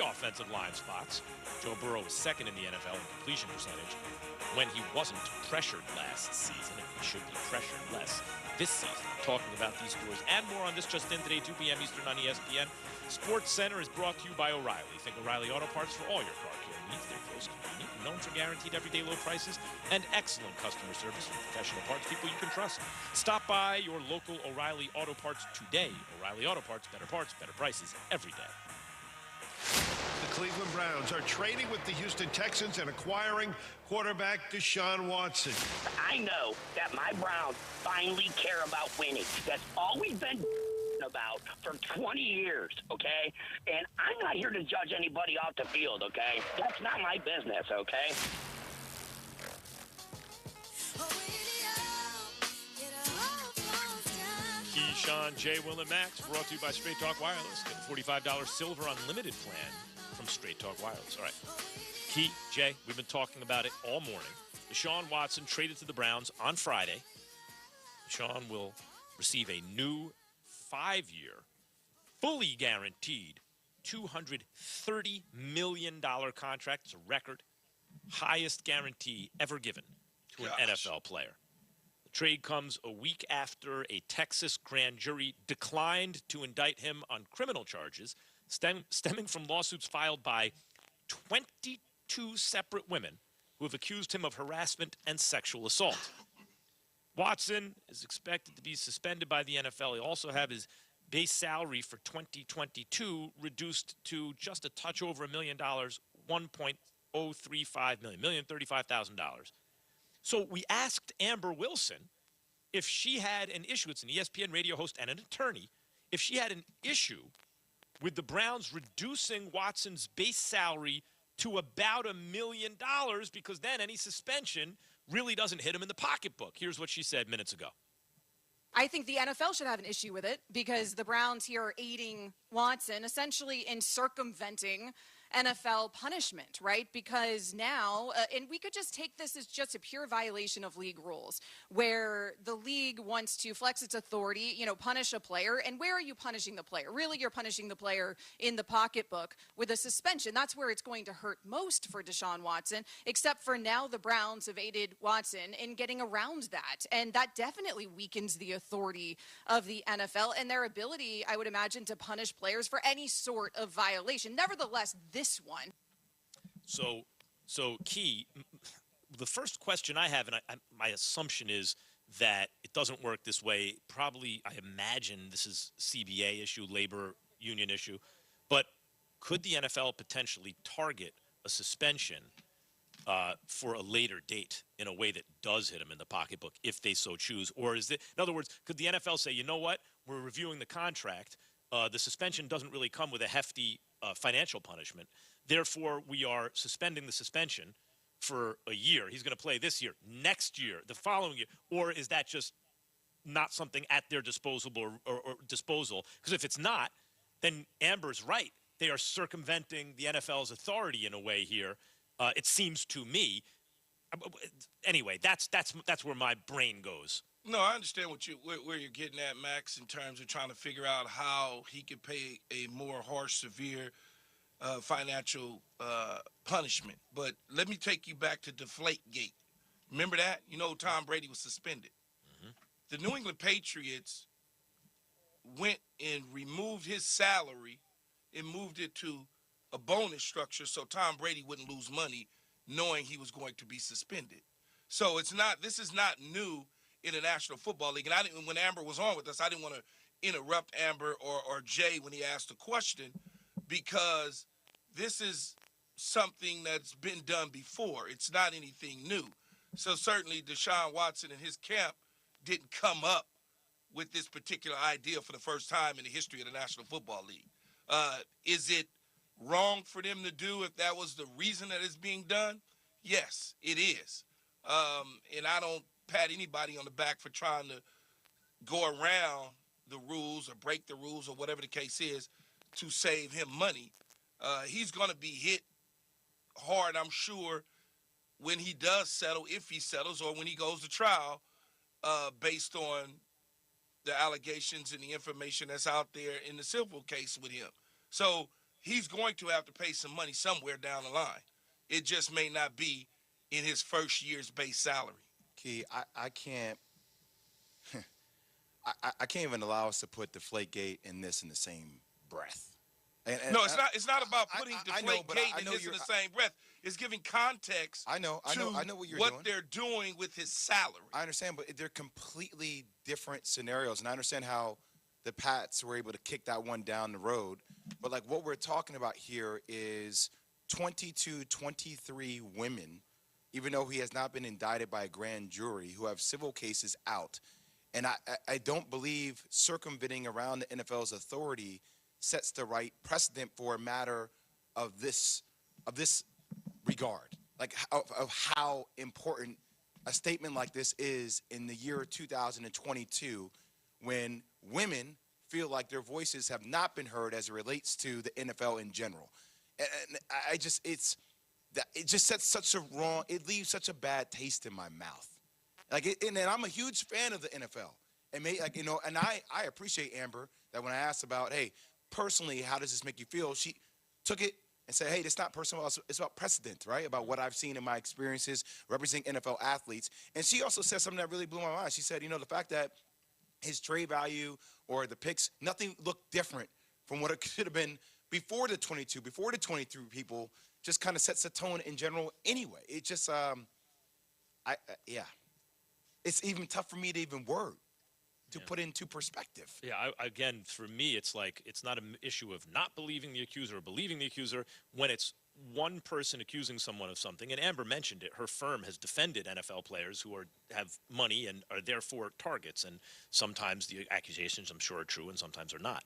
offensive line spots. Joe Burrow was second in the NFL in completion percentage when he wasn't pressured last season, and he should be pressured less this season. Talking about these stories and more on This Just In today, 2 p.m. Eastern on ESPN. Sports Center is brought to you by O'Reilly. Think O'Reilly Auto Parts for all your car care needs. They're close, convenient, known for guaranteed everyday low prices and excellent customer service from professional parts people you can trust. Stop by your local O'Reilly Auto Parts today. O'Reilly Auto Parts, better prices every day. The Cleveland Browns are trading with the Houston Texans and acquiring quarterback Deshaun Watson. I know that my Browns finally care about winning. That's all we've been about for 20 years, okay? And I'm not here to judge anybody off the field, okay? That's not my business, okay? Keyshawn, J. Will, and Max, brought to you by Straight Talk Wireless. Get the $45 Silver Unlimited plan from Straight Talk Wireless. All right. Key, Jay, we've been talking about it all morning. Deshaun Watson traded to the Browns on Friday. Deshaun will receive a new 5-year, fully guaranteed $230 million contract. It's a record. Highest guarantee ever given to an NFL player. The trade comes a week after a Texas grand jury declined to indict him on criminal charges stemming from lawsuits filed by 22 separate women who have accused him of harassment and sexual assault. Watson is expected to be suspended by the NFL. He'll also have his base salary for 2022 reduced to just a touch over $1 million, $1.035 million, $1,035,000. So we asked Amber Wilson if she had an issue. It's an ESPN radio host and an attorney. If she had an issue with the Browns reducing Watson's base salary to about $1 million, because then any suspension really doesn't hit him in the pocketbook. Here's what she said minutes ago. I think the NFL should have an issue with it because the Browns here are aiding Watson essentially in circumventing NFL punishment, right? Because now, and we could just take this as just a pure violation of league rules, where the league wants to flex its authority, punish a player. And where are you punishing the player? Really, you're punishing the player in the pocketbook with a suspension. That's where it's going to hurt most for Deshaun Watson, except for now the Browns have aided Watson in getting around that. And that definitely weakens the authority of the NFL and their ability, I would imagine, to punish players for any sort of violation. Nevertheless, this one. So Key, the first question I have, and my assumption is that it doesn't work this way. Probably, I imagine this is CBA issue, labor union issue. But could the NFL potentially target a suspension for a later date in a way that does hit them in the pocketbook if they so choose? Or is it, in other words, could the NFL say, you know what, we're reviewing the contract. The suspension doesn't really come with a hefty financial punishment. Therefore, we are suspending the suspension for a year. He's going to play this year, next year, the following year. Or is that just not something at their disposal or disposal? Because if it's not, then Amber's right. They are circumventing the NFL's authority in a way here. It seems to me. Anyway, that's where my brain goes. No, I understand where you're getting at, Max, in terms of trying to figure out how he could pay a more harsh, severe financial punishment. But let me take you back to Deflategate. Remember that? Tom Brady was suspended. Mm-hmm. The New England Patriots went and removed his salary and moved it to a bonus structure so Tom Brady wouldn't lose money knowing he was going to be suspended. So this is not new in the National Football League. And when Amber was on with us, I didn't want to interrupt Amber or Jay when he asked the question, because this is something that's been done before. It's not anything new. So certainly Deshaun Watson and his camp didn't come up with this particular idea for the first time in the history of the National Football League. Is it wrong for them to do if that was the reason that it's being done? Yes, it is. And I don't pat anybody on the back for trying to go around the rules or break the rules or whatever the case is to save him money. He's going to be hit hard, I'm sure, when he does settle, if he settles, or when he goes to trial, based on the allegations and the information that's out there in the civil case with him. So he's going to have to pay some money somewhere down the line. It just may not be in his first year's base salary. Key, I can't. I can't even allow us to put Deflategate and this in the same breath. And no, it's not. It's not about putting Deflategate and this in the same breath. It's giving context. I know what you're what doing. they're doing with his salary. I understand, but they're completely different scenarios, and I understand how the Pats were able to kick that one down the road. But like what we're talking about here is 22, 23 women, even though he has not been indicted by a grand jury, who have civil cases out. And I don't believe circumventing around the NFL's authority sets the right precedent for a matter of this regard, like of how important a statement like this is in the year 2022, when women feel like their voices have not been heard as it relates to the NFL in general. And it just sets such a wrong, it leaves such a bad taste in my mouth. And I'm a huge fan of the NFL. And I appreciate Amber that when I asked about, hey, personally, how does this make you feel? She took it and said, hey, it's not personal, it's about precedent, right? About what I've seen in my experiences representing NFL athletes. And she also said something that really blew my mind. She said, the fact that his trade value or the picks, nothing looked different from what it could have been before the 22, before the 23 people, just kind of sets the tone in general anyway. It just, yeah. It's even tough for me to even word, to put into perspective. Yeah, again, for me, it's like it's not an issue of not believing the accuser or believing the accuser when it's one person accusing someone of something. And Amber mentioned it. Her firm has defended NFL players who have money and are therefore targets. And sometimes the accusations, I'm sure, are true and sometimes are not.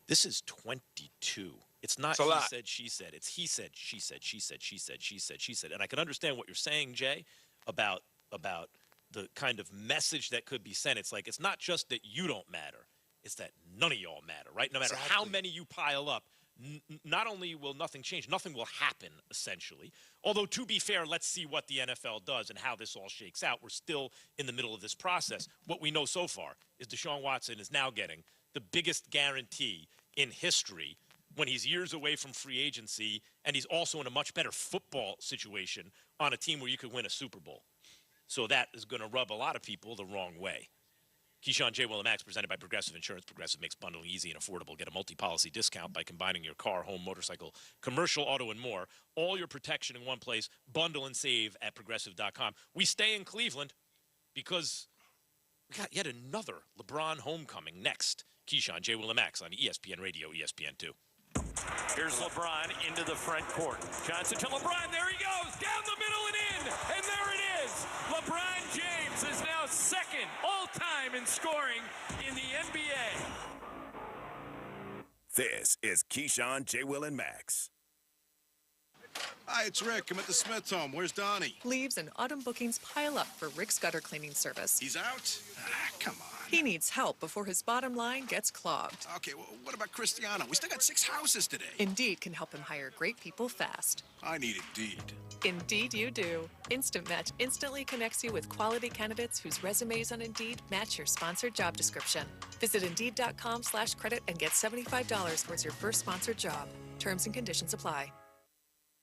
This is 22. It's not he said, she said. It's he said, she said, she said, she said, she said, she said. And I can understand what you're saying, Jay, about the kind of message that could be sent. It's like, it's not just that you don't matter. It's that none of y'all matter, right? No matter how many you pile up, not only will nothing change, nothing will happen, essentially. Although, to be fair, let's see what the NFL does and how this all shakes out. We're still in the middle of this process. What we know so far is Deshaun Watson is now getting the biggest guarantee in history when he's years away from free agency, and he's also in a much better football situation on a team where you could win a Super Bowl. So that is going to rub a lot of people the wrong way. Keyshawn, J. Will, and Max, presented by Progressive Insurance. Progressive makes bundling easy and affordable. Get a multi-policy discount by combining your car, home, motorcycle, commercial, auto, and more. All your protection in one place. Bundle and save at Progressive.com. We stay in Cleveland because we got yet another LeBron homecoming next. Keyshawn, J. Will, and Max on ESPN Radio, ESPN2. Here's LeBron into the front court. Johnson to LeBron. There he goes. Down the middle and in. And there it is. LeBron James is now second all-time in scoring in the NBA. This is Keyshawn, J. Will, and Max. Hi, it's Rick. I'm at the Smith home. Where's Donnie? Leaves and autumn bookings pile up for Rick's gutter cleaning service. He's out? Come on. He needs help before his bottom line gets clogged. Okay, well, what about Cristiano? We still got 6 houses today. Indeed can help him hire great people fast. I need Indeed. Indeed you do. Instant Match instantly connects you with quality candidates whose resumes on Indeed match your sponsored job description. Visit Indeed.com/credit and get $75 towards your first sponsored job. Terms and conditions apply.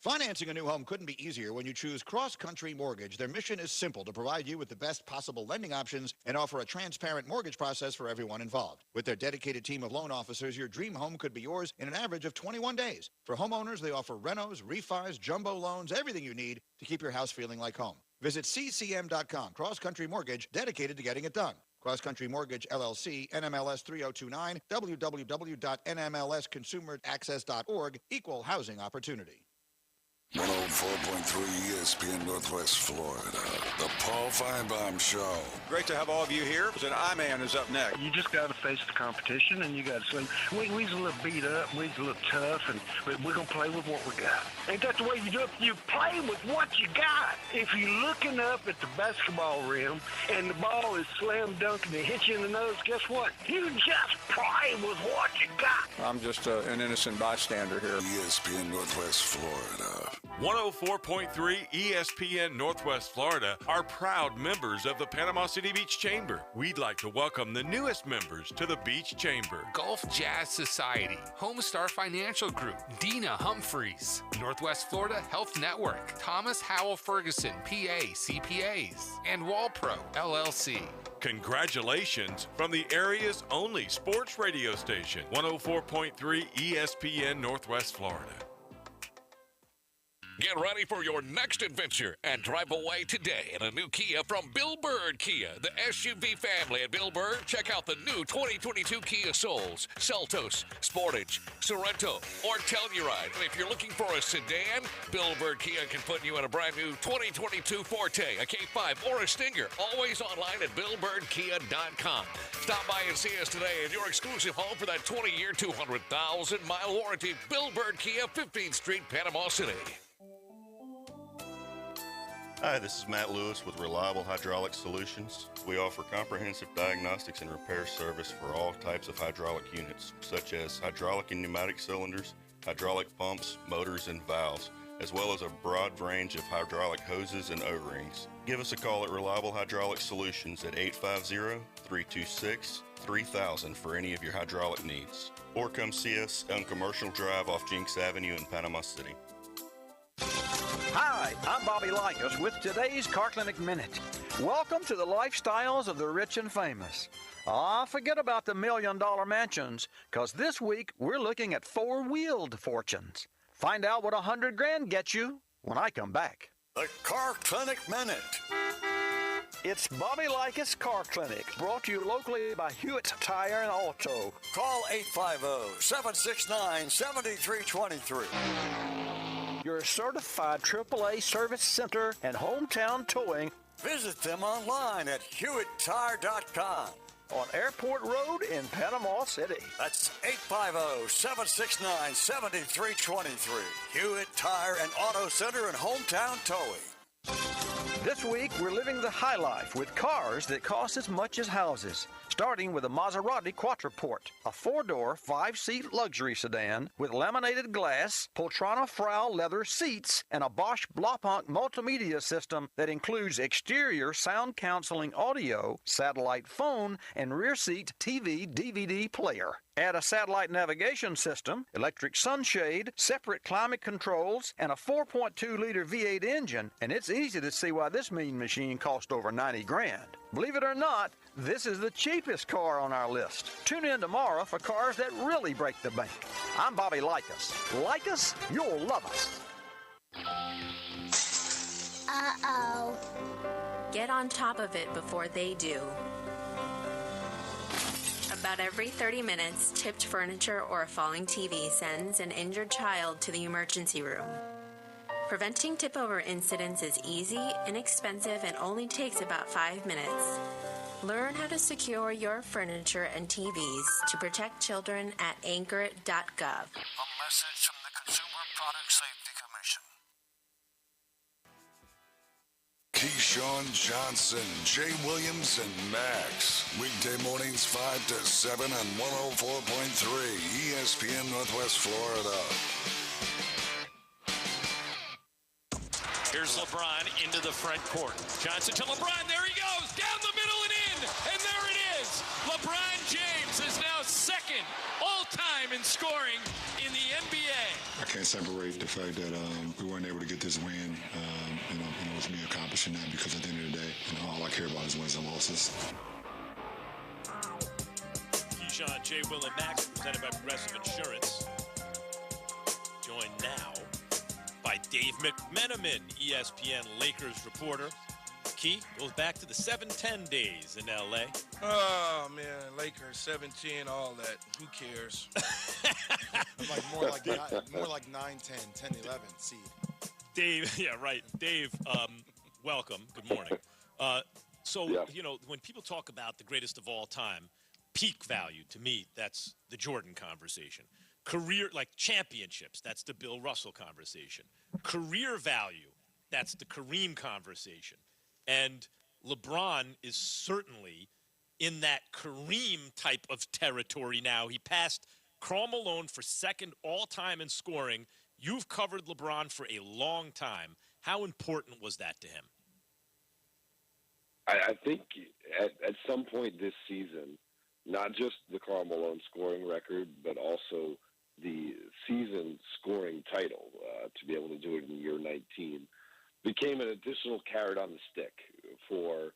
Financing a new home couldn't be easier when you choose Cross Country Mortgage. Their mission is simple: to provide you with the best possible lending options and offer a transparent mortgage process for everyone involved. With their dedicated team of loan officers, your dream home could be yours in an average of 21 days. For homeowners, they offer renos, refis, jumbo loans, everything you need to keep your house feeling like home. Visit ccm.com. Cross Country Mortgage, dedicated to getting it done. Cross Country Mortgage, LLC, NMLS 3029, www.nmlsconsumeraccess.org, Equal Housing Opportunity. 104.3 ESPN Northwest Florida, the Paul Feinbaum Show. Great to have all of you here. And I-Man is up next. You just got to face the competition, and you got to say, we's a little beat up, we's a little tough, and we're going to play with what we got. Ain't that the way you do it? You play with what you got. If you're looking up at the basketball rim, and the ball is slam dunk and it hits you in the nose, guess what? You just play with what you got. I'm just an innocent bystander here. ESPN Northwest Florida. 104.3 ESPN Northwest Florida are proud members of the Panama City Beach Chamber. We'd like to welcome the newest members to the Beach Chamber. Gulf Jazz Society, Homestar Financial Group, Dina Humphreys, Northwest Florida Health Network, Thomas Howell Ferguson, PA, CPAs, and Walpro, LLC. Congratulations from the area's only sports radio station, 104.3 ESPN Northwest Florida. Get ready for your next adventure and drive away today in a new Kia from Bill Bird Kia, the SUV family at Bill Bird. Check out the new 2022 Kia Souls, Seltos, Sportage, Sorento, or Telluride. And if you're looking for a sedan, Bill Bird Kia can put you in a brand new 2022 Forte, a K5, or a Stinger. Always online at BillBirdKia.com. Stop by and see us today at your exclusive home for that 20-year, 200,000-mile warranty. Bill Bird Kia, 15th Street, Panama City. Hi, this is Matt Lewis with Reliable Hydraulic Solutions. We offer comprehensive diagnostics and repair service for all types of hydraulic units, such as hydraulic and pneumatic cylinders, hydraulic pumps, motors, and valves, as well as a broad range of hydraulic hoses and O-rings. Give us a call at Reliable Hydraulic Solutions at 850-326-3000 for any of your hydraulic needs. Or come see us on Commercial Drive off Jinx Avenue in Panama City. Hi, I'm Bobby Likas with today's Car Clinic Minute. Welcome to the lifestyles of the rich and famous. Forget about the $1 million mansions, because this week we're looking at four-wheeled fortunes. Find out what $100,000 gets you when I come back. The Car Clinic Minute. It's Bobby Likas Car Clinic, brought to you locally by Hewitt Tire and Auto. Call 850-769-7323. Your certified AAA service center and hometown towing. Visit them online at HewittTire.com. On Airport Road in Panama City. That's 850-769-7323. Hewitt Tire and Auto Center and hometown towing. This week, we're living the high life with cars that cost as much as houses. Starting with a Maserati Quattraport, a four-door, five-seat luxury sedan with laminated glass, Poltrona Frau leather seats, and a Bosch Blaupunkt multimedia system that includes exterior sound canceling audio, satellite phone, and rear seat TV DVD player. Add a satellite navigation system, electric sunshade, separate climate controls, and a 4.2-liter V8 engine, and it's easy to see why this mean machine cost over $90,000. Believe it or not, this is the cheapest car on our list. Tune in tomorrow for cars that really break the bank. I'm Bobby Likas. Like us, you'll love us. Uh-oh. Get on top of it before they do. About every 30 minutes, tipped furniture or a falling TV sends an injured child to the emergency room. Preventing tip-over incidents is easy, inexpensive, and only takes about 5 minutes. Learn how to secure your furniture and TVs to protect children at anchor.gov. A message from the Consumer Product Safety Commission. Keyshawn Johnson, Jay Williams, and Max. Weekday mornings 5 to 7 on 104.3 ESPN Northwest Florida. Here's LeBron into the front court. Johnson to LeBron. There he goes. Down the middle and in. And there it is. LeBron James is now second all-time in scoring in the NBA. I can't separate the fact that we weren't able to get this win. It's me accomplishing that, because at the end of the day, all I care about is wins and losses. Keyshawn, J. Will, and Max, presented by Progressive Insurance. Joined now by Dave McMenamin, ESPN Lakers reporter. Key goes back to the 7-10 days in L.A. Oh, man, Lakers, 17, all that. Who cares? more like 9, 10, 10, 11 seed. Dave, yeah, right. Dave, welcome. Good morning. When people talk about the greatest of all time, peak value, to me, that's the Jordan conversation. Career, like championships, that's the Bill Russell conversation. Career value, that's the Kareem conversation. And LeBron is certainly in that Kareem type of territory now. He passed Karl Malone for second all-time in scoring You've covered LeBron for a long time. How important was that to him? I think at some point this season, not just the Karl Malone scoring record, but also the season scoring title, to be able to do it in year 19, became an additional carrot on the stick for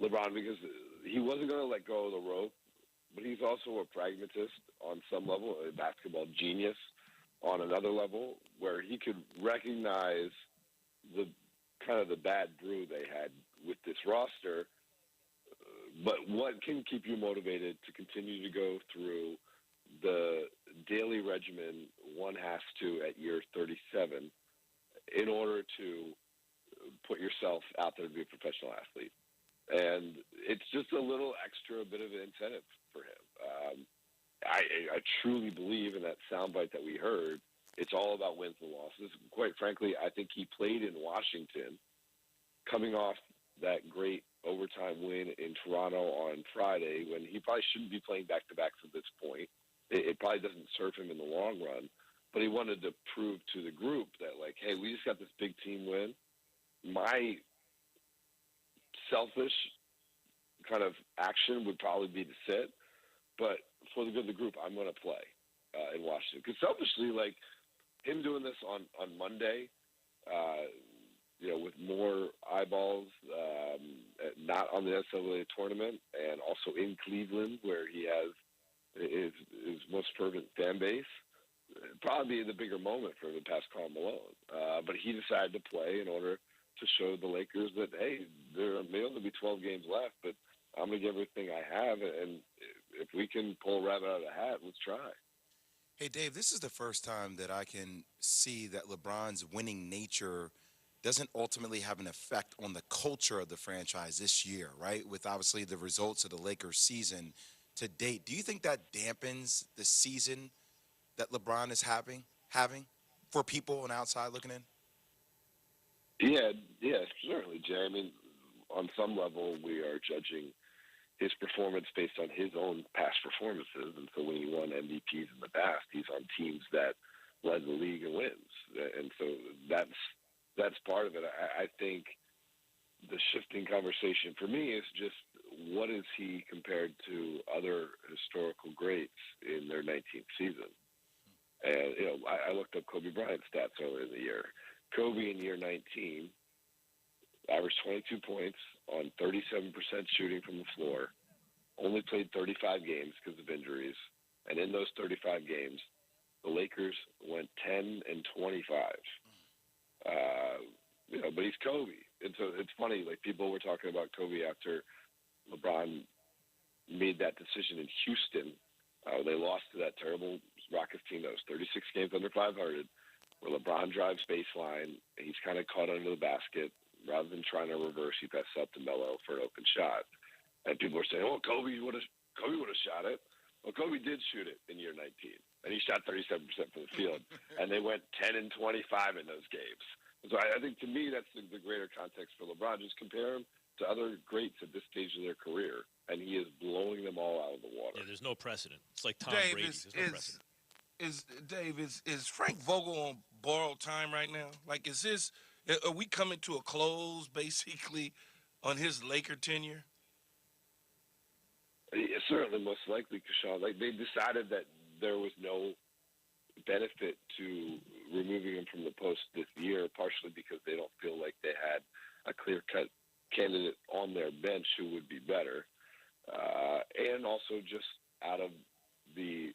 LeBron because he wasn't going to let go of the rope, but he's also a pragmatist on some level, a basketball genius on another level, where he could recognize the kind of the bad brew they had with this roster, but what can keep you motivated to continue to go through the daily regimen one has to at year 37 in order to put yourself out there to be a professional athlete. And it's just a little extra bit of an incentive for him. I truly believe in that soundbite that we heard. It's all about wins and losses. Quite frankly, I think he played in Washington, coming off that great overtime win in Toronto on Friday, when he probably shouldn't be playing back-to-backs at this point. It probably doesn't serve him in the long run, but he wanted to prove to the group that, like, hey, we just got this big team win. My selfish kind of action would probably be to sit, but for the good of the group, I'm going to play in Washington. Because selfishly, like, him doing this on Monday, with more eyeballs, not on the NCAA tournament, and also in Cleveland, where he has his most fervent fan base, probably the bigger moment for him past Karl Malone. But he decided to play in order to show the Lakers that, hey, there may only be 12 games left, but I'm going to give everything I have, and if we can pull a rabbit out of the hat, let's try. Hey, Dave, this is the first time that I can see that LeBron's winning nature doesn't ultimately have an effect on the culture of the franchise this year, right? With obviously the results of the Lakers season to date. Do you think that dampens the season that LeBron is having for people on the outside looking in? Yeah, certainly, Jay. I mean, on some level, we are judging his performance based on his own past performances. And so when he won MVPs in the past, he's on teams that led the league and wins. And so that's part of it. I think the shifting conversation for me is just what is he compared to other historical greats in their 19th season? And, I looked up Kobe Bryant's stats earlier in the year. Kobe in year 19 averaged 22 points on 37% shooting from the floor, only played 35 games because of injuries. And in those 35 games, the Lakers went 10-25. But he's Kobe. And so it's funny, like, people were talking about Kobe after LeBron made that decision in Houston. They lost to that terrible Rockets team that was 36 games under 500, where LeBron drives baseline. He's kind of caught under the basket. Rather than trying to reverse, he passes up to Melo for an open shot. And people are saying, "Oh, Kobe would have shot it." Well, Kobe did shoot it in year 19, and he shot 37% from the field. And they went 10-25 in those games. So I think, to me, that's the greater context for LeBron. Just compare him to other greats at this stage of their career, and he is blowing them all out of the water. Yeah, there's no precedent. It's like Tom Dave, Brady. There's no precedent. Is Frank Vogel on borrowed time right now? Like, are we coming to a close basically on his Laker tenure? Yeah, certainly, most likely, Kashawn. Like, they decided that there was no benefit to removing him from the post this year, partially because they don't feel like they had a clear-cut candidate on their bench who would be better, and also just out of the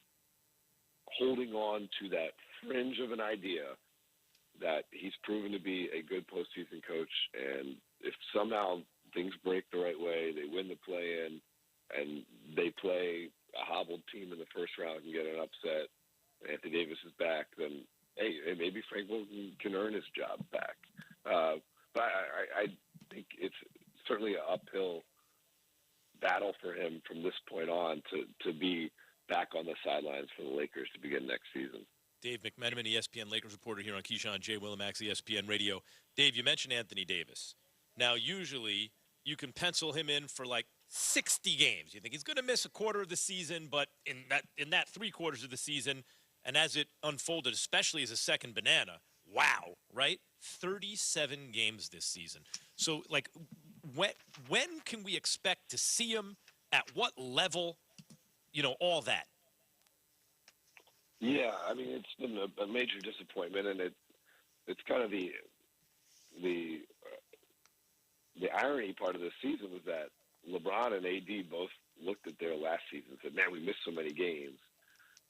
holding on to that fringe of an idea that he's proven to be a good postseason coach, and if somehow things break the right way, they win the play-in, and they play a hobbled team in the first round and get an upset, Anthony Davis is back, then, hey, maybe Frank Vogel can earn his job back. But I think it's certainly an uphill battle for him from this point on to be back on the sidelines for the Lakers to begin next season. Dave McMenamin, ESPN Lakers reporter here on Keyshawn, J. Willimax, ESPN Radio. Dave, you mentioned Anthony Davis. Now, usually you can pencil him in for like 60 games. You think he's going to miss a quarter of the season, but in that 3 quarters of the season, And as it unfolded, especially as a second banana, wow, right? 37 games this season. So, like, when can we expect to see him? At what level? All that. Yeah, I mean, it's been a major disappointment, and it's kind of the irony part of this season was that LeBron and AD both looked at their last season and said, "Man, we missed so many games.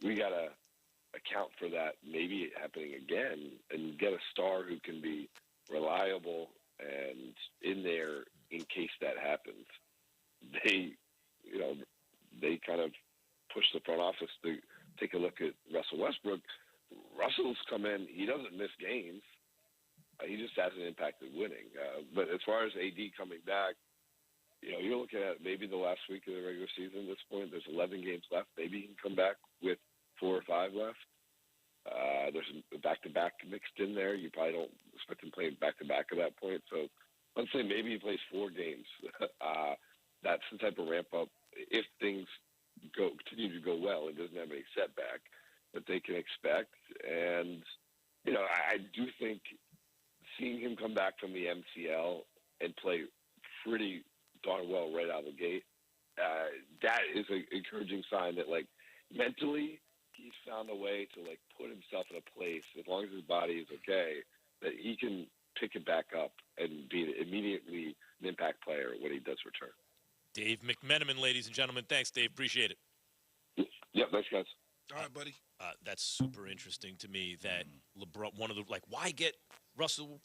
We got to account for that maybe happening again and get a star who can be reliable and in there in case that happens." They kind of pushed the front office to take a look at Russell Westbrook. Russell's come in; he doesn't miss games. He just hasn't impacted winning. But as far as AD coming back, you're looking at maybe the last week of the regular season at this point. There's 11 games left. Maybe he can come back with 4 or 5 left. There's a back-to-back mixed in there. You probably don't expect him playing back-to-back at that point. So I'd say maybe he plays 4 games. That's the type of ramp-up, if things continue to go well and doesn't have any setback, that they can expect. And, I do think seeing him come back from the MCL and play pretty darn well right out of the gate, that is an encouraging sign that, like, mentally he's found a way to, like, put himself in a place, as long as his body is okay, that he can pick it back up and be immediately an impact player when he does return. Dave McMenamin, ladies and gentlemen. Thanks, Dave. Appreciate it. Yep, thanks, guys. All right, buddy. That's super interesting to me that LeBron, why get Russell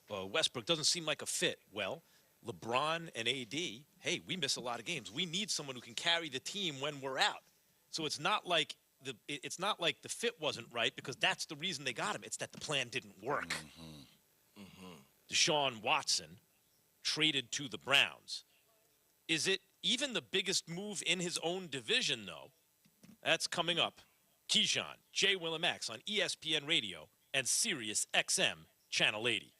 Westbrook? Doesn't seem like a fit. Well, LeBron and AD, hey, we miss a lot of games. We need someone who can carry the team when we're out. So it's not like the fit wasn't right, because that's the reason they got him. It's that the plan didn't work. Deshaun Watson traded to the Browns. Is it even the biggest move in his own division, though? That's coming up. Keyshawn, J. Will and Max on ESPN Radio and Sirius XM Channel 80.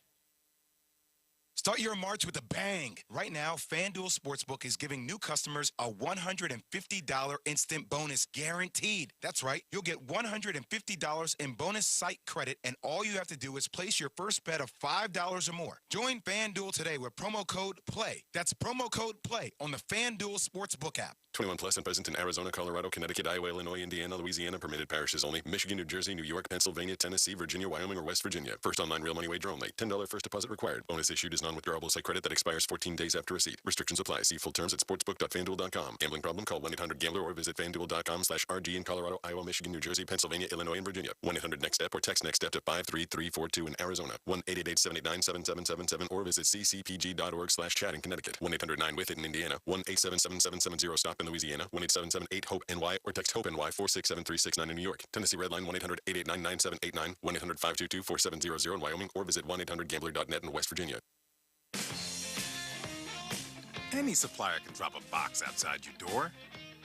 Start your March with a bang. Right now, FanDuel Sportsbook is giving new customers a $150 instant bonus guaranteed. That's right. You'll get $150 in bonus site credit, and all you have to do is place your first bet of $5 or more. Join FanDuel today with promo code PLAY. That's promo code PLAY on the FanDuel Sportsbook app. 21 plus and present in Arizona, Colorado, Connecticut, Iowa, Illinois, Indiana, Louisiana, permitted parishes only. Michigan, New Jersey, New York, Pennsylvania, Tennessee, Virginia, Wyoming, or West Virginia. First online real money wager only. $10 first deposit required. Bonus issued is non-withdrawable site credit that expires 14 days after receipt. Restrictions apply. See full terms at sportsbook.fanduel.com. Gambling problem? Call 1-800-GAMBLER or visit fanduel.com/RG in Colorado, Iowa, Michigan, New Jersey, Pennsylvania, Illinois, and Virginia. 1-800-NEXT-STEP or text NEXT-STEP to 53342 in Arizona. 1-888-789-7777 or visit ccpg.org/chat in Connecticut. 1-800-9-WITH-IT in Indiana. 1-877-7770-STOP in Louisiana. 1-877-8-HOPE NY or text HOPE NY 467-369 in New York. Tennessee Redline 1-800-889-9789. 1-800-522-4700 in Wyoming or visit 1-800-GAMBLER.net in West Virginia. Any supplier can drop a box outside your door.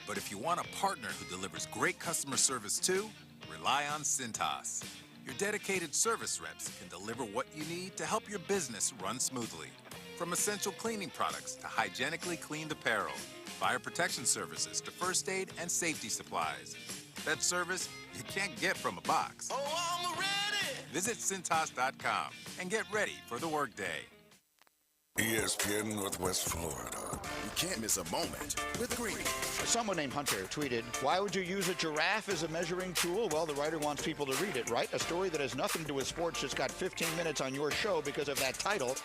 But if you want a partner who delivers great customer service too, rely on Cintas. Your dedicated service reps can deliver what you need to help your business run smoothly. From essential cleaning products to hygienically cleaned apparel, fire protection services to first aid and safety supplies. That service you can't get from a box. Oh, I'm ready! Visit Cintas.com and get ready for the workday. ESPN Northwest Florida. You can't miss a moment with Greeny. Someone named Hunter tweeted, "Why would you use a giraffe as a measuring tool?" Well, the writer wants people to read it, right? A story that has nothing to do with sports just got 15 minutes on your show because of that title.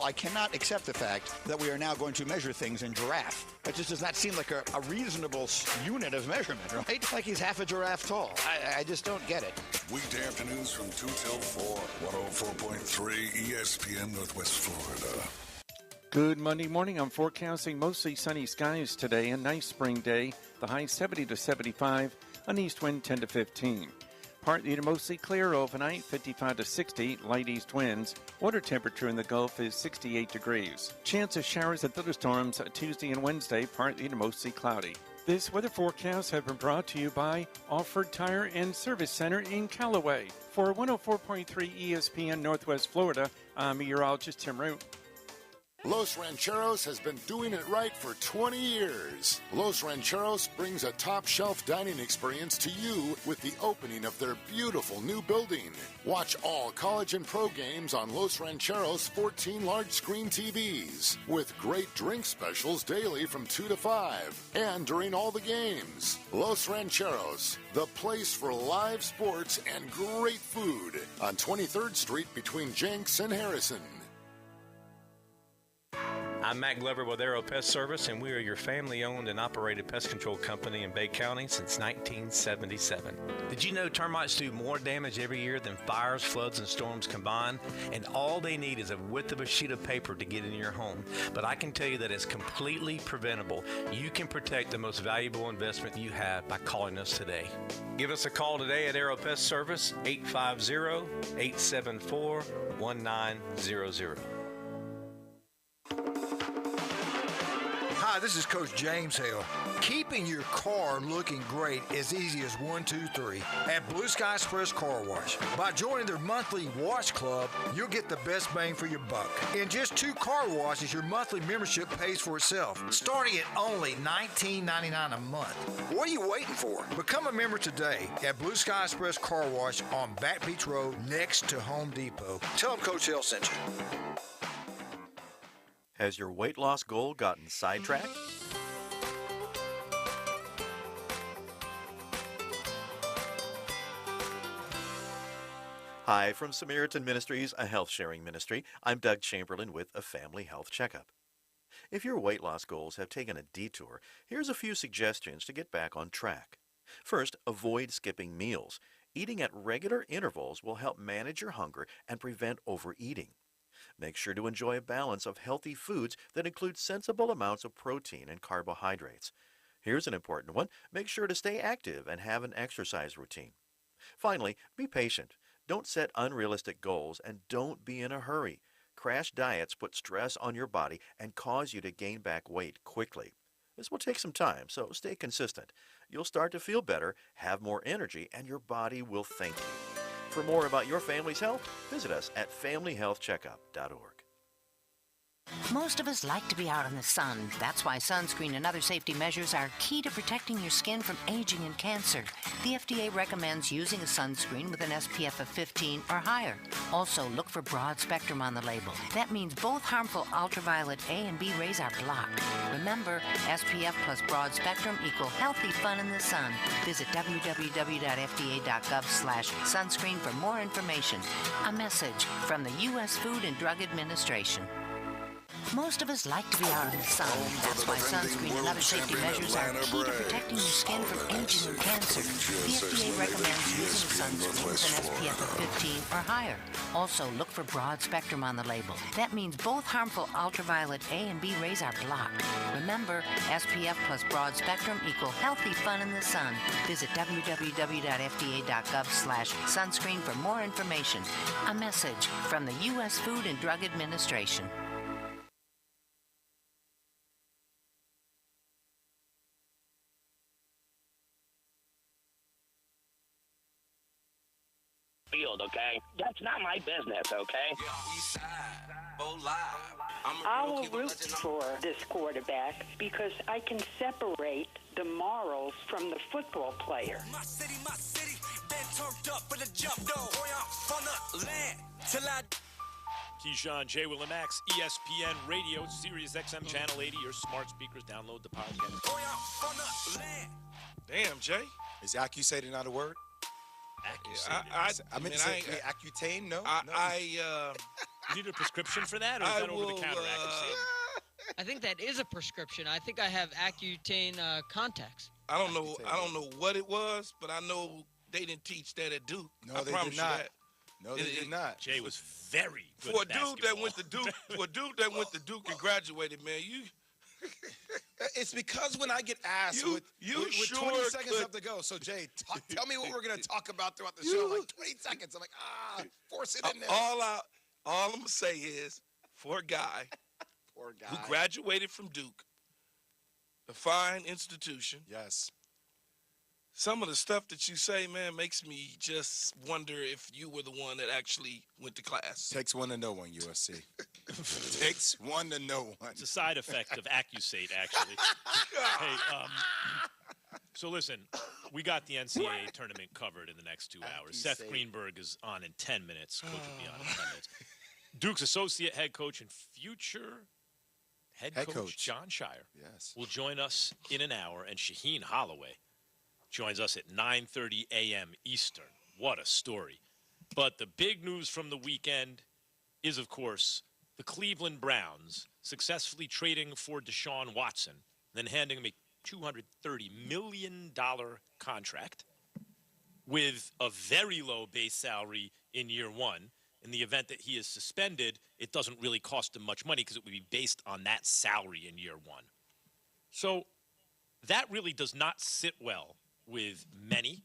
I cannot accept the fact that we are now going to measure things in giraffe. That just does not seem like a reasonable unit of measurement, right? Like he's half a giraffe tall. I just don't get it. Weekday afternoons from 2 till 4, 104.3 ESPN Northwest Florida. Good Monday morning. I'm forecasting mostly sunny skies today. A nice spring day. The high 70 to 75. An east wind 10 to 15. Partly to mostly clear overnight. 55 to 60. Light east winds. Water temperature in the Gulf is 68 degrees. Chance of showers and thunderstorms Tuesday and Wednesday. Partly to mostly cloudy. This weather forecast has been brought to you by Alford Tire and Service Center in Callaway. For 104.3 ESPN Northwest Florida, I'm meteorologist Tim Root. Los Rancheros has been doing it right for 20 years. Los Rancheros brings a top-shelf dining experience to you with the opening of their beautiful new building. Watch all college and pro games on Los Rancheros' 14 large-screen TVs, with great drink specials daily from 2 to 5, and during all the games. Los Rancheros, the place for live sports and great food on 23rd Street between Jenks and Harrison. I'm Matt Glover with Aero Pest Service, and we are your family-owned and operated pest control company in Bay County since 1977. Did you know termites do more damage every year than fires, floods, and storms combined? And all they need is a width of a sheet of paper to get in your home. But I can tell you that it's completely preventable. You can protect the most valuable investment you have by calling us today. Give us a call today at Aero Pest Service, 850-874-1900. Hi, this is Coach James Hale. Keeping your car looking great is easy as 1, 2, 3 at Blue Sky Express Car Wash. By joining their monthly wash club, you'll get the best bang for your buck. In just 2 car washes, your monthly membership pays for itself, starting at only $19.99 a month. What are you waiting for? Become a member today at Blue Sky Express Car Wash on Back Beach Road next to Home Depot. Tell them Coach Hale sent you. Has your weight loss goal gotten sidetracked? Hi, from Samaritan Ministries, a health-sharing ministry. I'm Doug Chamberlain with a family health checkup. If your weight loss goals have taken a detour, here's a few suggestions to get back on track. First, avoid skipping meals. Eating at regular intervals will help manage your hunger and prevent overeating. Make sure to enjoy a balance of healthy foods that include sensible amounts of protein and carbohydrates. Here's an important one. Make sure to stay active and have an exercise routine. Finally, be patient. Don't set unrealistic goals and don't be in a hurry. Crash diets put stress on your body and cause you to gain back weight quickly. This will take some time, so stay consistent. You'll start to feel better, have more energy, and your body will thank you. For more about your family's health, visit us at familyhealthcheckup.org. Most of us like to be out in the sun. That's why sunscreen and other safety measures are key to protecting your skin from aging and cancer. The FDA recommends using a sunscreen with an SPF of 15 or higher. Also, look for broad spectrum on the label. That means both harmful ultraviolet A and B rays are blocked. Remember, SPF plus broad spectrum equal healthy fun in the sun. Visit www.fda.gov/sunscreen for more information. A message from the U.S. Food and Drug Administration. Most of us like to be out in the sun. That's why sunscreen and other safety measures are key to protecting your skin from aging and cancer. The FDA recommends using a sunscreen with an SPF of 15 or higher. Also, look for broad spectrum on the label. That means both harmful ultraviolet A and B rays are blocked. Remember, SPF plus broad spectrum equal healthy fun in the sun. Visit www.fda.gov/sunscreen for more information. A message from the U.S. Food and Drug Administration. Field, okay? That's not my business, okay? I will root for this quarterback because I can separate the morals from the football player. My city, been turned up for the jump, though. Boy, I'm from the land till I... Keyshawn, J. Will and Max, ESPN Radio, Sirius XM Channel 80, your smart speakers. Download the podcast. Boy, I'm from the land. Damn, Jay. Is accusated not a word? I meant to say Accutane. No. You need a prescription for that, or is that over the counter Accutane? I think that is a prescription. I think I have Accutane contacts. I don't know what it was, but I know they didn't teach that at Duke. No, they did not. No, they did not. Jay was very good for at a dude that went to Duke. For a dude that went to Duke and graduated, man, you. It's because when I get asked with 20 seconds left to go. So, Jay, tell me what we're going to talk about throughout the show. Like 20 seconds. I'm like, force it in there. All I'm going to say is, for a guy who graduated from Duke, a fine institution. Yes. Some of the stuff that you say, man, makes me just wonder if you were the one that actually went to class. Takes one to know one, USC. Takes one to know one. It's a side effect of Accusate, actually. Hey, so listen, we got the NCAA tournament covered in the next 2 hours. Seth Greenberg is on in 10 minutes. Coach will be on in 10 minutes. Duke's associate head coach and future head coach John Shire will join us in an hour, and Shaheen Holloway joins us at 9:30 a.m. Eastern. What a story. But the big news from the weekend is, of course, the Cleveland Browns successfully trading for Deshaun Watson, then handing him a $230 million contract with a very low base salary in year one. In the event that he is suspended, it doesn't really cost him much money because it would be based on that salary in year one. So that really does not sit well with many,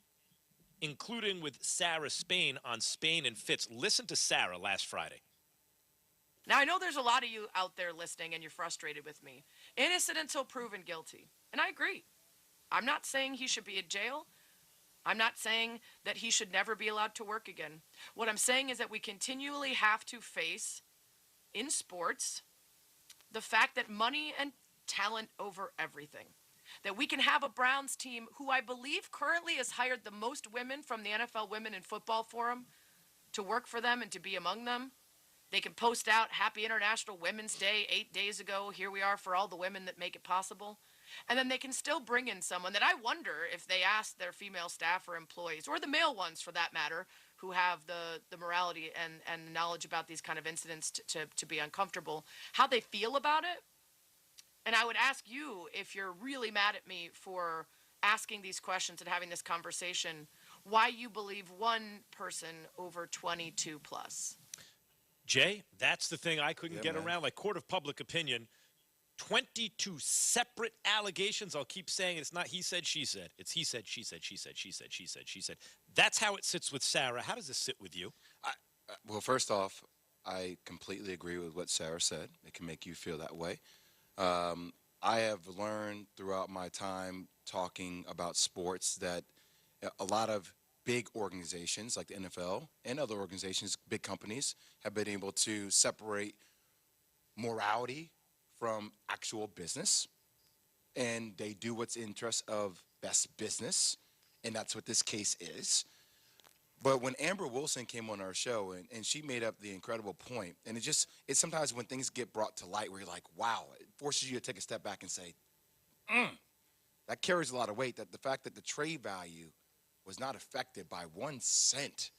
including with Sarah Spain on Spain and Fitz. Listen to Sarah last Friday. Now, I know there's a lot of you out there listening and you're frustrated with me. Innocent until proven guilty. And I agree. I'm not saying he should be in jail. I'm not saying that he should never be allowed to work again. What I'm saying is that we continually have to face, in sports, the fact that money and talent over everything. That we can have a Browns team who I believe currently has hired the most women from the NFL Women in Football Forum to work for them and to be among them. They can post out Happy International Women's Day 8 days ago. Here we are for all the women that make it possible. And then they can still bring in someone that I wonder if they ask their female staff or employees, or the male ones for that matter, who have the morality and knowledge about these kind of incidents to be uncomfortable, how they feel about it. And I would ask you, if you're really mad at me for asking these questions and having this conversation, why you believe one person over 22 plus. Jay, that's the thing I couldn't get around. Like, court of public opinion, 22 separate allegations. I'll keep saying it's not he said, she said. It's he said, she said, she said, she said, she said, she said. That's how it sits with Sarah. How does this sit with you? Well, first off, I completely agree with what Sarah said. It can make you feel that way. I have learned throughout my time talking about sports that a lot of big organizations like the NFL and other organizations, big companies, have been able to separate morality from actual business. And they do what's in interest of best business. And that's what this case is. But when Amber Wilson came on our show and she made up the incredible point, and it's sometimes when things get brought to light where you're like, wow, it forces you to take a step back and say, that carries a lot of weight, that the fact that the trade value was not affected by 1 cent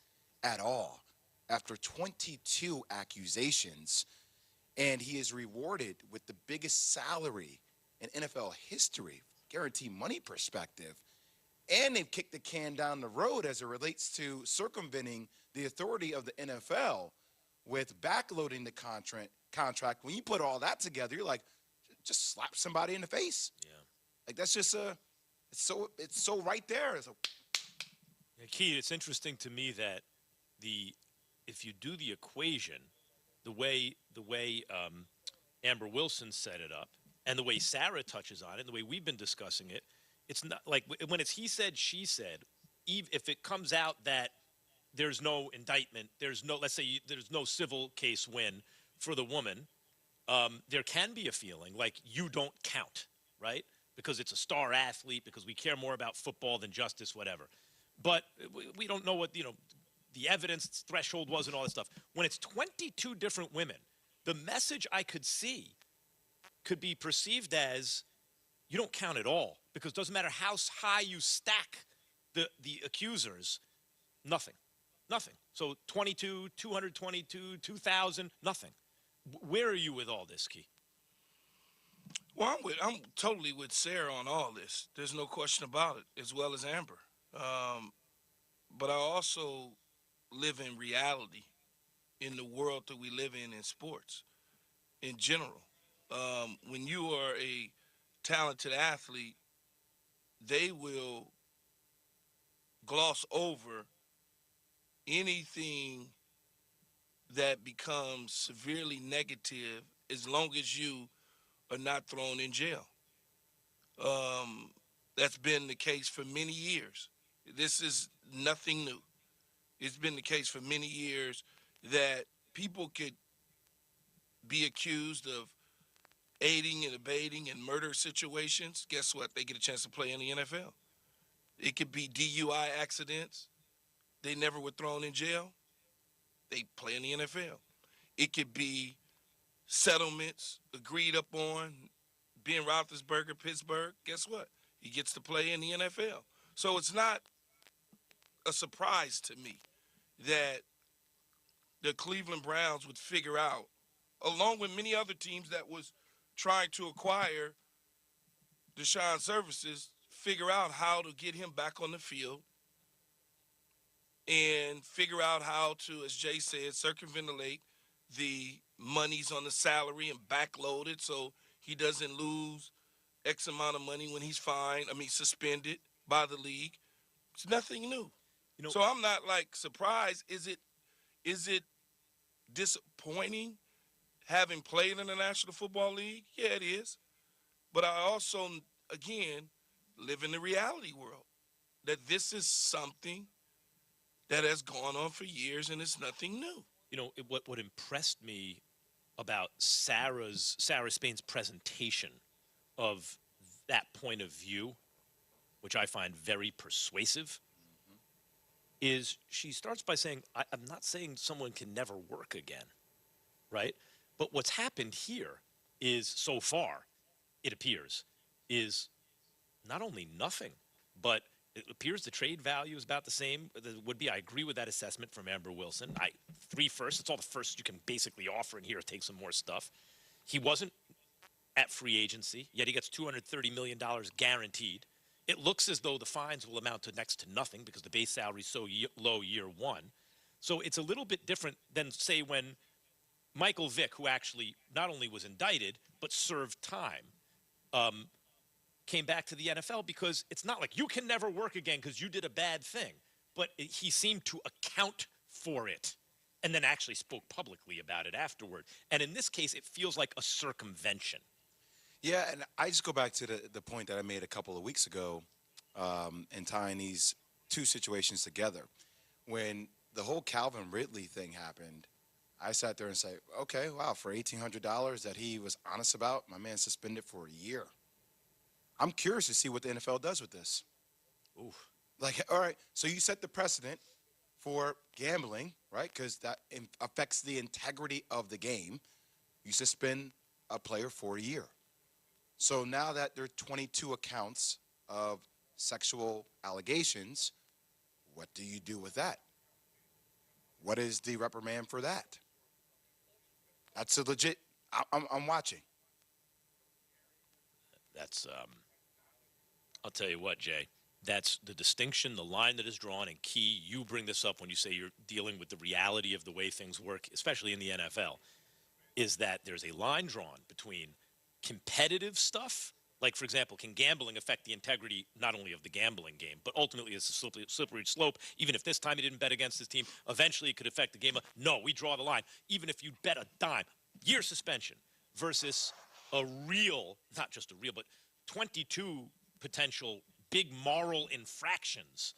at all after 22 accusations, and he is rewarded with the biggest salary in NFL history, guarantee money perspective. And they've kicked the can down the road as it relates to circumventing the authority of the NFL with backloading the contract. When you put all that together, you're like, just slap somebody in the face. Yeah. Like, that's just it's so right there. Yeah, Keith, it's interesting to me that if you do the equation, the way Amber Wilson set it up, and the way Sarah touches on it, and the way we've been discussing it, it's not like when it's he said, she said. If it comes out that there's no indictment, let's say there's no civil case win for the woman, there can be a feeling like you don't count, right? Because it's a star athlete, because we care more about football than justice, whatever. But we don't know what the evidence threshold was and all that stuff. When it's 22 different women, the message I could see could be perceived as you don't count at all, because it doesn't matter how high you stack the accusers, nothing. So 22, 222, 2,000, nothing. Where are you with all this, Key? Well, I'm totally with Sarah on all this. There's no question about it, as well as Amber. But I also live in reality in the world that we live in sports in general. When you are a talented athlete, they will gloss over anything that becomes severely negative as long as you are not thrown in jail. That's been the case for many years. This is nothing new. It's been the case for many years that people could be accused of aiding and abetting in murder situations, guess what? They get a chance to play in the NFL. It could be DUI accidents. They never were thrown in jail. They play in the NFL. It could be settlements agreed upon. Ben Roethlisberger, Pittsburgh, guess what? He gets to play in the NFL. So it's not a surprise to me that the Cleveland Browns would figure out, along with many other teams that was trying to acquire Deshaun's services, figure out how to get him back on the field and figure out how to, as Jay said, circumventilate the monies on the salary and backload it so he doesn't lose X amount of money when he's suspended by the league. It's nothing new. So I'm not like surprised. Is it disappointing having played in the National Football League? Yeah, it is. But I also, again, live in the reality world that this is something that has gone on for years and it's nothing new. What impressed me about Sarah Spain's presentation of that point of view, which I find very persuasive, is she starts by saying, I'm not saying someone can never work again, right? But what's happened here is, so far, it appears, is not only nothing, but it appears the trade value is about the same. I agree with that assessment from Amber Wilson. 3 firsts, it's all the firsts you can basically offer in here. Take some more stuff. He wasn't at free agency, yet he gets $230 million guaranteed. It looks as though the fines will amount to next to nothing because the base salary is so low year one. So it's a little bit different than, say, when Michael Vick, who actually not only was indicted but served time, came back to the NFL, because it's not like you can never work again because you did a bad thing. But he seemed to account for it and then actually spoke publicly about it afterward. And in this case, it feels like a circumvention. Yeah, and I just go back to the point that I made a couple of weeks ago in tying these two situations together. When the whole Calvin Ridley thing happened, I sat there and said, okay, wow, for $1,800 that he was honest about, my man suspended for a year. I'm curious to see what the NFL does with this. Oof. Like, all right, so you set the precedent for gambling, right? Because that affects the integrity of the game. You suspend a player for a year. So now that there are 22 accounts of sexual allegations, what do you do with that? What is the reprimand for that? That's a legit, I'm watching. That's, I'll tell you what, Jay, that's the distinction, the line that is drawn, and key. You bring this up when you say you're dealing with the reality of the way things work, especially in the NFL, is that there's a line drawn between competitive stuff, like, for example, can gambling affect the integrity not only of the gambling game, but ultimately it's a slippery slope. Even if this time he didn't bet against his team, eventually it could affect the game. No, we draw the line. Even if you bet a dime, year suspension versus a real, not just a real, but 22 potential big moral infractions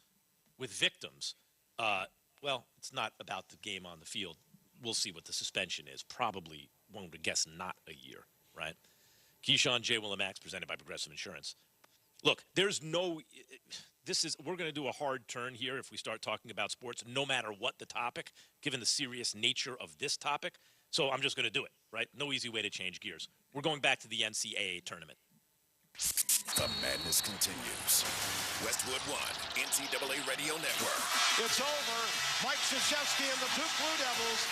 with victims. Well, it's not about the game on the field. We'll see what the suspension is. Probably, one would guess, not a year, right? Keyshawn, J. Willimax, presented by Progressive Insurance. Look, we're going to do a hard turn here if we start talking about sports, no matter what the topic, given the serious nature of this topic. So I'm just going to do it, right? No easy way to change gears. We're going back to the NCAA tournament. The madness continues. Westwood One, NCAA Radio Network. It's over. Mike Krzyzewski and the Duke Blue Devils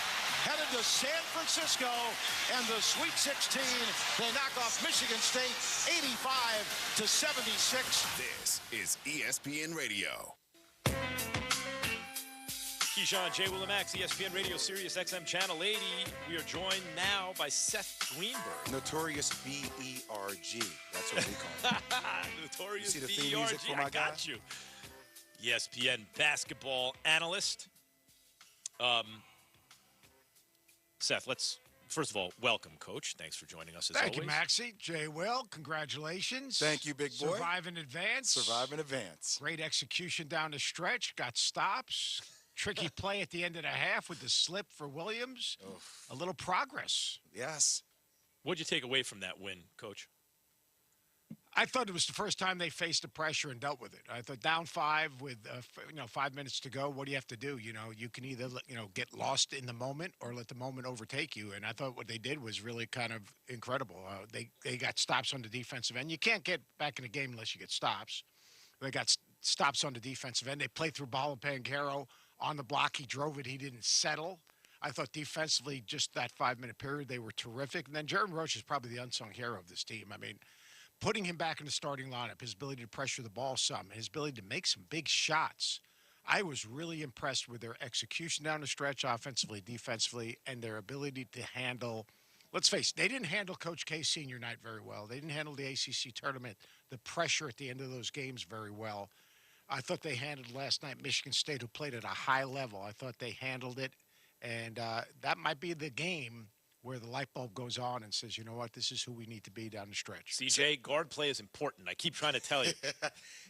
headed to San Francisco and the Sweet 16. They knock off Michigan State 85-76. This is ESPN Radio. Keyshawn, J. Willimax, ESPN Radio, Sirius XM Channel 80. We are joined now by Seth Greenberg. Notorious B-E-R-G. That's what we call him. Notorious you see the theme music for my I got guy? you. ESPN basketball analyst. Seth, first of all, welcome, Coach. Thanks for joining us as Thank always. you, Maxie. Jay Will, congratulations. Thank you, big boy. Survive in advance. Survive in advance. Great execution down the stretch. Got stops. tricky play at the end of the half with the slip for Williams. A little progress. Yes. What'd you take away from that win, Coach? I thought it was the first time they faced the pressure and dealt with it. I thought down 5 with 5 minutes to go. What do you have to do? You can either get lost in the moment or let the moment overtake you. And I thought what they did was really kind of incredible. They got stops on the defensive end. You can't get back in the game unless you get stops. They got stops on the defensive end. They played through Paolo on the block. He drove it. He didn't settle. I thought defensively, just that 5-minute period, they were terrific. And then Jeremy Roach is probably the unsung hero of this team. I mean, putting him back in the starting lineup, his ability to pressure the ball some, his ability to make some big shots. I was really impressed with their execution down the stretch, offensively, defensively, and their ability to handle. Let's face it, they didn't handle Coach K's senior night very well. They didn't handle the ACC tournament, the pressure at the end of those games very well. I thought they handled last night Michigan State, who played at a high level. I thought they handled it, and that might be the game where the light bulb goes on and says, you know what, this is who we need to be down the stretch. CJ, guard play is important. I keep trying to tell you.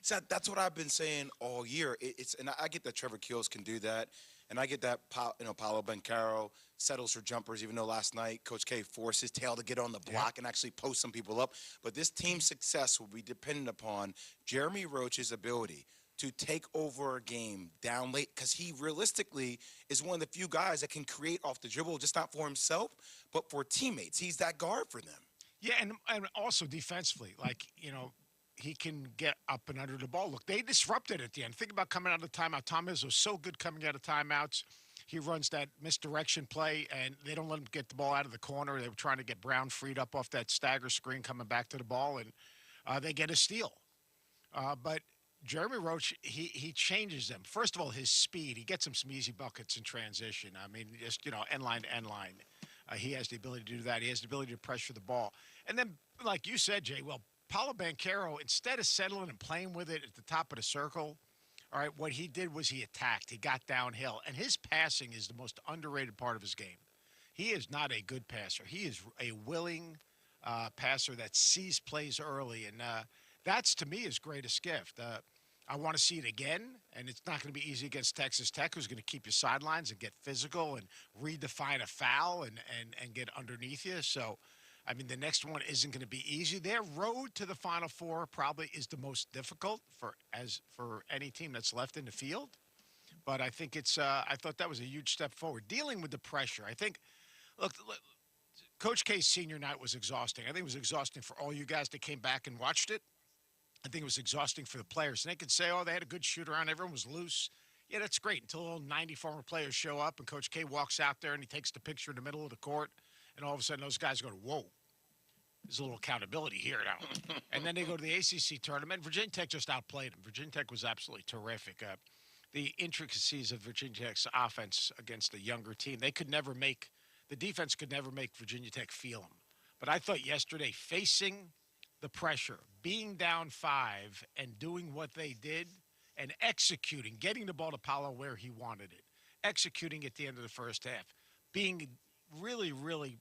So that's what I've been saying all year. And I get that Trevor Keels can do that, and I get that Paolo Bencaro settles for jumpers, even though last night Coach K forced his tail to get on the block and actually post some people up. But this team's success will be dependent upon Jeremy Roach's ability to take over a game down late, because he realistically is one of the few guys that can create off the dribble, just not for himself, but for teammates. He's that guard for them. Yeah, and also defensively, he can get up and under the ball. Look, they disrupted at the end. Think about coming out of the timeout. Tom Izzo was so good coming out of timeouts. He runs that misdirection play, and they don't let him get the ball out of the corner. They were trying to get Brown freed up off that stagger screen coming back to the ball, and they get a steal. But Jeremy Roach, he changes them. First of all, his speed. He gets him some easy buckets in transition. I mean, just, end line to end line. He has the ability to do that. He has the ability to pressure the ball. And then, like you said, Jay, Paolo Bencaro, instead of settling and playing with it at the top of the circle, all right, what he did was he attacked. He got downhill. And his passing is the most underrated part of his game. He is not a good passer. He is a willing passer that sees plays early. And that's, to me, his greatest gift. I want to see it again, and it's not going to be easy against Texas Tech, who's going to keep you sidelines and get physical and redefine a foul and get underneath you. So, I mean, the next one isn't going to be easy. Their road to the Final Four probably is the most difficult for any team that's left in the field. But I think I thought that was a huge step forward. Dealing with the pressure, I think, look, Coach K's senior night was exhausting. I think it was exhausting for all you guys that came back and watched it. I think it was exhausting for the players. And they could say, they had a good shoot around. Everyone was loose. Yeah, that's great until all 90 former players show up and Coach K walks out there and he takes the picture in the middle of the court. And all of a sudden those guys go, whoa, there's a little accountability here now. And then they go to the ACC tournament. Virginia Tech just outplayed them. Virginia Tech was absolutely terrific. The intricacies of Virginia Tech's offense against a younger team, the defense could never make Virginia Tech feel them. But I thought yesterday, facing the pressure, being down 5 and doing what they did and executing, getting the ball to Paolo where he wanted it, executing at the end of the first half, being really, really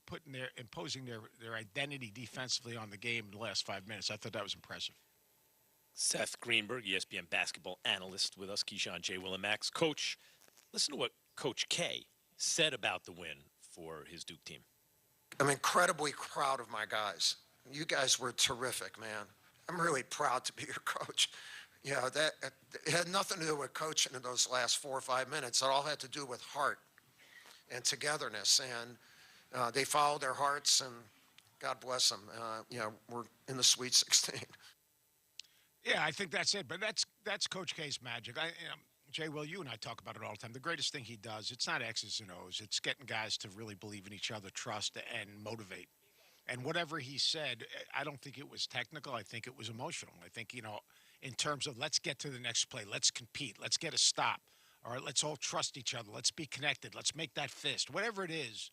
imposing their identity defensively on the game in the last 5 minutes. I thought that was impressive. Seth Greenberg, ESPN basketball analyst with us, Keyshawn, J. Will, and Max. Coach, listen to what Coach K said about the win for his Duke team. I'm incredibly proud of my guys. You guys were terrific, man. I'm really proud to be your coach. That it had nothing to do with coaching in those last 4 or 5 minutes. It all had to do with heart and togetherness. And they followed their hearts, and God bless them. We're in the Sweet 16. Yeah, I think that's it. But that's Coach K's magic. Jay, Will, you and I talk about it all the time. The greatest thing he does, it's not X's and O's. It's getting guys to really believe in each other, trust, and motivate. And whatever he said, I don't think it was technical. I think it was emotional. I think, in terms of let's get to the next play. Let's compete. Let's get a stop. All right, let's all trust each other. Let's be connected. Let's make that fist. Whatever it is,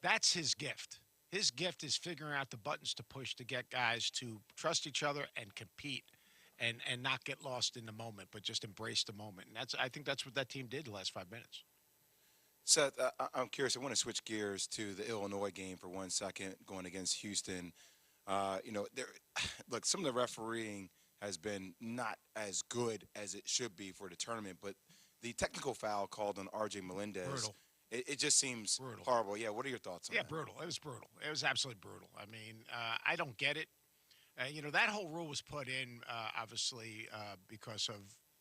that's his gift. His gift is figuring out the buttons to push to get guys to trust each other and compete and not get lost in the moment, but just embrace the moment. And I think that's what that team did the last 5 minutes. Seth, I'm curious. I want to switch gears to the Illinois game for 1 second, going against Houston. Look, some of the refereeing has been not as good as it should be for the tournament, but the technical foul called on R.J. Melendez. Brutal. It just seems Brutal. horrible. Yeah, what are your thoughts on that? Yeah, brutal. It was brutal. It was absolutely brutal. I mean, I don't get it. That whole rule was put in, obviously, because of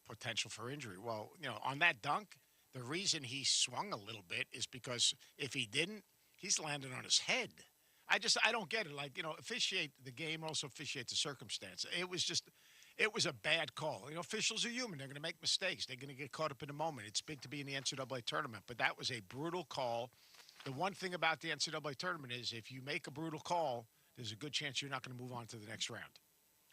potential for injury. Well, on that dunk, the reason he swung a little bit is because if he didn't, he's landed on his head. I don't get it. Like, officiate the game, also officiate the circumstance. It was a bad call. Officials are human. They're going to make mistakes. They're going to get caught up in the moment. It's big to be in the NCAA tournament, but that was a brutal call. The one thing about the NCAA tournament is if you make a brutal call, there's a good chance you're not going to move on to the next round.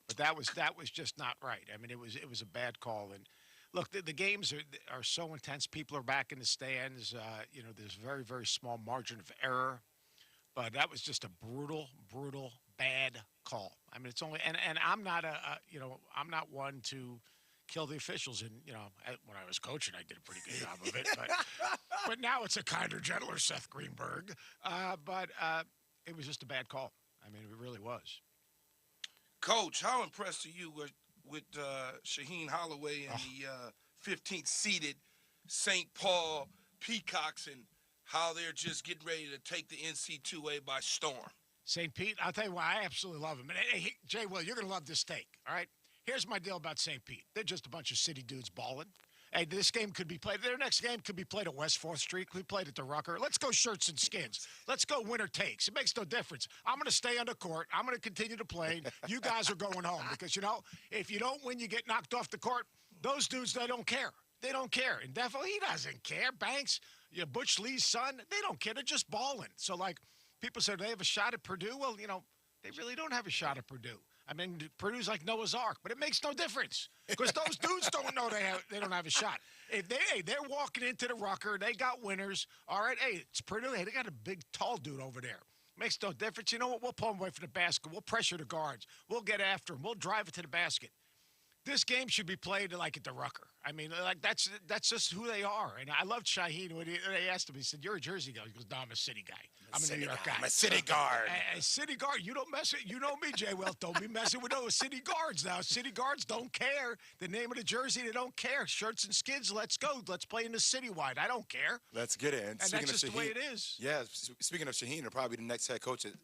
But that was just not right. I mean, it was a bad call. And look, the games are so intense. People are back in the stands. There's a very, very small margin of error. But that was just a brutal, brutal, bad call. I mean, it's only and I'm not I'm not one to kill the officials. And when I was coaching, I did a pretty good job of it. But now it's a kinder, gentler Seth Greenberg. But it was just a bad call. I mean, it really was. Coach, how impressed are you with Shaheen Holloway and the 15th seeded St. Paul Peacocks and how they're just getting ready to take the NC2A by storm? St. Pete, I'll tell you why, I absolutely love him. And hey, Jay Will, you're going to love this take, all right? Here's my deal about St. Pete. They're just a bunch of city dudes balling. Hey, this game could be played. Their next game could be played at West 4th Street. Could be played at the Rucker. Let's go shirts and skins. Let's go winner takes. It makes no difference. I'm going to stay on the court. I'm going to continue to play. You guys are going home because, if you don't win, you get knocked off the court. Those dudes, they don't care. They don't care. And Defo, he doesn't care. Banks, Butch Lee's son, they don't care. They're just balling. So, people say they have a shot at Purdue. Well, they really don't have a shot at Purdue. I mean, Purdue's like Noah's Ark, but it makes no difference because those dudes don't know they don't have a shot. If they're walking into the Rucker, they got winners. All right, hey, it's Purdue. Hey, they got a big, tall dude over there. Makes no difference. You know what? We'll pull them away from the basket. We'll pressure the guards. We'll get after them. We'll drive it to the basket. This game should be played like at the Rucker. I mean, that's just who they are. And I loved Shaheen when they asked him. He said, "You're a Jersey guy." He goes, "No, I'm a city guy. I'm a New York guy. I'm a city guard." A city guard. You don't mess it. You know me, Jay. Well, don't be messing with those city guards now. City guards don't care. The name of the jersey, they don't care. Shirts and skids. Let's go. Let's play in the citywide. I don't care. Let's get it. And that's just the way it is. Yeah. Speaking of Shaheen, he'll probably be the next head coach at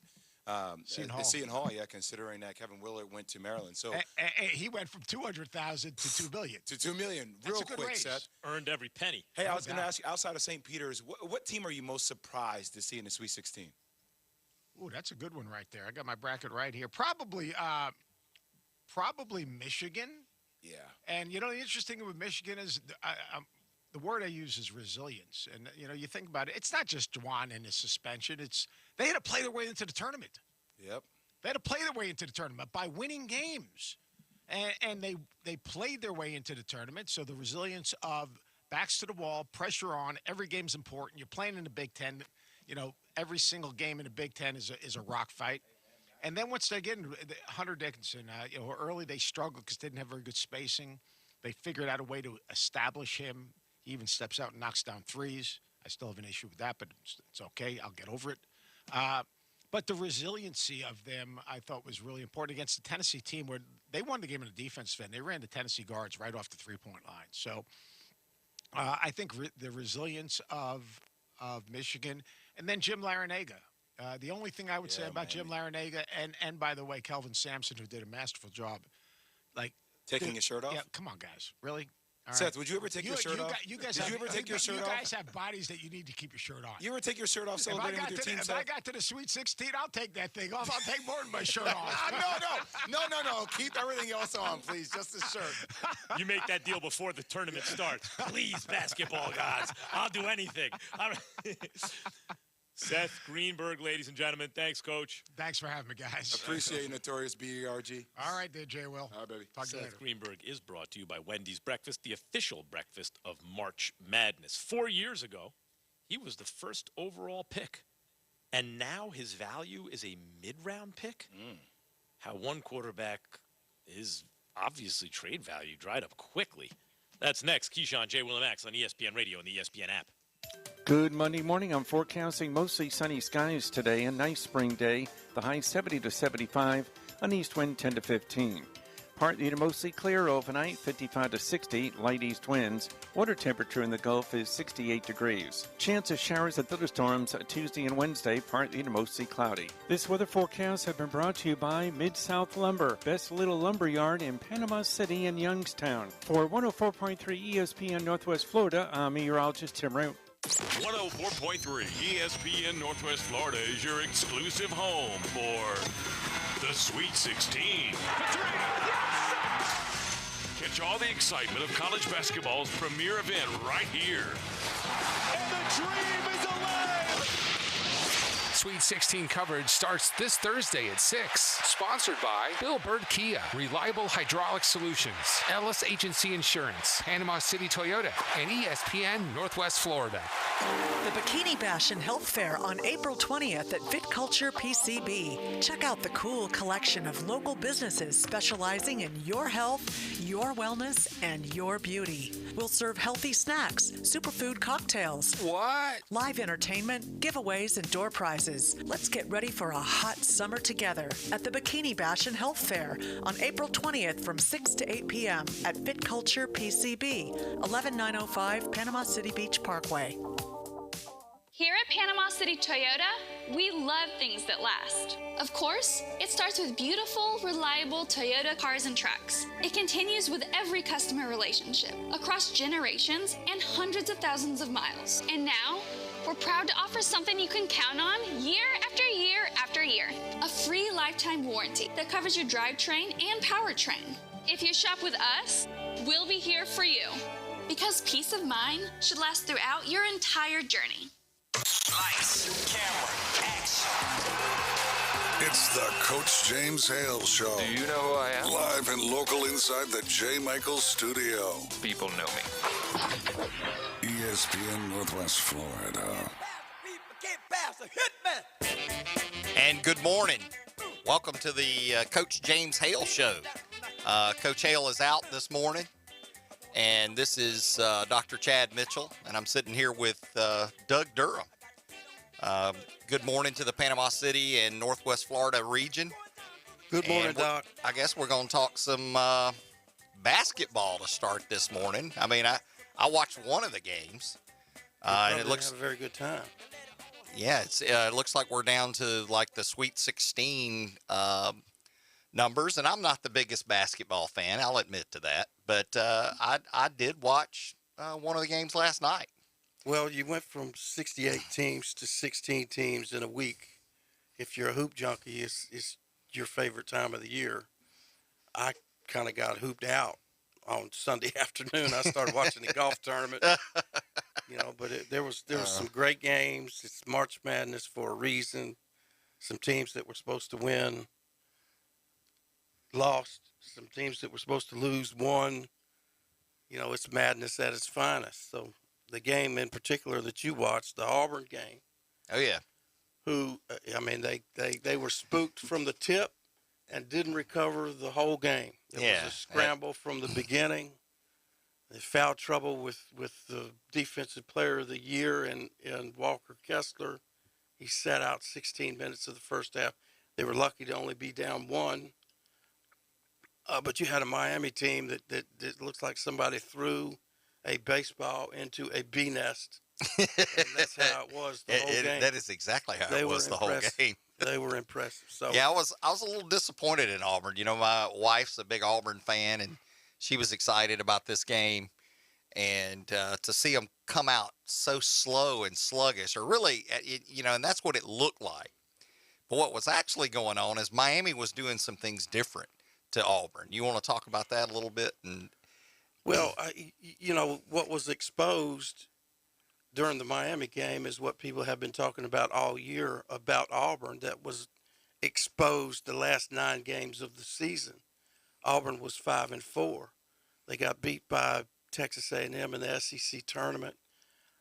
Seton Hall, yeah, considering that Kevin Willard went to Maryland. So he went from 200,000 to 2 million. To 2 million. Real quick, Seth. Earned every penny. Hey, I was going to ask you, outside of St. Peter's, what team are you most surprised to see in the Sweet 16? Ooh, that's a good one right there. I got my bracket right here. Probably Michigan. Yeah. And, the interesting thing with Michigan is the word I use is resilience. And, you think about it, it's not just Juwan and his suspension. They had to play their way into the tournament. Yep. They had to play their way into the tournament by winning games. And they played their way into the tournament. So the resilience of backs to the wall, pressure on, every game's important. You're playing in the Big Ten. Every single game in the Big Ten is a rock fight. And then once they get into Hunter Dickinson, early they struggled because they didn't have very good spacing. They figured out a way to establish him. He even steps out and knocks down threes. I still have an issue with that, but it's okay. I'll get over it. But the resiliency of them, I thought, was really important against the Tennessee team where they won the game in the defensive end. They ran the Tennessee guards right off the three-point line. So I think the resilience of Michigan. And then Jim Larinaga. The only thing I would say about Jim Larinaga, and by the way, Kelvin Sampson, who did a masterful job. Taking his shirt off? Yeah, come on, guys. Really? All Seth, right. would you ever take your shirt off? You guys Did you ever take your shirt off? You guys have bodies that you need to keep your shirt on. You ever take your shirt off celebrating with your team, If Seth? I got to the Sweet 16, I'll take that thing off. I'll take more than my shirt off. No. Keep everything else on, please. Just the shirt. You make that deal before the tournament starts. Please, basketball gods. I'll do anything. Seth Greenberg, ladies and gentlemen. Thanks, Coach. Thanks for having me, guys. Appreciate you, Notorious B.E.R.G. All right there, Jay Will. All right, baby. Talk to you Seth later. Greenberg is brought to you by Wendy's Breakfast, the official breakfast of March Madness. 4 years ago, he was the first overall pick. And now his value is a mid-round pick? How one quarterback is obviously trade value dried up quickly. That's next. Keyshawn, J. Will, and Max on ESPN Radio and the ESPN app. Good Monday morning. I'm forecasting mostly sunny skies today. A nice spring day. The high 70 to 75. An east wind 10 to 15. Partly to mostly clear overnight, 55 to 60, light east winds. Water temperature in the Gulf is 68 degrees. Chance of showers and thunderstorms Tuesday and Wednesday, partly to mostly cloudy. This weather forecast has been brought to you by Mid-South Lumber, best little lumber yard in Panama City and Youngstown. For 104.3 ESPN Northwest Florida, I'm meteorologist Tim Root. 104.3 ESPN Northwest Florida is your exclusive home for the Sweet 16. Catch all the excitement of college basketball's premier event right here. And the dream is alive! Sweet 16 coverage starts this Thursday at 6. Sponsored by Bill Bird Kia, Reliable Hydraulic Solutions, Ellis Agency Insurance, Panama City Toyota, and ESPN Northwest Florida. The Bikini Bash and Health Fair on April 20th at Fit Culture PCB. Check out the cool collection of local businesses specializing in your health, your wellness, and your beauty. We'll serve healthy snacks, superfood cocktails. What? Live entertainment, giveaways, and door prizes. Let's get ready for a hot summer together at the Bikini Bash and Health Fair on April 20th from 6 to 8 p.m. at Fit Culture PCB, 11905 Panama City Beach Parkway. Here at Panama City Toyota, we love things that last. Of course, it starts with beautiful, reliable Toyota cars and trucks. It continues with every customer relationship, across generations and hundreds of thousands of miles. And now, we're proud to offer something you can count on year after year after year. A free lifetime warranty that covers your drivetrain and powertrain. If you shop with us, we'll be here for you. Because peace of mind should last throughout your entire journey. Lights, camera, action. It's the Coach James Hale Show. Do you know who I am? Live and local inside the J. Michaels studio. People know me. ESPN Northwest Florida. And good morning. Welcome to the Coach James Hale Show. Coach Hale is out this morning. And this is Dr. Chad Mitchell, and I'm sitting here with Doug Durham. Good morning to the Panama City and Northwest Florida region. Good morning, Doc. I guess we're going to talk some basketball to start this morning. I mean, I watched one of the games, and it looks have a very good time. Yeah, it looks like we're down to like the Sweet 16 numbers, and I'm not the biggest basketball fan. I'll admit to that. But I did watch one of the games last night. Well, you went from 68 teams to 16 teams in a week. If you're a hoop junkie, it's your favorite time of the year. I kind of got hooped out on Sunday afternoon. I started watching the golf tournament. But there was some great games. It's March Madness for a reason. Some teams that were supposed to win lost. Some teams that were supposed to lose won. It's madness at its finest. So the game in particular that you watched, the Auburn game. Oh, yeah. They were spooked from the tip and didn't recover the whole game. It was a scramble from the beginning. They foul trouble with the defensive player of the year and Walker Kessler. He sat out 16 minutes of the first half. They were lucky to only be down one. But you had a Miami team that looks like somebody threw a baseball into a bee nest. And that's how it was the whole game. That is exactly how it was the whole game. They were impressive. So yeah, I was a little disappointed in Auburn. My wife's a big Auburn fan, and she was excited about this game. And to see them come out so slow and sluggish, or really, and that's what it looked like. But what was actually going on is Miami was doing some things different to Auburn. You want to talk about that a little bit? Well, what was exposed during the Miami game is what people have been talking about all year about Auburn that was exposed the last 9 games of the season. Auburn was 5-4. They got beat by Texas A&M in the SEC tournament.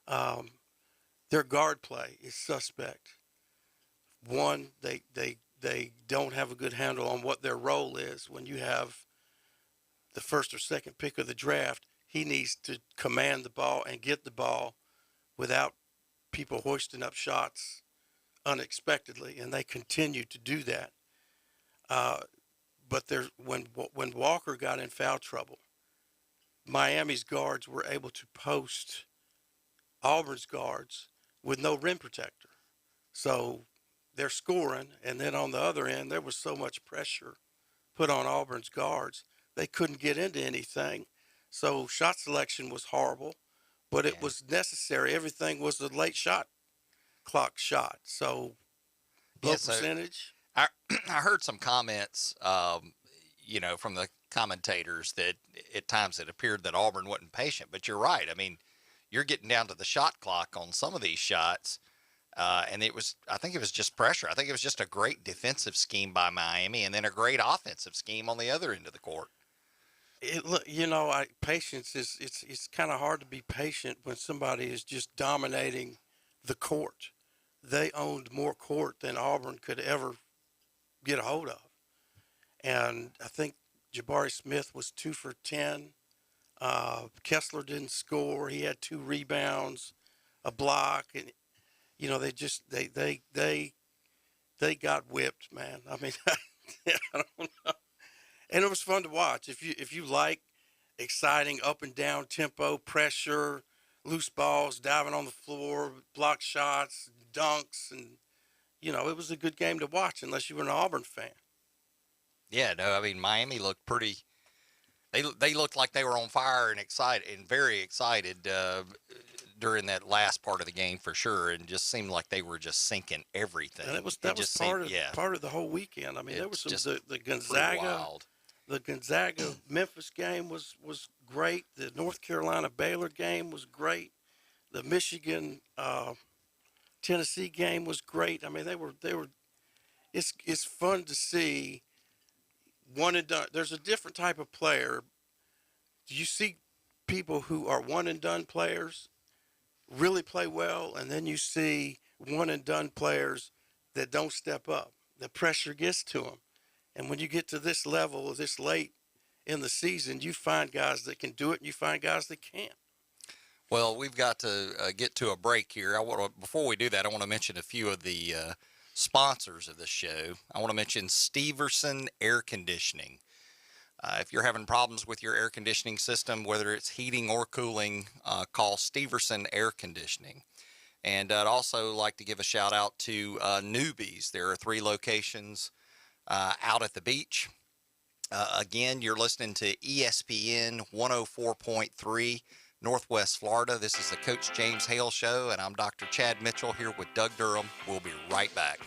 Their guard play is suspect. One, they don't have a good handle on what their role is. When you have the first or second pick of the draft, he needs to command the ball and get the ball without people hoisting up shots unexpectedly, and they continue to do that. But there's when Walker got in foul trouble, Miami's guards were able to post Auburn's guards with no rim protector. So they're scoring, and then on the other end, there was so much pressure put on Auburn's guards, they couldn't get into anything. So shot selection was horrible, but it was necessary. Everything was a late shot clock shot. So low percentage. I heard some comments, from the commentators that at times it appeared that Auburn wasn't patient. But you're right. I mean, you're getting down to the shot clock on some of these shots. And I think it was just pressure. I think it was just a great defensive scheme by Miami and then a great offensive scheme on the other end of the court. Patience it's kind of hard to be patient when somebody is just dominating the court. They owned more court than Auburn could ever get a hold of. And I think Jabari Smith was 2 for 10. Kessler didn't score. He had 2 rebounds, a block, and they got whipped, man. I mean, I don't know. And it was fun to watch. If you like exciting up and down tempo, pressure, loose balls, diving on the floor, block shots, dunks, and it was a good game to watch unless you were an Auburn fan. Yeah, no, I mean Miami looked pretty. They looked like they were on fire and excited and very excited during that last part of the game for sure, and just seemed like they were just sinking everything. And that was part of the whole weekend. I mean, there was the Gonzaga Memphis game was great. The North Carolina Baylor game was great. The Michigan Tennessee game was great. I mean, they were. It's fun to see one and done. There's a different type of player. You see people who are one and done players really play well, and then you see one and done players that don't step up. The pressure gets to them. And when you get to this level, this late in the season, you find guys that can do it, and you find guys that can't. Well, we've got to get to a break here. Before we do that, I want to mention a few of the sponsors of the show. I want to mention Steverson Air Conditioning. If you're having problems with your air conditioning system, whether it's heating or cooling, call Steverson Air Conditioning. And I'd also like to give a shout out to Newbies. There are 3 locations out at the beach. Again, you're listening to ESPN 104.3 Northwest Florida. This is the Coach James Hale Show, and I'm Dr. Chad Mitchell here with Doug Durham. We'll be right back.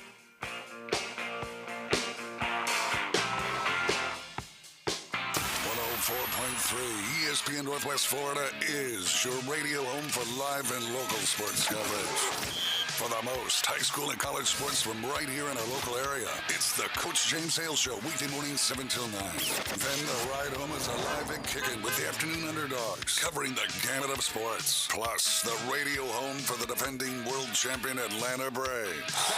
104.3 ESPN Northwest Florida is your radio home for live and local sports coverage. For the most high school and college sports from right here in our local area, it's the Coach James Hale Show, weekday mornings 7 till 9. Then the ride home is alive and kicking with the afternoon underdogs, covering the gamut of sports. Plus, the radio home for the defending world champion Atlanta Braves.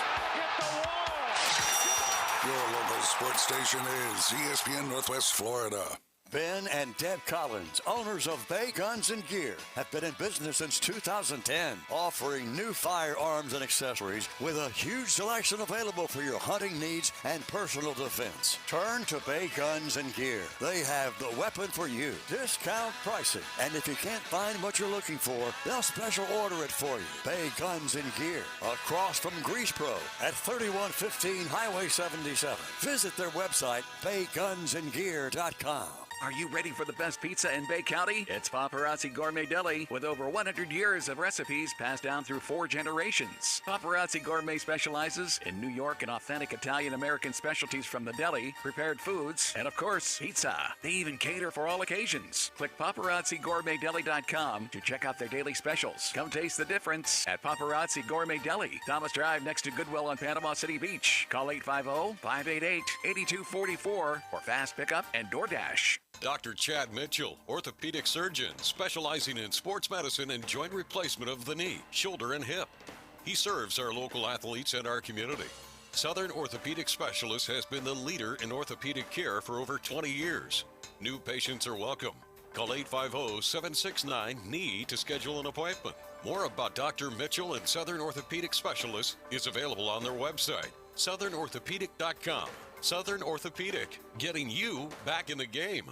Your local sports station is ESPN Northwest Florida. Ben and Deb Collins, owners of Bay Guns and Gear, have been in business since 2010, offering new firearms and accessories with a huge selection available for your hunting needs and personal defense. Turn to Bay Guns and Gear. They have the weapon for you. Discount pricing. And if you can't find what you're looking for, they'll special order it for you. Bay Guns and Gear, across from Grease Pro at 3115 Highway 77. Visit their website, baygunsandgear.com. Are you ready for the best pizza in Bay County? It's Paparazzi Gourmet Deli, with over 100 years of recipes passed down through 4 generations. Paparazzi Gourmet specializes in New York and authentic Italian-American specialties from the deli, prepared foods, and of course, pizza. They even cater for all occasions. Click paparazzigourmetdeli.com to check out their daily specials. Come taste the difference at Paparazzi Gourmet Deli, Thomas Drive next to Goodwill on Panama City Beach. Call 850-588-8244 for fast pickup and DoorDash. Dr. Chad Mitchell, orthopedic surgeon specializing in sports medicine and joint replacement of the knee, shoulder, and hip. He serves our local athletes and our community. Southern Orthopedic Specialist has been the leader in orthopedic care for over 20 years. New patients are welcome. Call 850-769-KNEE to schedule an appointment. More about Dr. Mitchell and Southern Orthopedic Specialist is available on their website, southernorthopedic.com. Southern Orthopedic, getting you back in the game.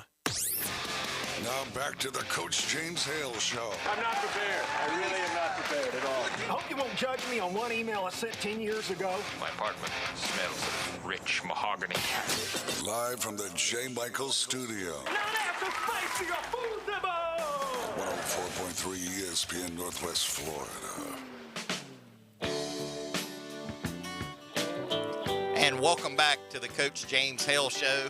Now back to the Coach James Hale Show. I'm not prepared. I really am not prepared at all. I hope you won't judge me on one email I sent 10 years ago. My apartment smells of rich mahogany. Live from the J. Michael Studio. Now that's a spicy food 104.3 ESPN Northwest Florida. And welcome back to the Coach James Hale Show.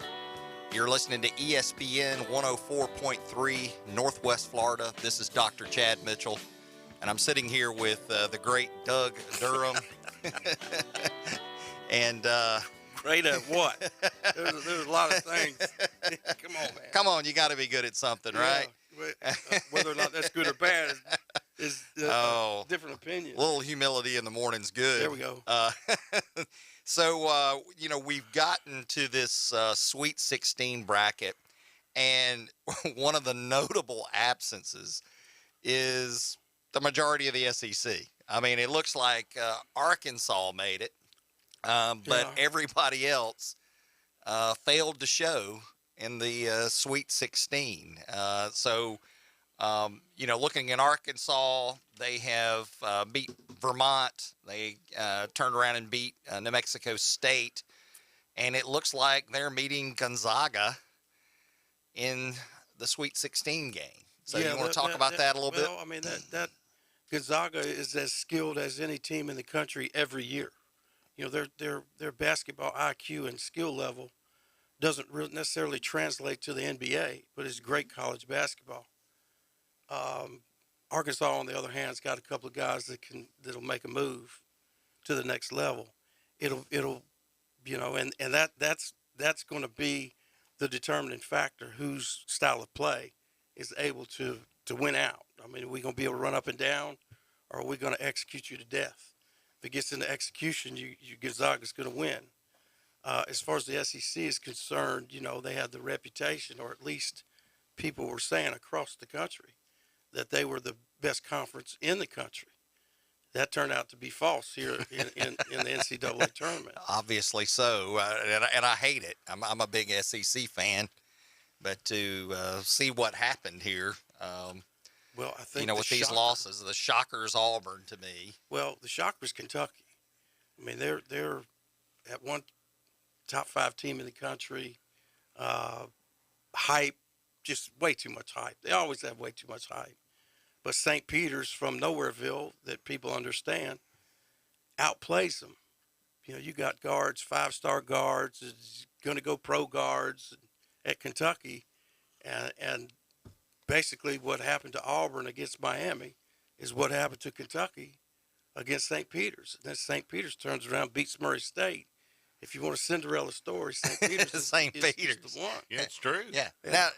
You're listening to ESPN 104.3 Northwest Florida. This is Dr. Chad Mitchell, and I'm sitting here with the great Doug Durham. And great at what? There's a lot of things. Come on, man. Come on, you got to be good at something, right? Whether or not that's good or bad is different opinion. A little humility in the morning's good. There we go. So, we've gotten to this Sweet 16 bracket, and one of the notable absences is the majority of the SEC. I mean, it looks like Arkansas made it, but everybody else failed to show in the Sweet 16. Looking at Arkansas, they have beat Vermont. They turned around and beat New Mexico State. And it looks like they're meeting Gonzaga in the Sweet 16 game. So you want to talk about that a little bit? Well, I mean, that Gonzaga is as skilled as any team in the country every year. You know, their basketball IQ and skill level doesn't really necessarily translate to the NBA, but it's great college basketball. Arkansas, on the other hand, has got a couple of guys that'll make a move to the next level. It'll and that's going to be the determining factor. Whose style of play is able to win out. I mean, are we going to be able to run up and down, or are we going to execute you to death? If it gets into execution, Gonzaga's going to win. As far as the SEC is concerned, they had the reputation, or at least people were saying across the country, that they were the best conference in the country. That turned out to be false here in the NCAA tournament. Obviously so, and I hate it. I'm a big SEC fan, but to see what happened here, well, I think with these losses, the shocker's Auburn to me. Well, the shocker's Kentucky. I mean, they're at one top 5 team in the country. Hype, just way too much hype. They always have way too much hype. But St. Peter's from Nowhereville, that people understand, outplays them. You got guards, 5-star guards, going to go pro guards at Kentucky. And basically what happened to Auburn against Miami is what happened to Kentucky against St. Peter's. And then St. Peter's turns around, beats Murray State. If you want a Cinderella story, St. Peter's is the one. Yeah, it's true. Yeah.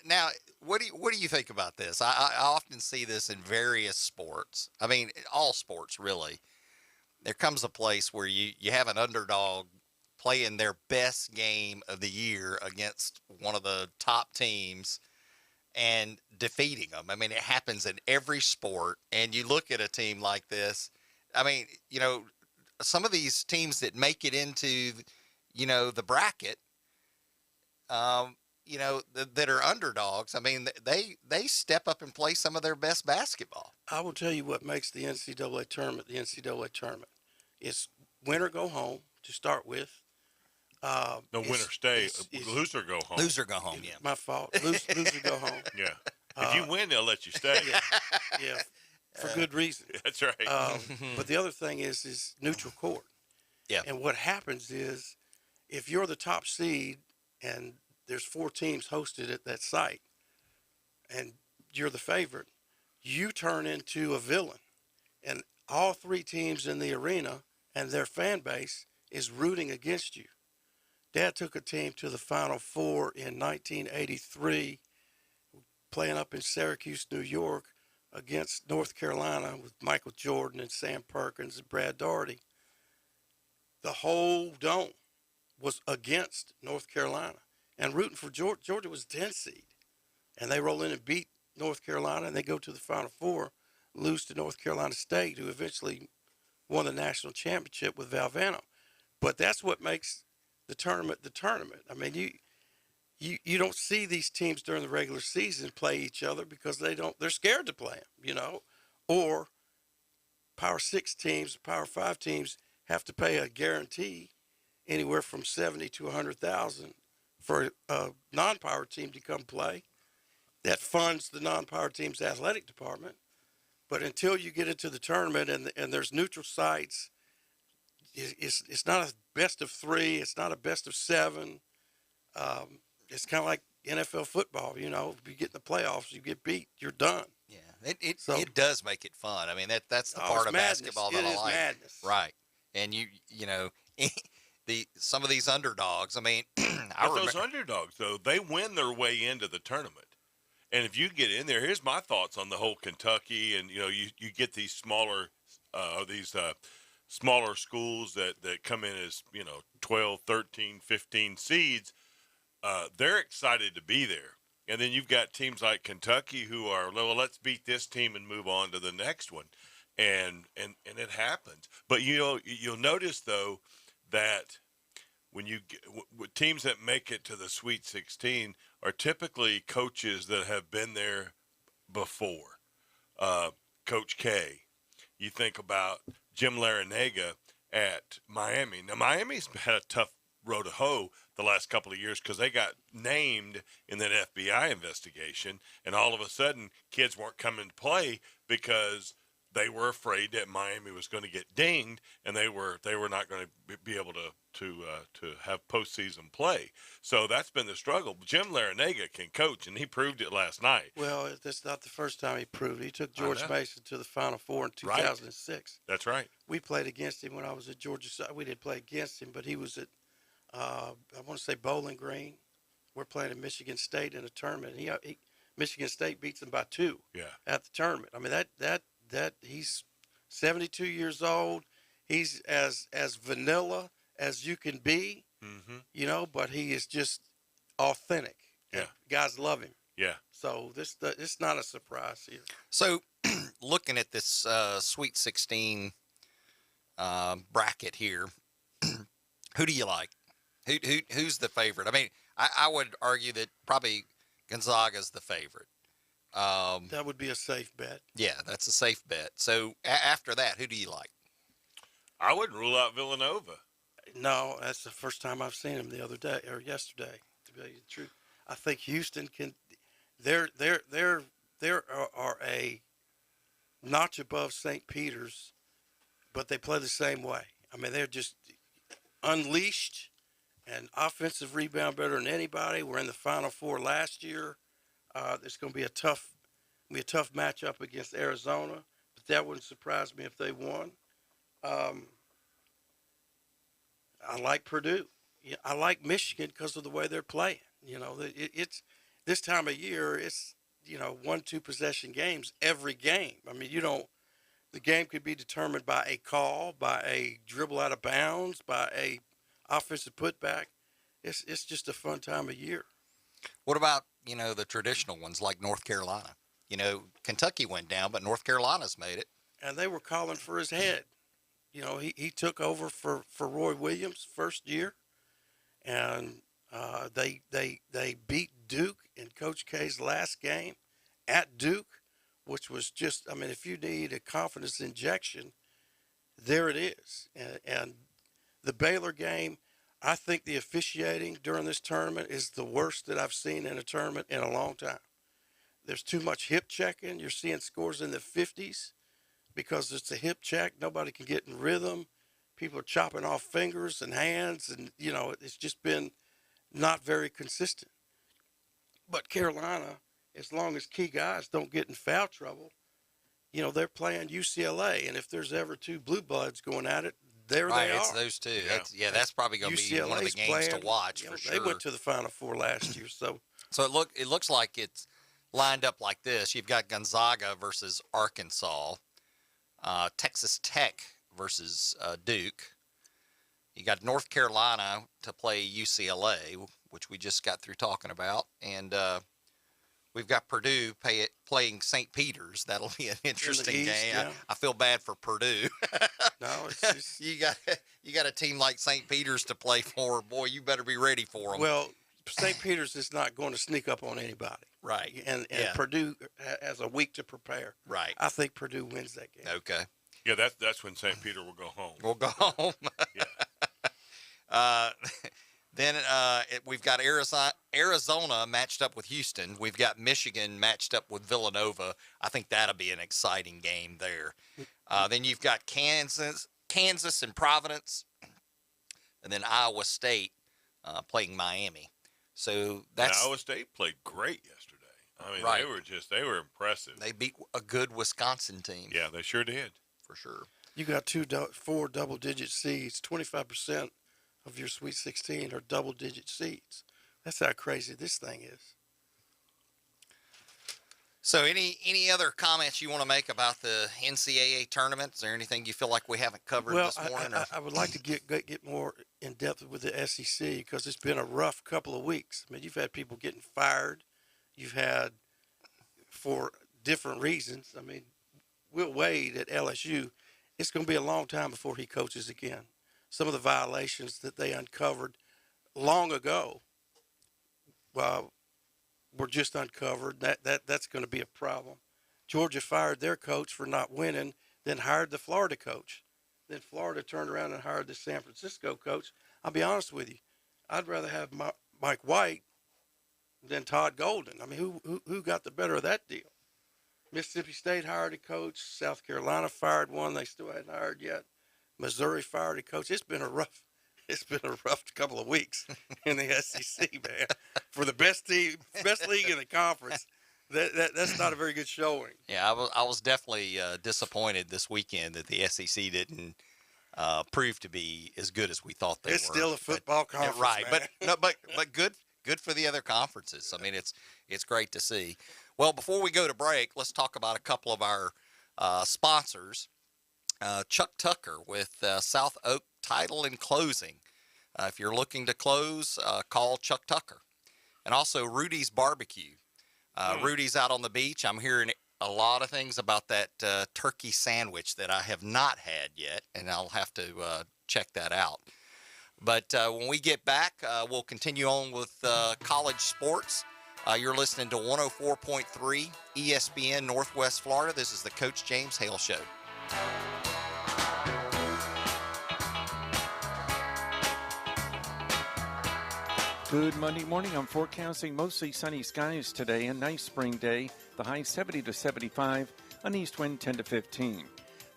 Now, what do you think about this? I often see this in various sports. I mean, all sports really. There comes a place where you have an underdog playing their best game of the year against one of the top teams and defeating them. I mean, it happens in every sport. And you look at a team like this. I mean, some of these teams that make it into the bracket, that are underdogs. I mean, they step up and play some of their best basketball. I will tell you what makes the NCAA tournament the NCAA tournament. It's win or go home to start with. No, winner stay. Loser go home. Loser go home, yeah. My fault. Loser go home. Yeah. If you win, they'll let you stay. Yeah. For good reason. That's right. But the other thing is neutral court. Yeah. And what happens is, if you're the top seed and there's 4 teams hosted at that site and you're the favorite, you turn into a villain. And all 3 teams in the arena and their fan base is rooting against you. Dad took a team to the Final Four in 1983, playing up in Syracuse, New York, against North Carolina with Michael Jordan and Sam Perkins and Brad Daugherty. The whole dome was against North Carolina and rooting for Georgia. Georgia was 10 seed, and they roll in and beat North Carolina, and they go to the Final Four, lose to North Carolina State, who eventually won the national championship with Valvano. But that's what makes the tournament. I mean, you don't see these teams during the regular season play each other because they're scared to play them, or Power 6 teams, Power 5 teams have to pay a guarantee anywhere from 70 to 100,000 for a non-power team to come play. That funds the non-power team's athletic department. But until you get into the tournament and there's neutral sites, it's not a best of 3. It's not a best of 7. It's kind of like NFL football. If you get in the playoffs, you get beat, you're done. Yeah, it does make it fun. I mean, that's the part of madness. basketball that It I is like. madness. Right, and some of these underdogs. I mean, But those underdogs, though, they win their way into the tournament. And if you get in there, here's my thoughts on the whole Kentucky, and you get these smaller schools that come in as 12, 13, 15 seeds. They're excited to be there. And then you've got teams like Kentucky who are, well, let's beat this team and move on to the next one. And it happens. But you'll notice though that when you get teams that make it to the Sweet 16 are typically coaches that have been there before. Coach K. You think about Jim Larinaga at Miami. Now Miami's had a tough row to hoe the last couple of years because they got named in that FBI investigation, and all of a sudden kids weren't coming to play because they were afraid that Miami was going to get dinged, and they were not going to be able to have postseason play. So that's been the struggle. Jim Larinaga can coach, and he proved it last night. Well, that's not the first time he proved it. He took George Mason to the Final Four in 2006. Right. That's right. We played against him when I was at Georgia. We didn't play against him, but he was at I want to say Bowling Green. We're playing at Michigan State in a tournament. Michigan State beats them by 2 at the tournament. I mean, that he's 72 years old. He's as vanilla as you can be, but he is just authentic. Yeah. Guys love him. Yeah. So it's not a surprise here. So looking at this Sweet 16 bracket here, who do you like? Who's the favorite? I mean, I would argue that probably Gonzaga's the favorite. That would be a safe bet. Yeah, that's a safe bet. So after that, who do you like? I wouldn't rule out Villanova. No, that's the first time I've seen him the other day or yesterday. To be the truth, I think Houston can. They're are a notch above St. Peter's, but they play the same way. I mean, they're just unleashed and offensive rebound better than anybody. We're in the Final Four last year. It's going to be a tough matchup against Arizona, but that wouldn't surprise me if they won. I like Purdue. I like Michigan because of the way they're playing. It's this time of year. It's 1-2 possession games every game. I mean, the game could be determined by a call, by a dribble out of bounds, by a offensive putback. It's just a fun time of year. What about, the traditional ones like North Carolina? Kentucky went down, but North Carolina's made it. And they were calling for his head. He took over for Roy Williams first year, and they beat Duke in Coach K's last game at Duke, which was just, I mean, if you need a confidence injection, there it is. And the Baylor game, I think the officiating during this tournament is the worst that I've seen in a tournament in a long time. There's too much hip checking. You're seeing scores in the 50s because it's a hip check. Nobody can get in rhythm. People are chopping off fingers and hands, and, it's just been not very consistent. But Carolina, as long as key guys don't get in foul trouble, they're playing UCLA, and if there's ever 2 blue bloods going at it, there they are. It's those two. That's probably going to be one of the games to watch for sure. They went to the Final Four last year, so it looks like it's lined up like this. You've got Gonzaga versus Arkansas, Texas Tech versus Duke. You got North Carolina to play UCLA, which we just got through talking about, and We've got Purdue playing St. Peter's. That'll be an interesting East, game. yeah. I feel bad for Purdue. No, it's just you got a team like St. Peter's to play for. Boy, you better be ready for them. well, St. Peter's is not going to sneak up on anybody. Right. And Yeah. Purdue has a week to prepare. Right. I think Purdue wins that game. Okay. Yeah, that's when St. Peter will go home. We'll go home. Then we've got Arizona matched up with Houston. We've got Michigan matched up with Villanova. I think that'll be an exciting game there. Then you've got Kansas and Providence, and then Iowa State playing Miami. So that's Iowa State played great yesterday. I mean, Right. they were impressive. They beat a good Wisconsin team. Yeah, they sure did. For sure. You got 4 double-digit seeds. 25% of your Sweet 16 are double-digit seeds. That's how crazy this thing is. So any other comments you want to make about the NCAA tournament? Is there anything you feel like we haven't covered Well, this morning? I would like to get more in depth with the SEC because it's been a rough couple of weeks. I mean, you've had people getting fired. You've had, for different reasons. I mean, Will Wade at LSU, it's going to be a long time before he coaches again. Some of the violations that they uncovered long ago were just uncovered. That's going to be a problem. Georgia fired their coach for not winning, then hired the Florida coach. Then Florida turned around and hired the San Francisco coach. I'll be honest with you, I'd rather have Mike White than Todd Golden. I mean, who got the better of that deal? Mississippi State hired a coach. South Carolina fired one they still hadn't hired yet. Missouri fired a coach. It's been a rough couple of weeks in the SEC, man. For the best league in the conference, that's not a very good showing. Yeah, I was definitely disappointed this weekend that the SEC didn't prove to be as good as we thought they were. It's still a football conference, right? man. But good for the other conferences. I mean, it's great to see. Well, before we go to break, let's talk about a couple of our sponsors. Chuck Tucker with South Oak Title and Closing. If you're looking to close, call Chuck Tucker. And also Rudy's Barbecue. Rudy's out on the beach. I'm hearing a lot of things about that turkey sandwich that I have not had yet, and I'll have to check that out. But when we get back, we'll continue on with college sports. You're listening to 104.3 ESPN Northwest Florida. This is the Coach James Hale Show. Good Monday morning. I'm forecasting mostly sunny skies today. A nice spring day. The high 70 to 75. An east wind 10 to 15.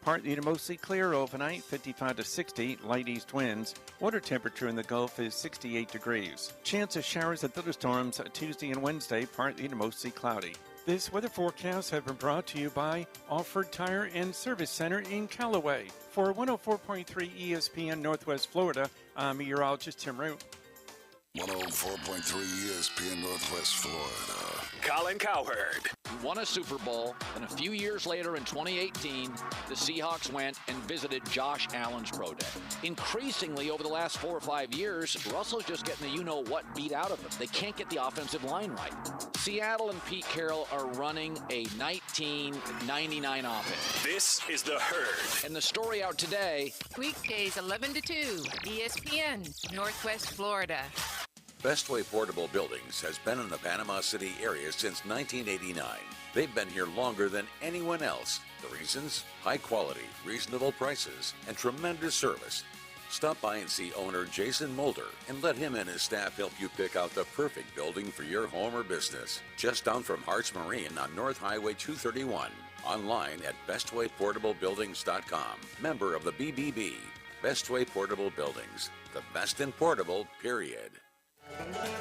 Partly to mostly clear overnight, 55 to 60, light east winds. Water temperature in the Gulf is 68 degrees. Chance of showers and thunderstorms Tuesday and Wednesday, partly to mostly cloudy. This weather forecast has been brought to you by Alford Tire and Service Center in Callaway. For 104.3 ESPN Northwest Florida, I'm meteorologist Tim Root. 104.3 ESPN Northwest Florida. Colin Cowherd. Won a Super Bowl, and a few years later in 2018, the Seahawks went and visited Josh Allen's pro day. Increasingly over the last 4 or 5 years, Russell's just getting the you-know-what beat out of him. They can't get the offensive line right. Seattle and Pete Carroll are running a 1999 offense. This is The Herd. And the story out today, Weekdays 11 to 2, ESPN, Northwest Florida. Bestway Portable Buildings has been in the Panama City area since 1989. They've been here longer than anyone else. The reasons? High quality, reasonable prices, and tremendous service. Stop by and see owner Jason Mulder and let him and his staff help you pick out the perfect building for your home or business. Just down from Harts Marine on North Highway 231. Online at bestwayportablebuildings.com. Member of the BBB. Bestway Portable Buildings. The best in portable, period.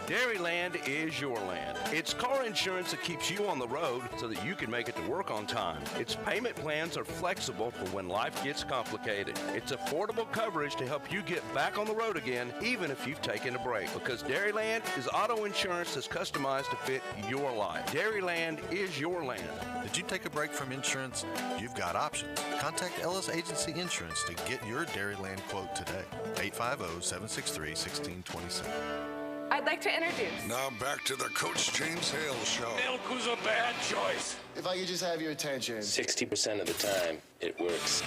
Dairyland is your land. It's car insurance that keeps you on the road so that you can make it to work on time. Its payment plans are flexible for when life gets complicated. It's affordable coverage to help you get back on the road again, even if you've taken a break. Because Dairyland is auto insurance that's customized to fit your life. Dairyland is your land. Did you take a break from insurance? You've got options. Contact Ellis Agency Insurance to get your Dairyland quote today. 850-763-1627. I'd like to introduce. Now back to the Coach James Hale Show. Milk was a bad choice. If I could just have your attention. 60% of the time, it works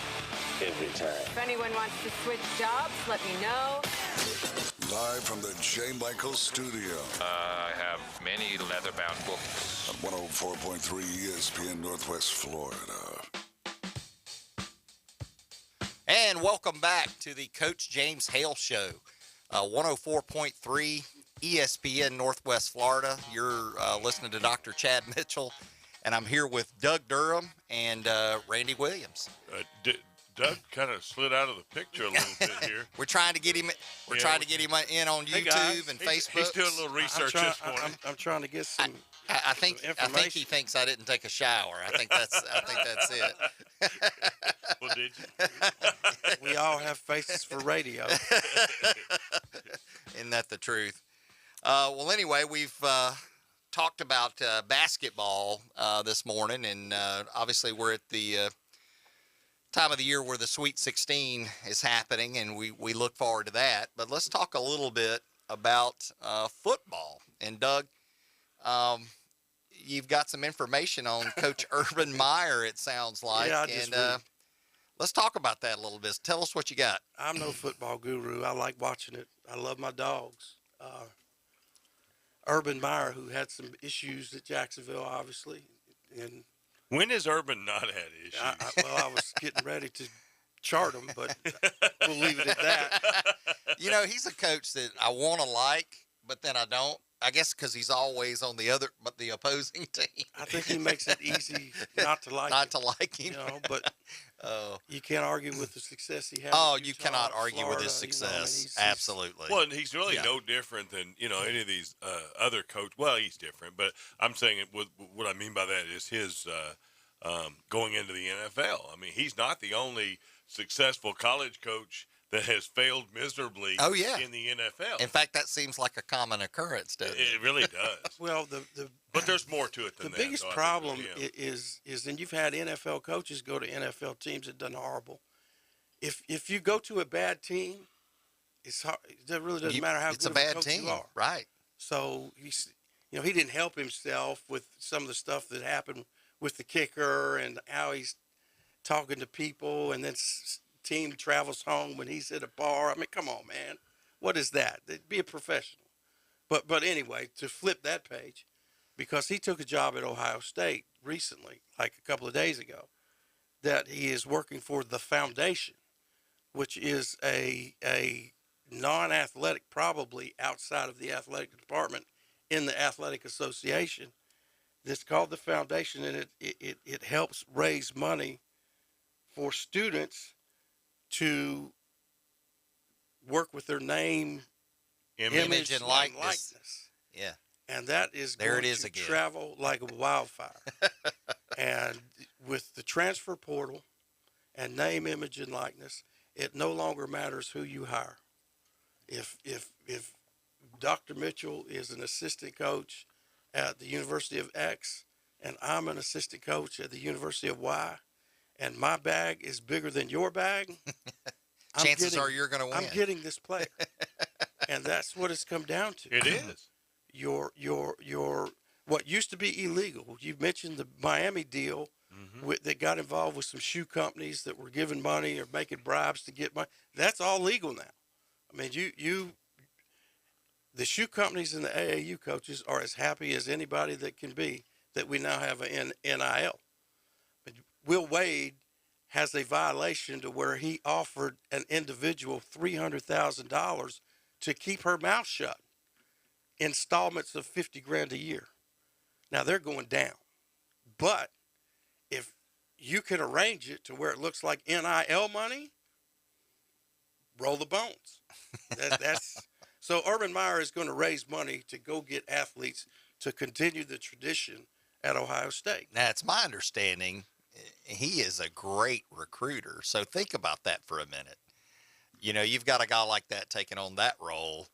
every time. If anyone wants to switch jobs, let me know. Live from the J. Michael Studio. I have many leather-bound books. On 104.3 ESPN Northwest Florida. And welcome back to the Coach James Hale Show, 104.3 ESPN Northwest Florida. You're listening to Dr. Chad Mitchell, and I'm here with Doug Durham and Randy Williams. Doug kind of slid out of the picture a little bit here. We're trying to get him. We're trying to get him in on YouTube guys. and Facebook. He's doing a little research this morning. I'm trying to get some. I think he thinks I didn't take a shower. I think that's it. Well, did you? We all have faces for radio. Isn't that the truth? Well, anyway, we've talked about basketball this morning, and obviously we're at the time of the year where the Sweet 16 is happening, and we look forward to that. But let's talk a little bit about football. And Doug, you've got some information on Coach Urban Meyer, it sounds like. Yeah, let's talk about that a little bit. Tell us what you got. I'm no football guru. I like watching it. I love my dogs. Urban Meyer, who had some issues at Jacksonville, obviously. And when has Urban not had issues? I was getting ready to chart him, but we'll leave it at that. You know, he's a coach that I want to like, but then I don't. I guess because he's always on the opposing team. I think he makes it easy not to like him. You know, but you can't argue with the success he had. Oh, Utah, you cannot argue Florida, with his success. he's Absolutely. Well, and he's really no different than any of these other coaches. Well, he's different, but I'm saying what I mean by that is his going into the NFL. I mean, he's not the only successful college coach that has failed miserably in the NFL. In fact, that seems like a common occurrence, doesn't it? It really does. Well, but there's more to it than that. The biggest problem is and you've had NFL coaches go to NFL teams that done horrible. If you go to a bad team, it's hard. It really doesn't matter how good of a coach you are. Right. So he didn't help himself with some of the stuff that happened with the kicker and how he's talking to people, and then team travels home when he's at a bar. I mean, come on, man. What is that? Be a professional. But anyway, to flip that page, because he took a job at Ohio State recently, like a couple of days ago, that he is working for the foundation, which is a non-athletic, probably outside of the athletic department in the athletic association. That's called the foundation, and it helps raise money for students to work with their name, image and likeness. Yeah. And that is there going it is to again. travel like a wildfire. And with the transfer portal and name, image, and likeness, it no longer matters who you hire. If Dr. Mitchell is an assistant coach at the University of X, and I'm an assistant coach at the University of Y, and my bag is bigger than your bag, chances are you're going to win. I'm getting this player. And that's what it's come down to. It is. Your what used to be illegal. You mentioned the Miami deal that got involved with some shoe companies that were giving money or making bribes to get money. That's all legal now. I mean, the shoe companies and the AAU coaches are as happy as anybody that can be that we now have an NIL. But Will Wade has a violation to where he offered an individual $300,000 to keep her mouth shut. Installments of $50,000 a year. Now they're going down, but if you can arrange it to where it looks like NIL money, roll the bones. So Urban Meyer is going to raise money to go get athletes to continue the tradition at Ohio State. Now, it's my understanding he is a great recruiter. So think about that for a minute. You know, you've got a guy like that taking on that role,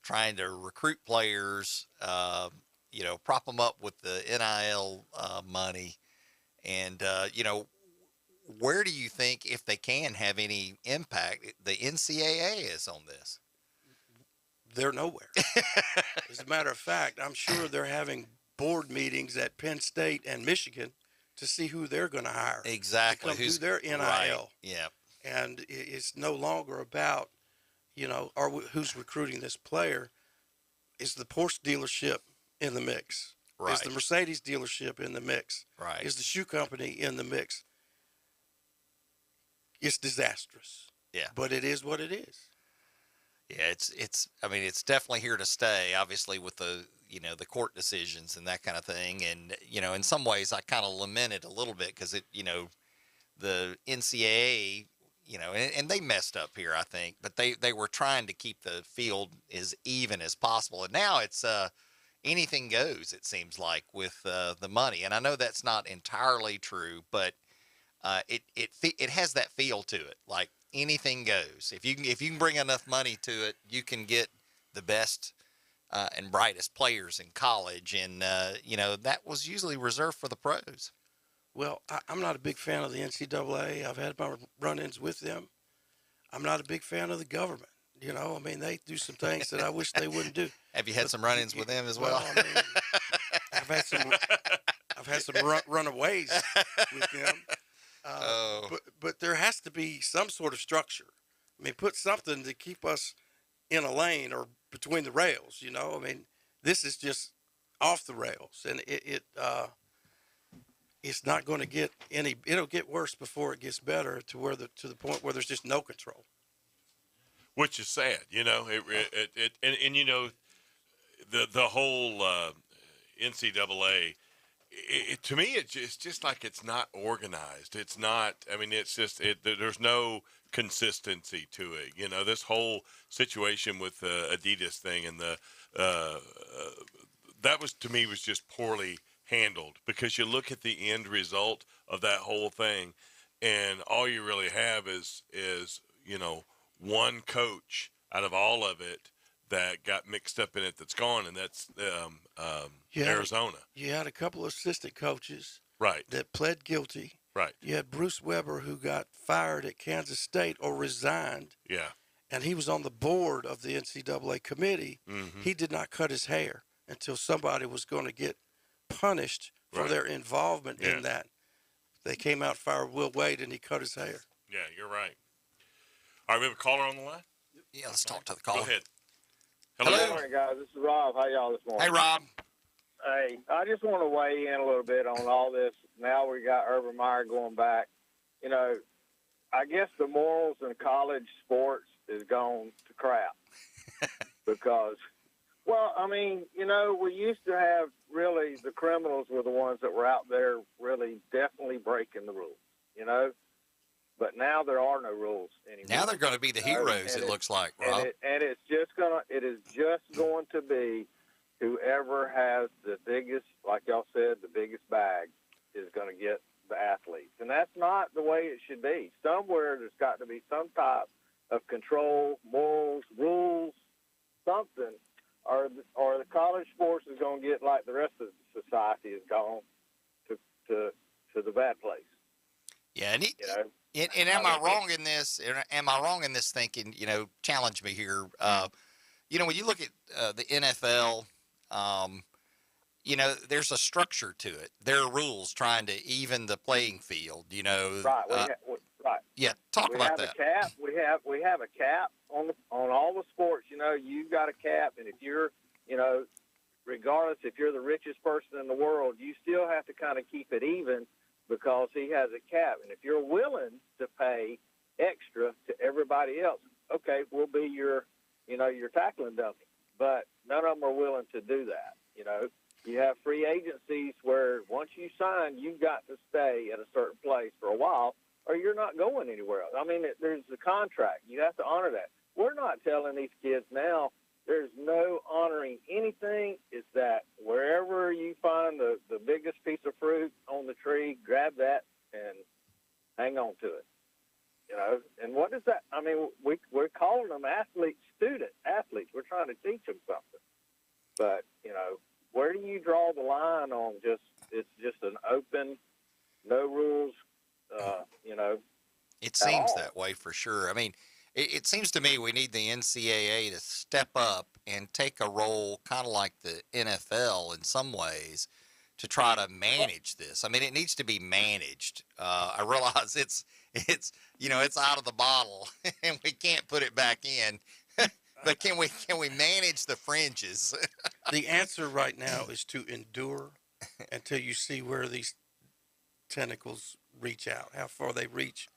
trying to recruit players, prop them up with the NIL money. And, where do you think, if they can have any impact, the NCAA is on this? they're nowhere. As a matter of fact, I'm sure they're having board meetings at Penn State and Michigan to see who they're going to hire. Exactly. To come do their NIL. Right. Yeah. And it's no longer about, who's recruiting this player. Is the Porsche dealership in the mix? Right. Is the Mercedes dealership in the mix? Right. Is the shoe company in the mix? It's disastrous. Yeah. But it is what it is. Yeah, it's definitely here to stay, obviously, with the court decisions and that kind of thing. And, in some ways I kind of lament it a little bit because the NCAA, and they messed up here, I think, but they were trying to keep the field as even as possible. And now it's anything goes, it seems like, with the money. And I know that's not entirely true, but it has that feel to it. Like anything goes. If you can bring enough money to it, you can get the best and brightest players in college. And, that was usually reserved for the pros. Well, I'm not a big fan of the NCAA. I've had my run-ins with them. I'm not a big fan of the government. They do some things that I wish they wouldn't do. Have you had some run-ins with them as well? I've had some runaways with them. But there has to be some sort of structure. Put something to keep us in a lane or between the rails. This is just off the rails, and it's not going to get any. It'll get worse before it gets better to the point where there's just no control. Which is sad, and the whole NCAA. To me, it's just like it's not organized. It's not. It's just there's no consistency to it. This whole situation with the Adidas thing and that was, to me, was just poorly handled, because you look at the end result of that whole thing, and all you really have is one coach out of all of it that got mixed up in it that's gone, and that's Arizona. You had a couple of assistant coaches right that pled guilty. Right. You had Bruce Weber, who got fired at Kansas State or resigned. Yeah. And he was on the board of the NCAA committee. Mm-hmm. He did not cut his hair until somebody was going to get punished for their involvement in that. They came out, fired Will Wade, and he cut his hair. Yeah, you're right. All right, we have a caller on the line? Yeah, let's talk to the caller. Go ahead. Hello. Good morning, guys. This is Rob. How y'all this morning? Hey, Rob. Hey, I just want to weigh in a little bit on all this. Now we got Urban Meyer going back. I guess the morals in college sports is gone to crap because, we used to have really the criminals were the ones that were out there really definitely breaking the rules, But now there are no rules anymore. Now they're going to be the heroes, it looks like, Rob. And it is just going to be whoever has the biggest, like y'all said, the biggest bag is going to get the athletes. And that's not the way it should be. Somewhere there's got to be some type of control, morals, rules, something, or the college sports is going to get like the rest of society has gone to the bad place. Yeah, and am I wrong in this? Am I wrong in this thinking? Challenge me here. When you look at the NFL, there's a structure to it. There are rules trying to even the playing field. Right. Right. Yeah. Talk about that. We have a cap on all the sports. You've got a cap, and if you're, regardless if you're the richest person in the world, you still have to kind of keep it even, because he has a cap. And if you're willing to pay extra to everybody else, okay, we'll be your tackling dummy. But none of them are willing to do that. You have free agencies where once you sign, you've got to stay at a certain place for a while, or you're not going anywhere else. There's a contract. You have to honor that. We're not telling these kids now, there's no honoring anything. It's that wherever you find the biggest piece of fruit on the tree, grab that and hang on to it. And what is that? We're calling them student athletes. We're trying to teach them something. But, where do you draw the line on it's just an open, no rules, It seems that way for sure. It seems to me we need the NCAA to step up and take a role kind of like the NFL in some ways to try to manage this. I mean, it needs to be managed. I realize it's out of the bottle and we can't put it back in. But can we manage the fringes? The answer right now is to endure until you see where these tentacles reach out, how far they reach,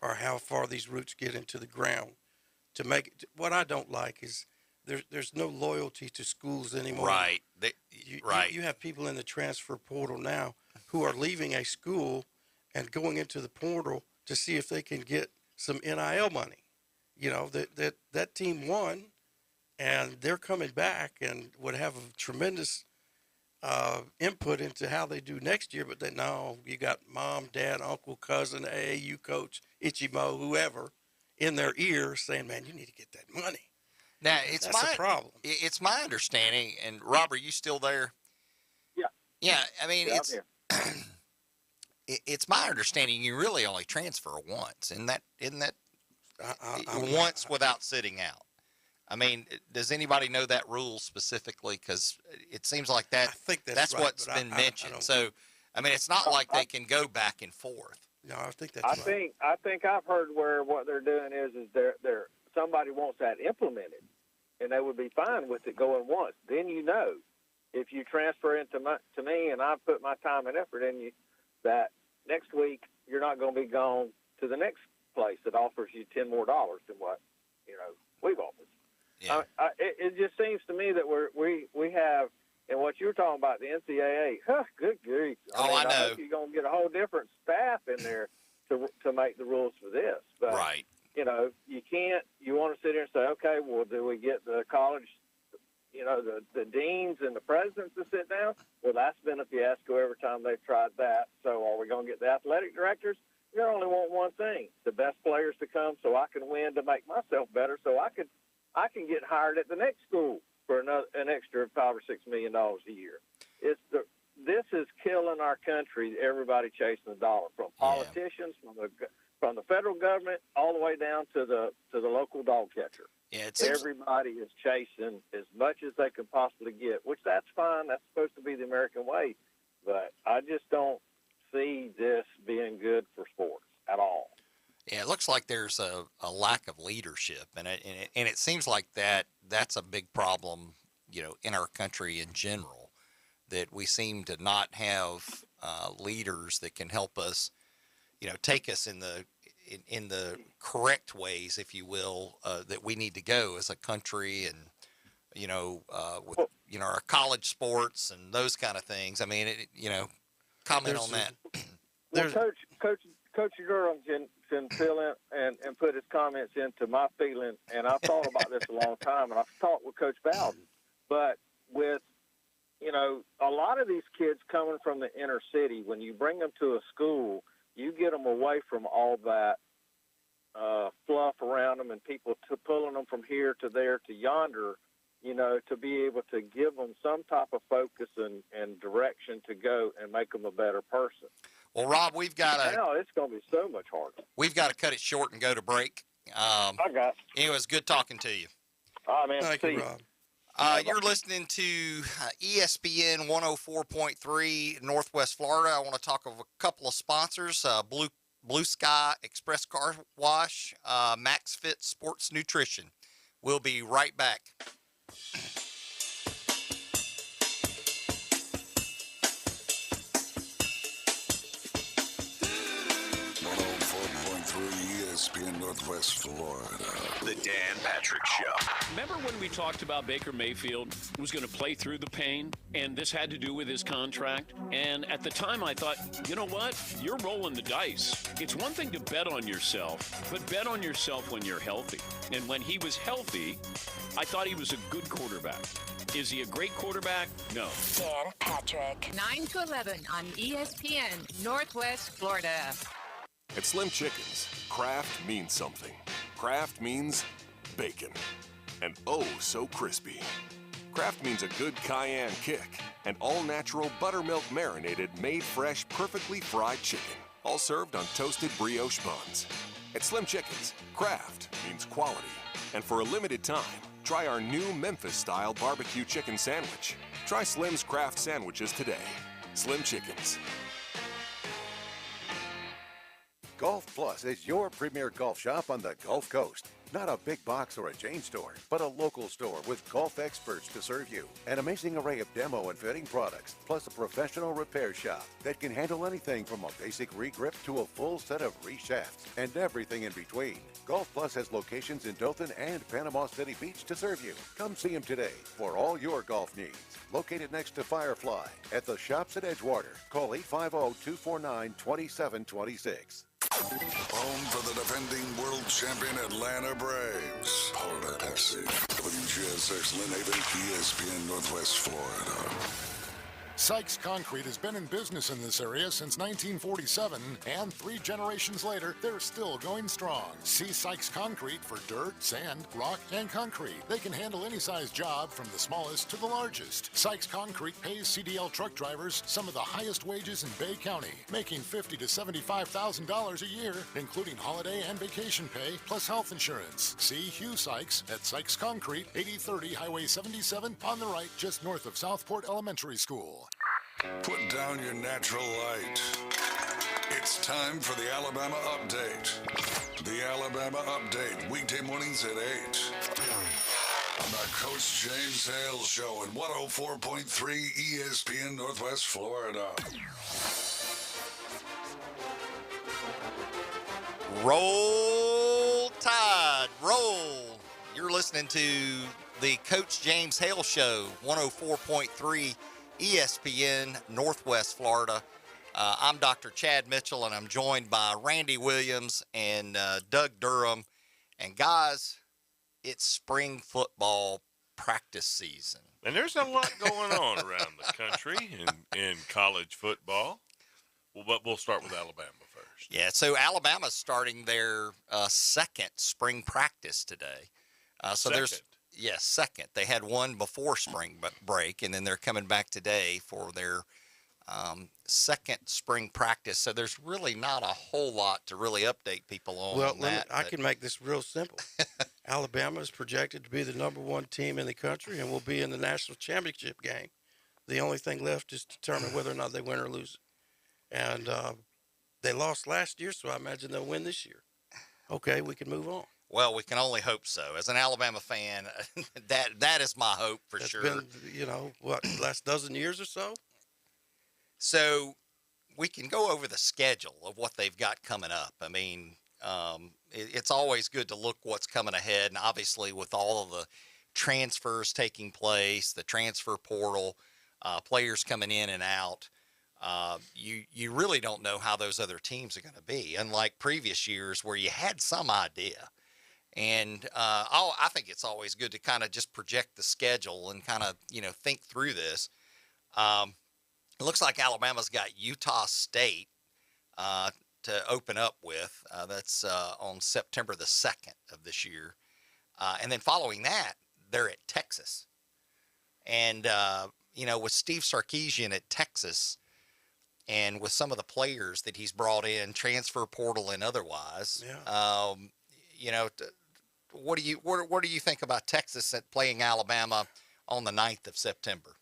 or how far these roots get into the ground. To make it, what I don't like is there's no loyalty to schools anymore. Right. You have people in the transfer portal now who are leaving a school and going into the portal to see if they can get some NIL money. You know, that team won, and they're coming back and would have a tremendous input into how they do next year. But then, no, you got mom, dad, uncle, cousin, AAU coach, Ichimo, whoever, in their ear saying, man, you need to get that money. Now, That's the problem. It's my understanding, and Rob, are you still there? Yeah. Yeah, I mean, Yeah, I'm here. it's my understanding you really only transfer once. Isn't that once without sitting out? I mean, does anybody know that rule specifically? Because it seems like that. I think that's right, what's been mentioned. So, I mean, it's not like they can go back and forth. No, I think that's right. I think I've heard where what they're doing is they're somebody wants that implemented, and they would be fine with it going once. Then if you transfer into to me and I put my time and effort in you, that next week you're not going to be gone to the next place that offers you $10 more than what we've offered. Yeah. It just seems to me that we have, and what you're talking about, the NCAA. Good grief! I know. I hope you're going to get a whole different staff in there to make the rules for this. But, right. You can't. You want to sit here and say, okay, well, do we get the college, the deans and the presidents to sit down? Well, that's been a fiasco every time they've tried that. So are we going to get the athletic directors? You only want one thing: the best players to come, so I can win to make myself better, so I can get hired at the next school for an extra $5 or $6 million a year. This is killing our country. Everybody chasing the dollar, from politicians, from the federal government, all the way down to the local dog catcher. Yeah, everybody is chasing as much as they can possibly get, which that's fine. That's supposed to be the American way, but I just don't see this being good for sports at all. Yeah, it looks like there's a lack of leadership, and it seems like that's a big problem, in our country in general, that we seem to not have leaders that can help us, take us in the correct ways, if you will, that we need to go as a country, and with our college sports and those kind of things. I mean, comment on that. Well, Coach Durham can fill in and put his comments into my feeling, and I've thought about this a long time, and I've talked with Coach Bowden. But with, a lot of these kids coming from the inner city, when you bring them to a school, you get them away from all that fluff around them and people pulling them from here to there to yonder, to be able to give them some type of focus and direction to go and make them a better person. Well, Rob, we've got to. Now it's going to be so much harder. We've got to cut it short and go to break. I got you. Anyway, it's good talking to you. All right, man. Thank you, Rob. You're listening to ESPN 104.3 Northwest Florida. I want to talk of a couple of sponsors: Blue Sky Express Car Wash, Max Fit Sports Nutrition. We'll be right back. 104.3 ESPN Northwest Florida. The Dan Patrick Show. Remember when we talked about Baker Mayfield was going to play through the pain, and this had to do with his contract? And at the time I thought, you know what? You're rolling the dice. It's one thing to bet on yourself, but bet on yourself when you're healthy. And when he was healthy, I thought he was a good quarterback. Is he a great quarterback? No. Dan Patrick. 9 to 11 on ESPN Northwest Florida. At Slim Chickens, craft means something. Craft means bacon. And oh, so crispy. Craft means a good cayenne kick. And all-natural buttermilk marinated, made fresh, perfectly fried chicken. All served on toasted brioche buns. At Slim Chickens, craft means quality. And for a limited time, Try our new Memphis-style barbecue chicken sandwich. Try Slim's Craft Sandwiches today. Slim Chickens. Golf Plus is your premier golf shop on the Gulf Coast. Not a big box or a chain store, but a local store with golf experts to serve you. An amazing array of demo and fitting products, plus a professional repair shop that can handle anything from a basic re-grip to a full set of re-shafts and everything in between. Golf Plus has locations in Dothan and Panama City Beach to serve you. Come see them today for all your golf needs. Located next to Firefly at the Shops at Edgewater. Call 850-249-2726. Home for the defending world champion Atlanta Braves. Powered by Pepsi. WGSX Lynn Haven, ESPN Northwest Florida. Sykes Concrete has been in business in this area since 1947, and 3 generations later, they're still going strong. See Sykes Concrete for dirt, sand, rock, and concrete. They can handle any size job from the smallest to the largest. Sykes Concrete pays CDL truck drivers some of the highest wages in Bay County, making $50,000 to $75,000 a year, including holiday and vacation pay, plus health insurance. See Hugh Sykes at Sykes Concrete, 8030 Highway 77 on the right, just north of Southport Elementary School. Put down your natural light. It's time for the Alabama Update. The Alabama Update, weekday mornings at 8. On the Coach James Hale Show at 104.3 ESPN Northwest Florida. Roll Tide, roll. You're listening to the Coach James Hale Show, 104.3 ESPN Northwest Florida. I'm Dr. Chad Mitchell, and I'm joined by Randy Williams and Doug Durham. And guys, it's spring football practice season. And there's a lot going on around the country in college football. Well, but we'll start with Alabama first. Yeah, so Alabama's starting their second spring practice today. Second. They had one before spring break, and then they're coming back today for their second spring practice. So there's really not a whole lot to really update people on. Well, I can make this real simple. Alabama is projected to be the #1 team in the country and will be in the national championship game. The only thing left is to determine whether or not they win or lose. And they lost last year, so I imagine they'll win this year. Okay, we can move on. Well, we can only hope so. As an Alabama fan, that is my hope for sure. It's been, last dozen years or so? So we can go over the schedule of what they've got coming up. I mean, it's always good to look what's coming ahead. And obviously with all of the transfers taking place, the transfer portal, players coming in and out, you really don't know how those other teams are going to be, unlike previous years where you had some idea. And I think it's always good to kind of just project the schedule and kind of, think through this. It looks like Alabama's got Utah State to open up with. That's on September the 2nd of this year. And then following that, they're at Texas. And, with Steve Sarkisian at Texas and with some of the players that he's brought in, transfer portal and otherwise, what do you think about Texas at playing Alabama on the 9th of September?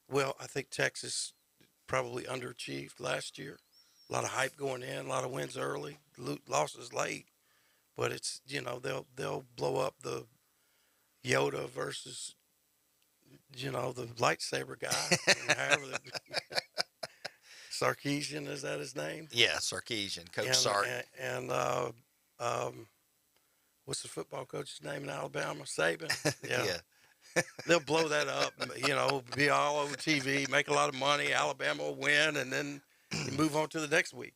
Well, I think Texas probably underachieved last year. A lot of hype going in, a lot of wins early, losses late. But it's, they'll blow up the Yoda versus, the lightsaber guy. Sarkisian, is that his name? Yeah, Sarkisian, Coach Sark. And what's the football coach's name in Alabama? Saban? Yeah. They'll blow that up, be all over TV, make a lot of money. Alabama will win, and then move on to the next week.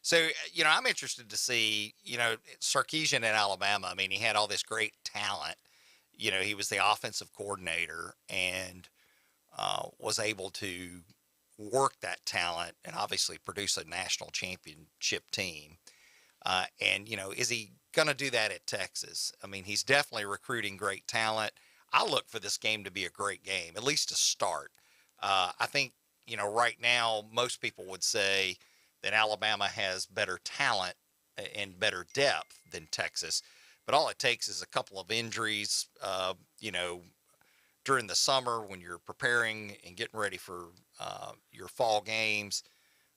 So, I'm interested to see, Sarkisian at Alabama. I mean, he had all this great talent. He was the offensive coordinator and was able to work that talent and obviously produce a national championship team. Is he going to do that at Texas? I mean, he's definitely recruiting great talent. I look for this game to be a great game, at least to start. I think, right now, most people would say that Alabama has better talent and better depth than Texas. But all it takes is a couple of injuries, during the summer when you're preparing and getting ready for your fall games.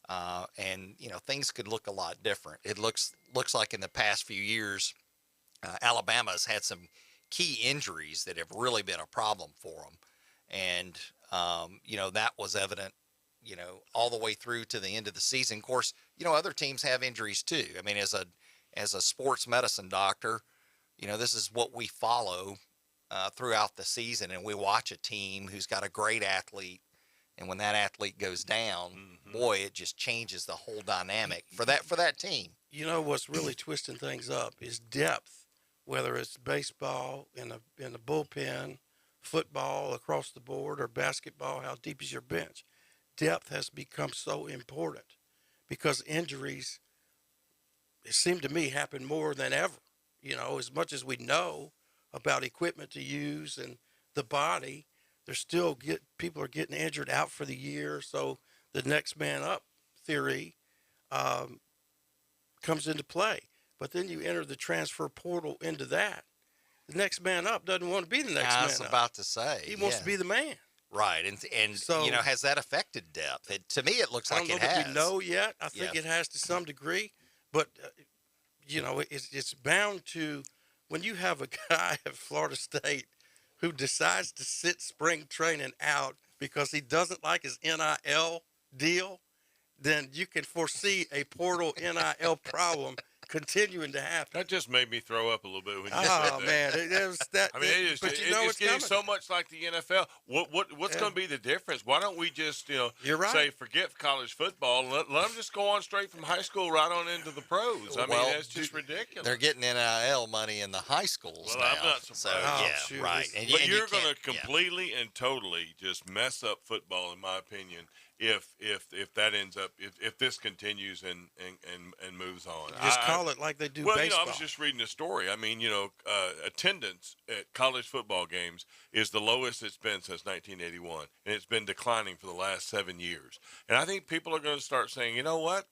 And things could look a lot different. It looks like in the past few years, Alabama's had some key injuries that have really been a problem for them. And, that was evident, all the way through to the end of the season. Of course, other teams have injuries too. I mean, as a sports medicine doctor, this is what we follow throughout the season. And we watch a team who's got a great athlete. And when that athlete goes down, boy, it just changes the whole dynamic for that team. What's really twisting things up is depth, whether it's baseball in the bullpen, football across the board, or basketball. How deep is your bench? Depth has become so important because injuries, it seemed to me, happen more than ever. As much as we know about equipment to use and the body, there's still people are getting injured out for the year. So the next man up theory comes into play. But then you enter the transfer portal into that. The next man up doesn't want to be the next man up. I was about to say. He wants to be the man. Right. And so, has that affected depth? To me, it looks like it has. I don't know that we know yet. I think it has to some degree. But, it's bound to, when you have a guy at Florida State who decides to sit spring training out because he doesn't like his NIL deal, then you can foresee a portal NIL problem continuing to happen. That just made me throw up a little bit when you said that. Oh, man. It was that. I mean, it's getting coming. so much like the NFL. What's going to be the difference? Why don't we just, You're right. say forget college football and let them just go on straight from high school right on into the pros? I mean, that's just ridiculous. They're getting NIL money in the high schools now. I'm not surprised. So, right. But you're going to completely and totally just mess up football, in my opinion, if that ends up, if this continues and moves on. Just call it like they do baseball. I was just reading a story. I mean, attendance at college football games is the lowest it's been since 1981, and it's been declining for the last 7 years. And I think people are going to start saying, you know what?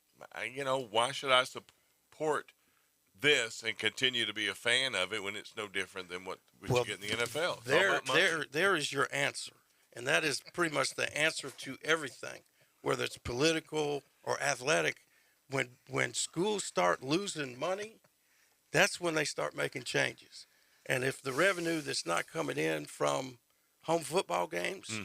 Why should I support this and continue to be a fan of it when it's no different than what you get in the NFL? There is your answer. And that is pretty much the answer to everything, whether it's political or athletic. When schools start losing money, that's when they start making changes. And if the revenue that's not coming in from home football games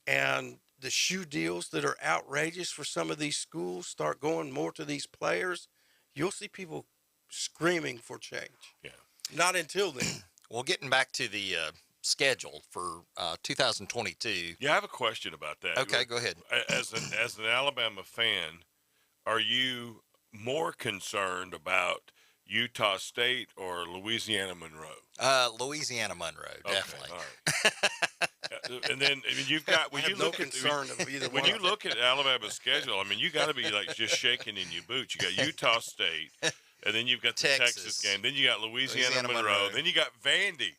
and the shoe deals that are outrageous for some of these schools start going more to these players, you'll see people screaming for change. Yeah. Not until then. Well, getting back to the schedule for 2022. Yeah, I have a question about that. Okay, go ahead. As an Alabama fan, are you more concerned about Utah State or Louisiana Monroe? Louisiana Monroe, definitely. All right. And then you've got when you look at Alabama's schedule, I mean, you got to be like just shaking in your boots. You got Utah State, and then you've got the Texas game, then you got Louisiana Monroe, then you got Vandy.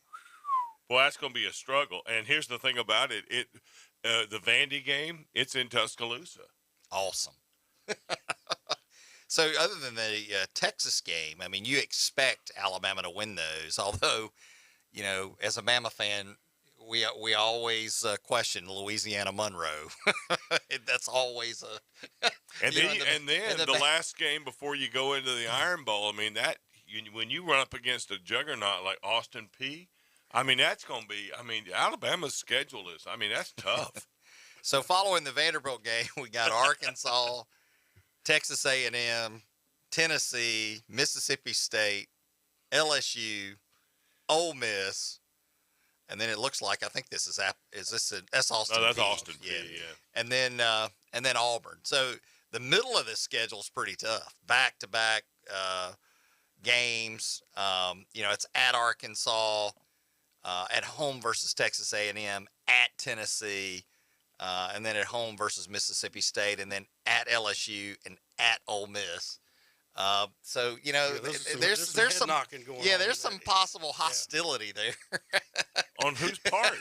Boy, that's going to be a struggle. And here's the thing about it: the Vandy game, it's in Tuscaloosa. Awesome. So, other than the Texas game, I mean, you expect Alabama to win those. Although, as a Bama fan, we always question Louisiana Monroe. That's always a. And then the last game before you go into the Iron Bowl, I mean, when you run up against a juggernaut like Austin Peay. I mean, that's going to be, Alabama's schedule is, that's tough. So following the Vanderbilt game, we got Arkansas, Texas A&M, Tennessee, Mississippi State, LSU, Ole Miss, and then it looks like, I think this is that's Austin Peay. No, that's Austin Peay, yeah. And then Auburn. So the middle of this schedule is pretty tough. Back-to-back games. It's at Arkansas. At home versus Texas A&M, at Tennessee, and then at home versus Mississippi State, and then at LSU and at Ole Miss. So there's some knocking going on. Yeah, there's some possible hostility there. On whose part?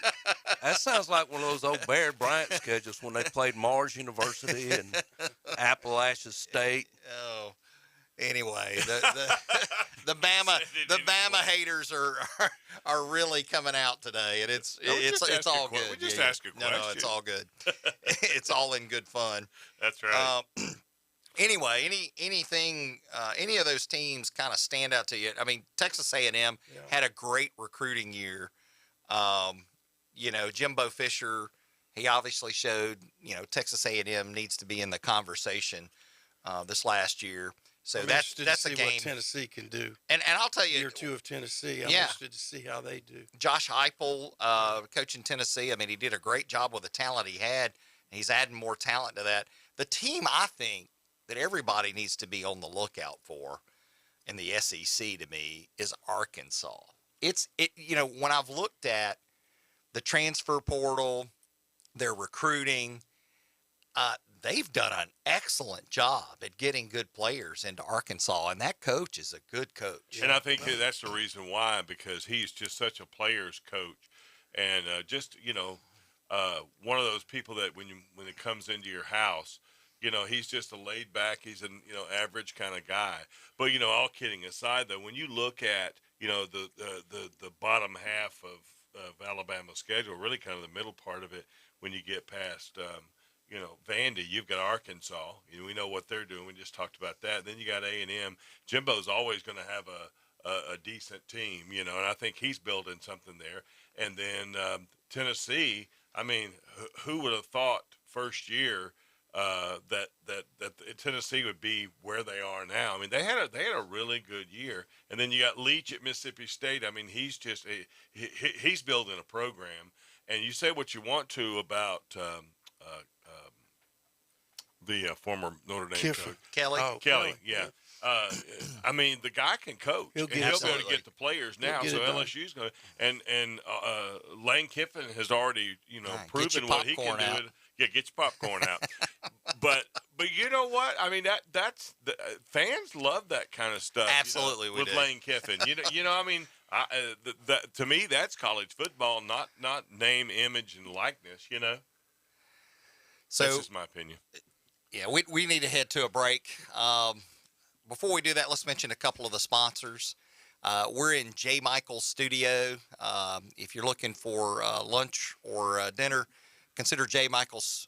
That sounds like one of those old Bear Bryant schedules when they played Mars University and Appalachia State. Oh. Anyway, the Bama haters are really coming out today, and it's all good. We just ask a question. No, it's all good. It's all in good fun. That's right. Anyway, any of those teams kind of stand out to you? I mean, Texas A&M had a great recruiting year. Jimbo Fisher, he obviously showed, Texas A&M needs to be in the conversation this last year. So that's a game what Tennessee can do. And I'll tell you, year 2 of Tennessee. I'm interested to see how they do. Josh Heupel, coaching Tennessee. I mean, he did a great job with the talent he had. And he's adding more talent to that. The team I think that everybody needs to be on the lookout for in the SEC to me is Arkansas. When I've looked at the transfer portal, their recruiting, they've done an excellent job at getting good players into Arkansas, and that coach is a good coach. And I think that's the reason why, because he's just such a player's coach, and one of those people that when it comes into your house, he's just a laid back, he's an average kind of guy. But all kidding aside, though, when you look at the bottom half of Alabama's schedule, really kind of the middle part of it, when you get past Vandy, you've got Arkansas. We know what they're doing. We just talked about that. Then you got A&M. Jimbo's always going to have a decent team, and I think he's building something there. And then Tennessee. I mean, who would have thought first year that Tennessee would be where they are now? I mean, they had a really good year. And then you got Leach at Mississippi State. I mean, he's just he's building a program. And you say what you want to about the former Notre Dame coach. Kelly. Kelly, yeah. I mean, the guy can coach. He'll be able to get the players now. So LSU's going to, and Lane Kiffin has already, proven what he can do. Yeah, get your popcorn out. But you know what? I mean, that's fans love that kind of stuff. Absolutely, with Lane Kiffin. I mean, to me, that's college football, not name, image, and likeness. So that's just my opinion. Yeah, we need to head to a break. Before we do that, let's mention a couple of the sponsors. We're in J. Michael's studio. If you're looking for lunch or dinner, consider J. Michael's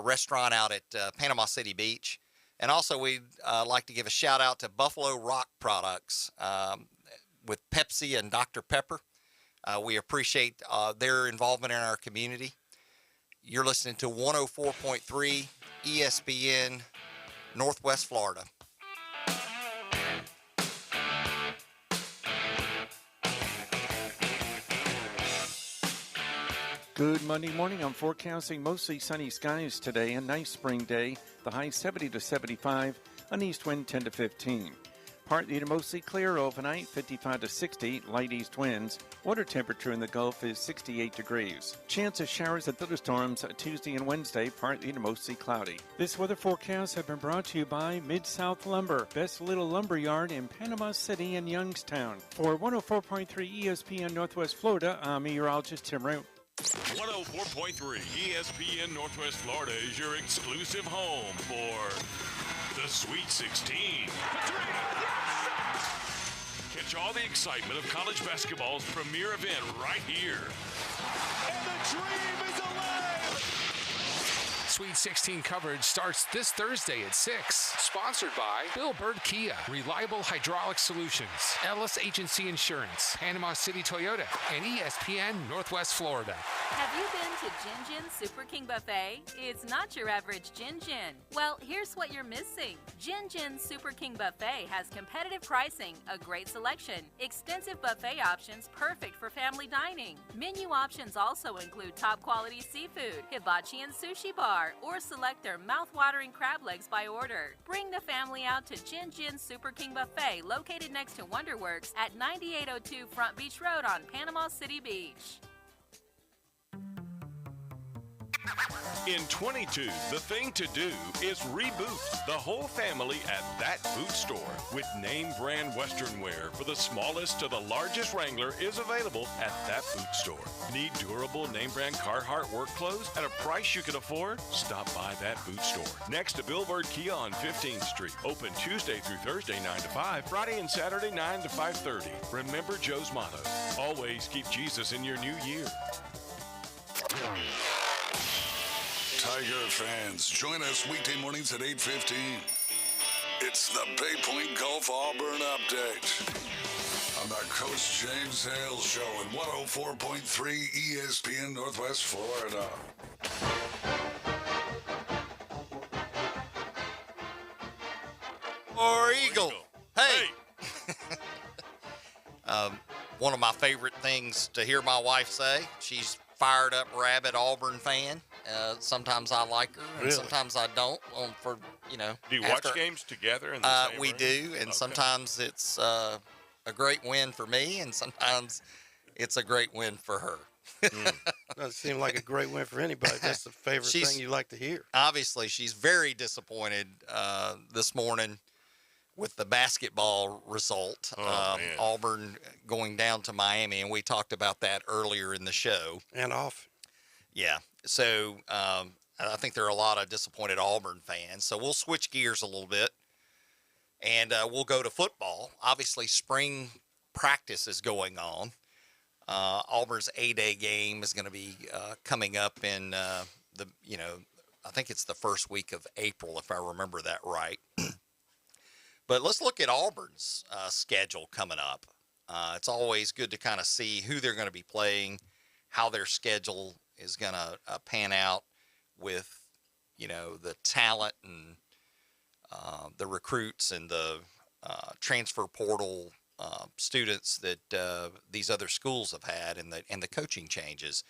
restaurant out at Panama City Beach. And also, we'd like to give a shout out to Buffalo Rock Products with Pepsi and Dr. Pepper. We appreciate their involvement in our community. You're listening to 104.3 ESPN, Northwest Florida. Good Monday morning. I'm forecasting mostly sunny skies today. A nice spring day. The high 70 to 75. An east wind 10 to 15. Partly to mostly clear overnight, 55 to 60, light east winds. Water temperature in the Gulf is 68 degrees. Chance of showers and thunderstorms Tuesday and Wednesday, partly to mostly cloudy. This weather forecast has been brought to you by Mid-South Lumber, best little lumber yard in Panama City and Youngstown. For 104.3 ESPN Northwest Florida, I'm meteorologist Tim Root. 104.3 ESPN Northwest Florida is your exclusive home for the Sweet 16. Catch all the excitement of college basketball's premier event right here. And the dream is alive! Sweet 16 coverage starts this Thursday at 6. Sponsored by Bill Bird Kia, Reliable Hydraulic Solutions, Ellis Agency Insurance, Panama City Toyota, and ESPN Northwest Florida. Have you been to Gin Gin Super King Buffet? It's not your average Gin Gin. Well, here's what you're missing. Gin Gin Super King Buffet has competitive pricing, a great selection, extensive buffet options perfect for family dining. Menu options also include top quality seafood, hibachi and sushi bar, or select their mouth-watering crab legs by order. Bring the family out to Gin Gin Super King Buffet, located next to Wonderworks at 9802 Front Beach Road on Panama City Beach. In 22, the thing to do is reboot the whole family at That Boot Store. With name brand Western wear for the smallest to the largest Wrangler is available at That Boot Store. Need durable name brand Carhartt work clothes at a price you can afford? Stop by That Boot Store. Next to Bill Bird Kia on 15th Street. Open Tuesday through Thursday 9 to 5, Friday and Saturday 9 to 5:30. Remember Joe's motto, always keep Jesus in your new year. Tiger fans, join us weekday mornings at 8:15. It's the Bay Point Golf Auburn Update on the Coach James Hale Show at 104.3 ESPN Northwest Florida. Or Eagle. Hey. One of my favorite things to hear my wife say, she's fired up rabid Auburn fan. Sometimes I like her, and sometimes I don't. Do you watch games together in the same we room? do, and sometimes it's a great win for me, and sometimes it's a great win for her. Doesn't seem like a great win for anybody. That's the favorite thing you like to hear. Obviously, she's very disappointed this morning with the basketball result. Auburn going down to Miami, and we talked about that earlier in the show. And off. Yeah. So I think there are a lot of disappointed Auburn fans. So we'll switch gears a little bit, and we'll go to football. Obviously, spring practice is going on. Auburn's A-Day game is going to be coming up in I think it's the first week of April, if I remember that right. But let's look at Auburn's schedule coming up. It's always good to kind of see who they're going to be playing, how their schedule is going to pan out with, the talent and the recruits and the transfer portal students that these other schools have had and the coaching changes.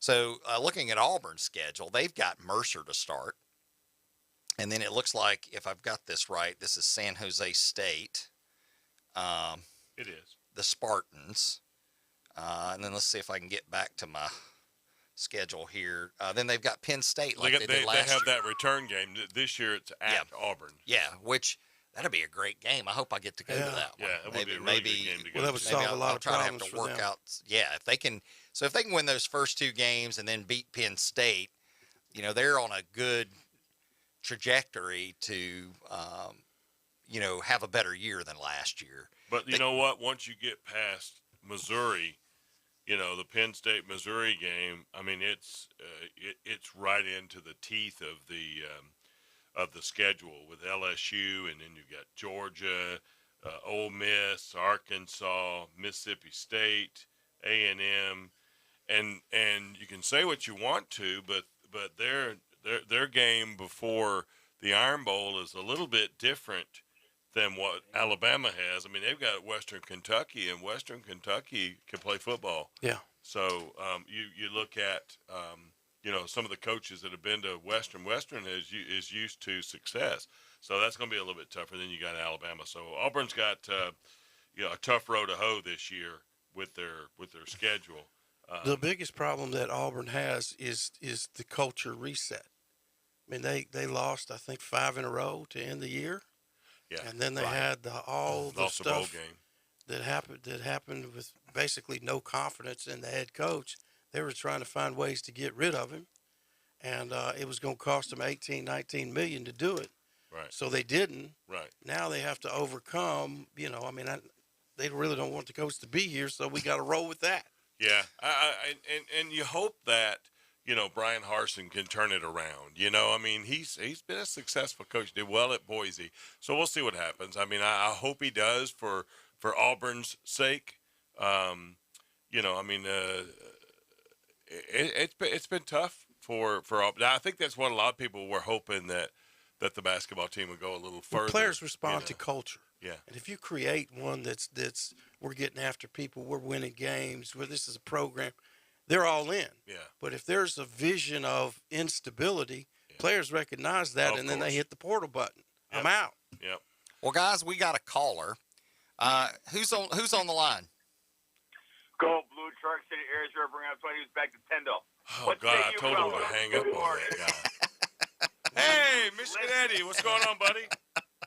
So looking at Auburn's schedule, they've got Mercer to start. And then it looks like, if I've got this right, this is San Jose State. It is. The Spartans. And then let's see if I can get back to my schedule here. Then they've got Penn State like they did last year. They have that return game. This year it's at Auburn. Yeah, which that'll be a great game. I hope I get to go to that one. Yeah, it would be a really good game to go that would solve a lot of problems for them. If they can win those first two games and then beat Penn State, they're on a good trajectory to, have a better year than last year. But you know what? Once you get past Missouri, the Penn State Missouri game. I mean, it's right into the teeth of the schedule with LSU, and then you've got Georgia, Ole Miss, Arkansas, Mississippi State, A&M, and you can say what you want to, but their game before the Iron Bowl is a little bit different than what Alabama has. I mean, they've got Western Kentucky, and Western Kentucky can play football. Yeah. So you look at some of the coaches that have been to Western is used to success. So that's going to be a little bit tougher than you got Alabama. So Auburn's got a tough row to hoe this year with their schedule. The biggest problem that Auburn has is the culture reset. I mean, they lost, I think, 5 in a row to end the year. Yeah, and then they had all the lost stuff the bowl game. that happened with basically no confidence in the head coach. They were trying to find ways to get rid of him, and it was going to cost them $18-19 million to do it. Right. So they didn't. Right. Now they have to overcome. They really don't want the coach to be here, so we got to roll with that. Yeah, and you hope that Brian Harsin can turn it around. I mean, he's been a successful coach, did well at Boise. So we'll see what happens. I mean, I hope he does for Auburn's sake. It's been tough for Auburn. I think that's what a lot of people were hoping that the basketball team would go a little further. Well, players respond to culture. Yeah. And if you create one that's we're getting after people, we're winning games, where this is a program, they're all in. Yeah. But if there's a vision of instability, players recognize that, and then they hit the portal button. Yep. I'm out. Yep. Well, guys, we got a caller. Who's on the line? Go Blue Truck City, Arizona, bring out 20 back to Tendo. Oh, God, I told him to hang up on that guy. Hey, Michigan Eddie, what's going on, buddy?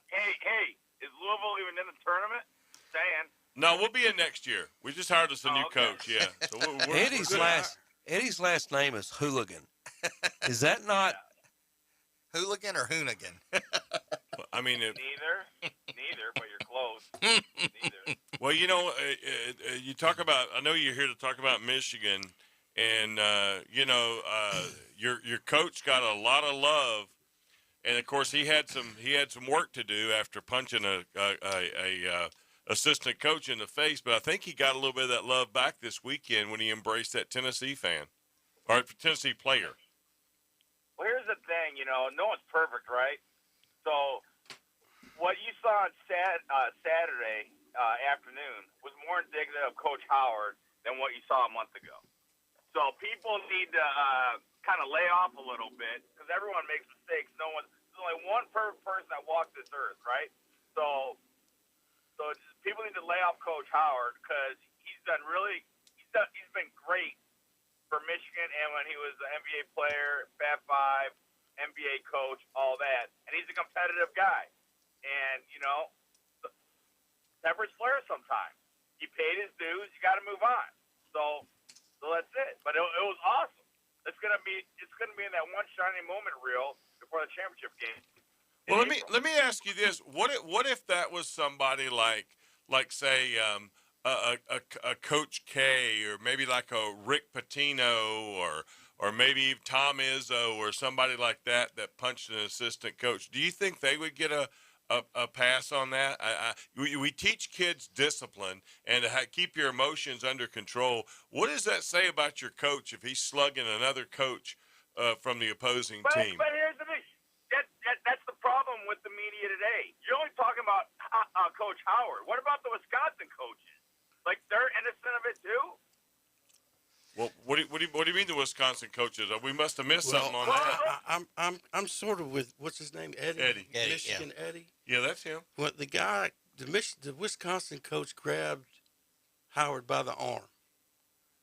Hey, is Louisville even in the tournament? Saying. No, we'll be in next year. We just hired us a new coach, yeah. So we're Eddie's last name is Hooligan. Is that not Hooligan or Hoonigan? I mean, neither, but you're close. Neither. Well, you know, you talk about. I know you're here to talk about Michigan, and you know, your coach got a lot of love, and of course he had some work to do after punching a assistant coach in the face. But I think he got a little bit of that love back this weekend when he embraced that Tennessee fan or Tennessee player. Well, here's the thing, you know, no one's perfect, right? So what you saw on Saturday afternoon was more indicative of Coach Howard than what you saw a month ago. So people need to kind of lay off a little bit because everyone makes mistakes. There's only one perfect person that walks this earth, right? So people need to lay off Coach Howard because he's been great for Michigan, and when he was an NBA player, Fab Five, NBA coach, all that, and he's a competitive guy. And you know, tempers flare sometimes. He paid his dues. You got to move on. So that's it. But it was awesome. It's gonna be in that one shining moment reel before the championship game. Well, let me ask you this: what if that was somebody like say a Coach K, or maybe like a Rick Pitino, or maybe Tom Izzo, or somebody like that punched an assistant coach? Do you think they would get a pass on that? We teach kids discipline and to keep your emotions under control. What does that say about your coach if he's slugging another coach from the opposing team? But here's the thing. That's the problem with the media today. You're only talking about Coach Howard. What about the Wisconsin coaches? Like, they're innocent of it too? Well, what do you mean the Wisconsin coaches? We must have missed something on that. I'm sort of with what's his name, Eddie. Michigan yeah. Eddie. Yeah, that's him. Well, the Wisconsin coach grabbed Howard by the arm.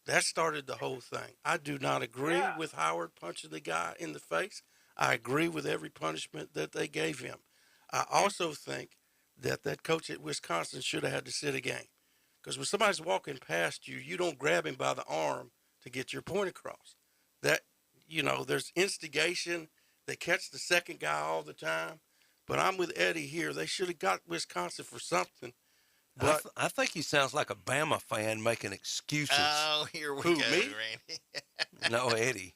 That started the whole thing. I do not agree with Howard punching the guy in the face. I agree with every punishment that they gave him. I also think that coach at Wisconsin should have had to sit a game. Because when somebody's walking past you, you don't grab him by the arm to get your point across. That, you know, there's instigation. They catch the second guy all the time. But I'm with Eddie here. They should have got Wisconsin for something. But I think he sounds like a Bama fan making excuses. Oh, here we go, me? Randy. No, Eddie.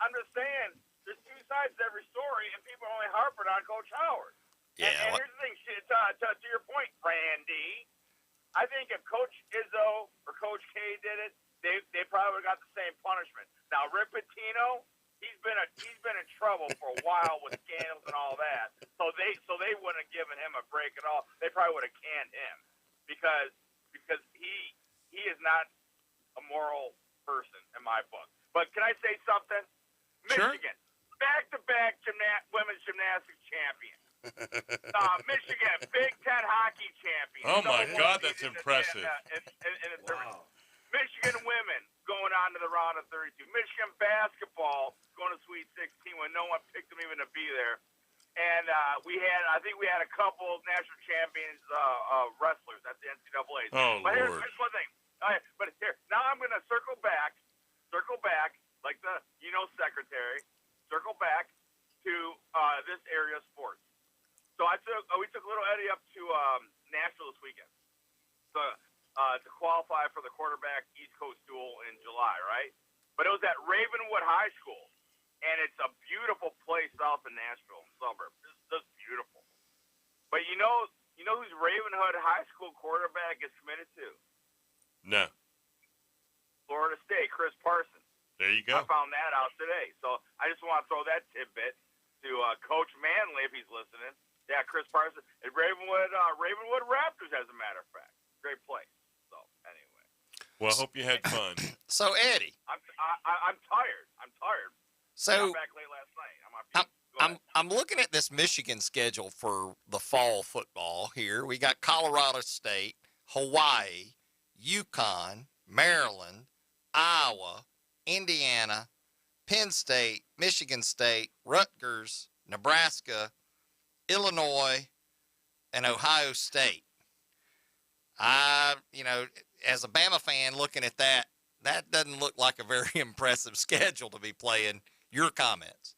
I'm just saying there's two sides to every story, and people are only harping on Coach Howard. Yeah. And here's the thing, to your point, Randy. I think if Coach Izzo or Coach K did it, they probably would have got the same punishment. Now, Rick Pitino, he's been in trouble for a while with scandals and all that. So they wouldn't have given him a break at all. They probably would have canned him because he is not a moral person in my book. But can I say something? Michigan, back-to-back women's gymnastics champion. Michigan, Big Ten hockey champion. Oh my God, that's impressive. Wow. Michigan women going on to the round of 32. Michigan basketball going to Sweet 16 when no one picked them even to be there. And I think we had a couple national champions wrestlers at the NCAA. Oh, but Lord. here's one thing. But here, now I'm going to circle back, like the secretary, circle back to this area of sports. So we took little Eddie up to Nashville this weekend to qualify for the quarterback East Coast duel in July, right? But it was at Ravenwood High School, and it's a beautiful place south of Nashville suburb. It's just beautiful. But you know who's Ravenwood High School quarterback is committed to? No. Florida State, Chris Parsons. There you go. I found that out today. So I just want to throw that tidbit to Coach Manley if he's listening. Yeah, Chris Parsons. At Ravenwood Raptors, as a matter of fact. Great place. So, anyway. Well, I hope you had fun. So, Eddie. I'm tired. So, I got back late last night. I'm looking at this Michigan schedule for the fall football here. We got Colorado State, Hawaii, UConn, Maryland, Iowa, Indiana, Penn State, Michigan State, Rutgers, Nebraska, Illinois, and Ohio State. As a Bama fan looking at that, that doesn't look like a very impressive schedule to be playing. Your comments?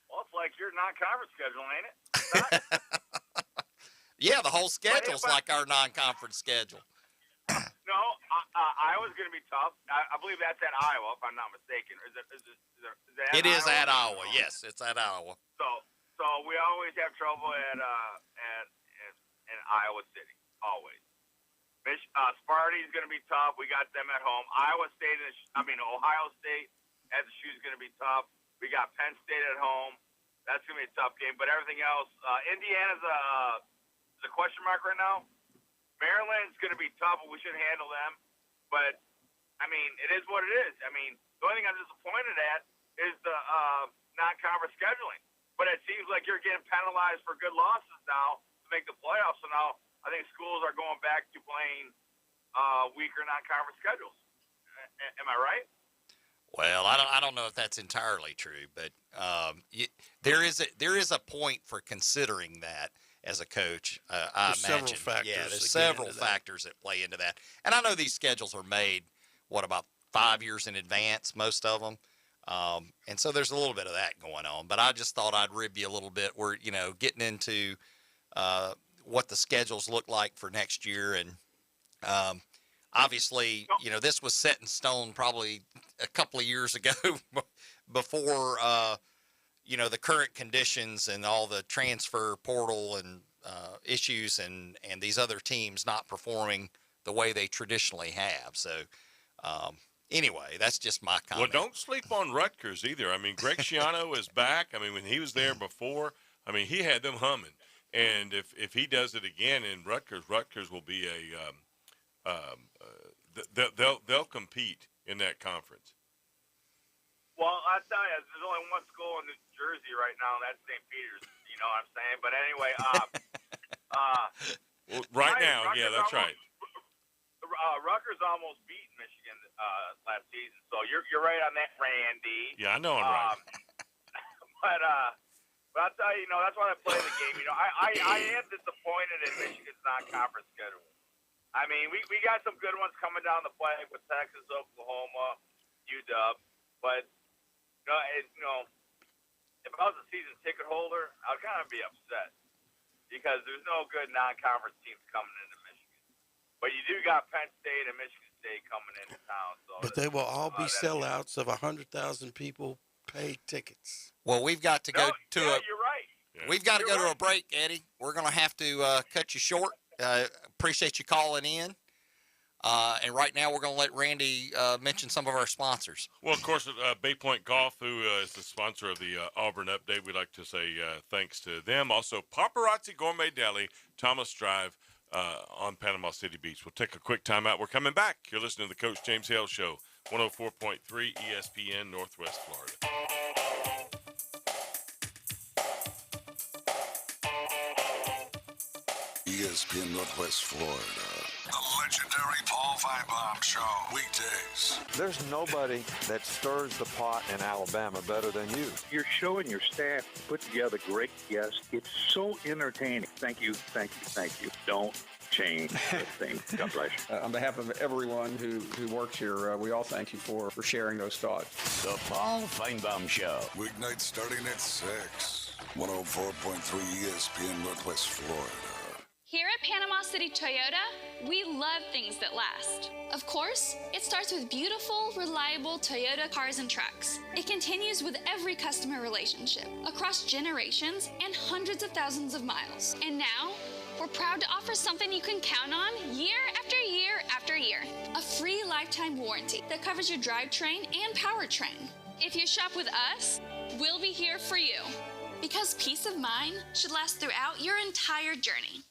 Well, it's like your non-conference schedule, ain't it? Yeah, the whole schedule's like our non-conference schedule. No, Iowa's going to be tough. I believe that's at Iowa, if I'm not mistaken. Is it It is at Iowa. Yes, it's at Iowa. So we always have trouble in Iowa City, always. Sparty's going to be tough. We got them at home. Ohio State at the shoe is going to be tough. We got Penn State at home. That's going to be a tough game. But everything else, Indiana's a question mark right now. Maryland's going to be tough, but we should handle them. But, I mean, it is what it is. I mean, the only thing I'm disappointed at is the non-conference scheduling. But it seems like you're getting penalized for good losses now to make the playoffs. So now I think schools are going back to playing weaker non-conference schedules. Am I right? Well, I don't know if that's entirely true, but there is a point for considering that as a coach. I imagine. There's several factors that play into that. And I know these schedules are made, about 5 years in advance, most of them. And so there's a little bit of that going on. But I just thought I'd rib you a little bit. We're, getting into what the schedules look like for next year. And obviously, this was set in stone probably a couple of years ago before, the current conditions and all the transfer portal and issues and these other teams not performing the way they traditionally have. So, anyway, that's just my comment. Well, don't sleep on Rutgers either. I mean, Greg Schiano is back. I mean, when he was there before, he had them humming. And if he does it again in Rutgers will be they'll compete in that conference. Well, I tell you, there's only one school in New Jersey right now, and that's St. Peter's. You know what I'm saying? But anyway, that's right. Rutgers almost beat Michigan last season, so you're right on that, Randy. Yeah, I know I'm right. But I'll tell you, that's why I play the game. I am disappointed in Michigan's non-conference schedule. I mean, we got some good ones coming down the pike with Texas, Oklahoma, UW, but if I was a season ticket holder, I'd kind of be upset because there's no good non-conference teams coming into Michigan. But you do got Penn State and Michigan State coming into town. So but they will all be sellouts of 100,000 people paid tickets. Well, we've got to go you're right. We've got to go to a break, Eddie. We're going to have to cut you short. Appreciate you calling in. And right now, we're going to let Randy mention some of our sponsors. Well, of course, Bay Point Golf, who is the sponsor of the Auburn Update, we'd like to say thanks to them. Also, Paparazzi Gourmet Deli, Thomas Drive on Panama City Beach. We'll take a quick time out. We're coming back. You're listening to the Coach James Hale Show, 104.3 ESPN, Northwest Florida. ESPN Northwest Florida. The legendary Paul Feinbaum Show. Weekdays. There's nobody that stirs the pot in Alabama better than you. Your show and your staff put together great guests. It's so entertaining. Thank you, thank you, thank you. Don't change the thing. God bless you. On behalf of everyone who works here, we all thank you for sharing those thoughts. The Paul Feinbaum Show. Weeknights starting at 6. 104.3 ESPN Northwest Florida. Here at Panama City Toyota, we love things that last. Of course, it starts with beautiful, reliable Toyota cars and trucks. It continues with every customer relationship, across generations and hundreds of thousands of miles. And now, we're proud to offer something you can count on year after year after year. A free lifetime warranty that covers your drivetrain and powertrain. If you shop with us, we'll be here for you. Because peace of mind should last throughout your entire journey.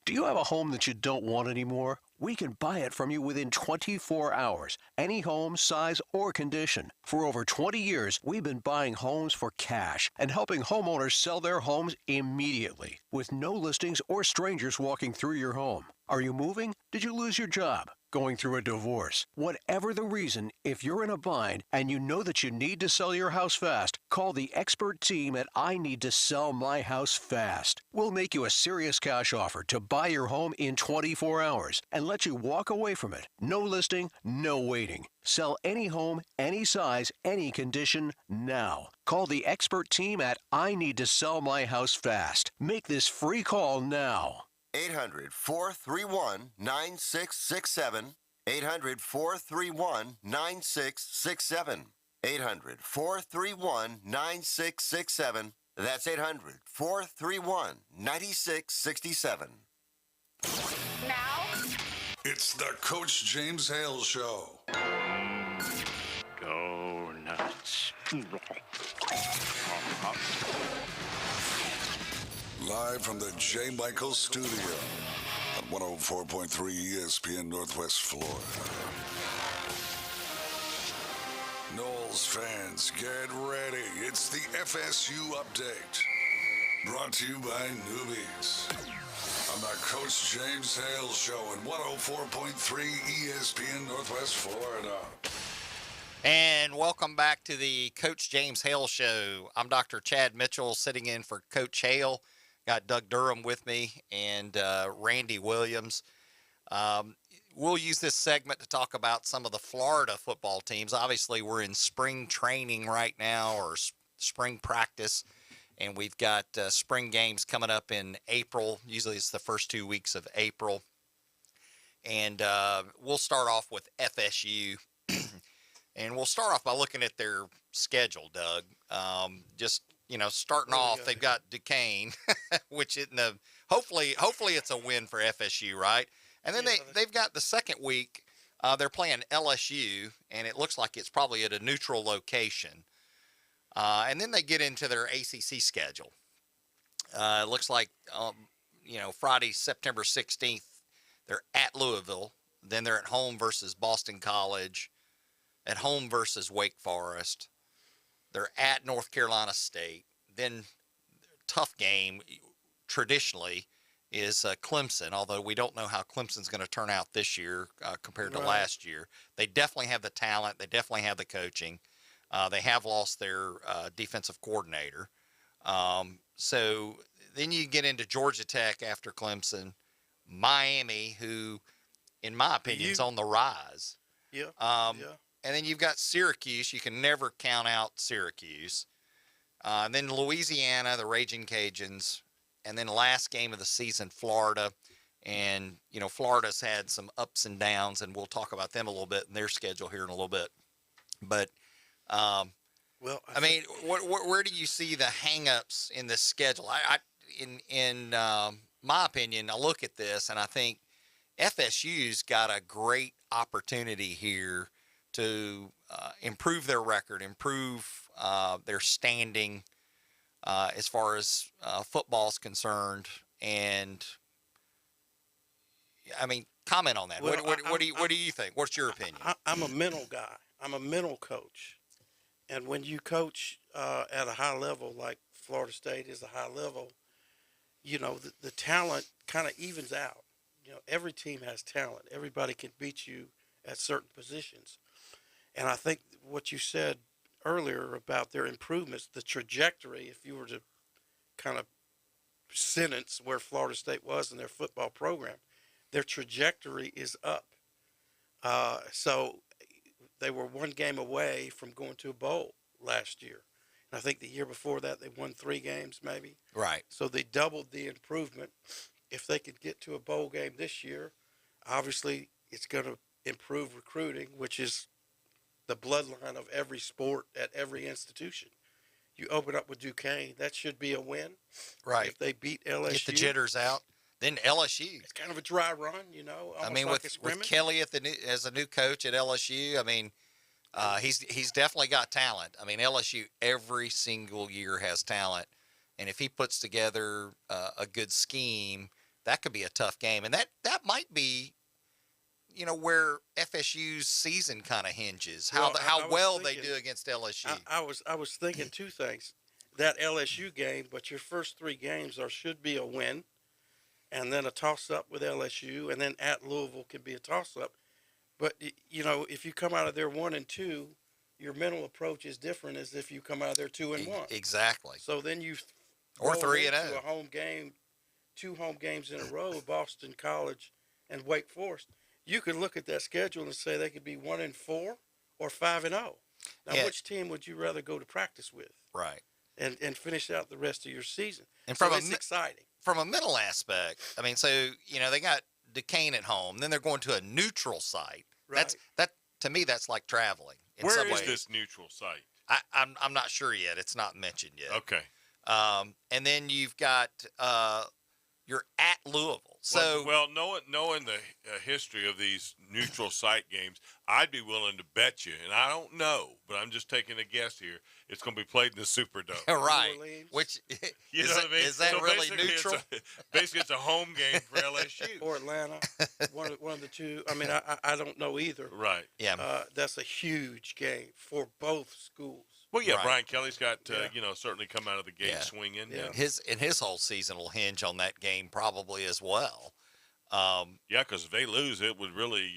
Do you have a home that you don't want anymore? we can buy it from you within 24 hours, any home, size, or condition. For over 20 years, we've been buying homes for cash and helping homeowners sell their homes immediately, with no listings or strangers walking through your home. Are you moving? Did you lose your job? Going through a divorce? Whatever the reason, if you're in a bind and you know that you need to sell your house fast, call the expert team at I Need to Sell My House Fast. We'll make you a serious cash offer to buy your home in 24 hours and let you walk away from it. No listing, no waiting. Sell any home, any size, any condition, now. Call the expert team at I Need to Sell My House Fast. Make this free call now. 800-431-9667. 800-431-9667. 800-431-9667. That's 800-431-9667. Now, it's the Coach James Hale Show. Go nuts. Live from the J. Michael Studio on 104.3 ESPN Northwest Florida. Knowles fans, get ready. It's the FSU Update. Brought to you by Newbies. On the Coach James Hale Show on 104.3 ESPN Northwest Florida. And welcome back to the Coach James Hale Show. I'm Dr. Chad Mitchell sitting in for Coach Hale. Got Doug Durham with me and Randy Williams. We'll use this segment to talk about some of the Florida football teams. Obviously, we're in spring training right now, or spring practice, and we've got spring games coming up in April. Usually it's the first 2 weeks of April. And we'll start off with FSU. And we'll start off by looking at their schedule, Doug. Starting off, they've got Duquesne, which isn't hopefully it's a win for FSU, right? And then they've got the second week, they're playing LSU, and it looks like it's probably at a neutral location. And then they get into their ACC schedule. It looks like, Friday, September 16th, they're at Louisville. Then they're at home versus Boston College, at home versus Wake Forest. They're at North Carolina State. Then tough game traditionally is Clemson, although we don't know how Clemson's going to turn out this year compared to last year. They definitely have the talent. They definitely have the coaching. They have lost their defensive coordinator. So then you get into Georgia Tech after Clemson, Miami, who, in my opinion, is on the rise. Yeah. And then you've got Syracuse. You can never count out Syracuse. And then Louisiana, the Raging Cajuns. And then last game of the season, Florida. And, Florida's had some ups and downs, and we'll talk about them a little bit in their schedule here in a little bit. But, where do you see the hang-ups in this schedule? In my opinion, I look at this, and I think FSU's got a great opportunity here to improve their record, improve their standing as far as football's concerned. And, comment on that. Well, what do you think? What's your opinion? I'm a mental guy. I'm a mental coach. And when you coach at a high level, like Florida State is a high level, the talent kind of evens out. Every team has talent. Everybody can beat you at certain positions. And I think what you said earlier about their improvements, the trajectory, if you were to kind of sentence where Florida State was in their football program, their trajectory is up. So they were one game away from going to a bowl last year. And I think the year before that, they won 3 games maybe. Right. So they doubled the improvement. If they could get to a bowl game this year, obviously it's going to improve recruiting, which is the bloodline of every sport at every institution. You open up with Duquesne, that should be a win. Right. If they beat LSU. Get the jitters out. Then LSU. It's kind of a dry run, with Kelly as a new coach at LSU, he's definitely got talent. LSU every single year has talent. And if he puts together a good scheme, that could be a tough game. And that might be where FSU's season kind of hinges. Well, How I was well thinking- they do against LSU. I was thinking two things. That LSU game, but your first 3 games should be a win, and then a toss-up with LSU, and then at Louisville can be a toss-up. But, if you come out of there 1-2, your mental approach is different as if you come out of there 2-1. Exactly. So then you Or roll 3-0. into a home game, 2 home games in a row, Boston College and Wake Forest. You could look at that schedule and say they could be 1-4 or 5-0. Now, Yeah. which team would you rather go to practice with? Right. And finish out the rest of your season. And so from it's exciting. From a mental aspect, I mean, so they got Duquesne at home, then they're going to a neutral site. Right. That to me, that's like traveling. In Where some is ways. this neutral site? I'm not sure yet. It's not mentioned yet. Okay. And then you've got you're at Louisville. So well, knowing the history of these neutral site games, I'd be willing to bet you, and I don't know, but I'm just taking a guess here. It's going to be played in the Superdome, right? Which you is know that, what I mean? is that So really basically neutral? Basically, it's a home game for LSU or Atlanta, one of the two. I mean, I don't know either. Right. Yeah. That's a huge game for both schools. Well, yeah, Right. Brian Kelly's got certainly come out of the gate swinging. Yeah. His whole season will hinge on that game probably as well. Yeah, because if they lose, it would really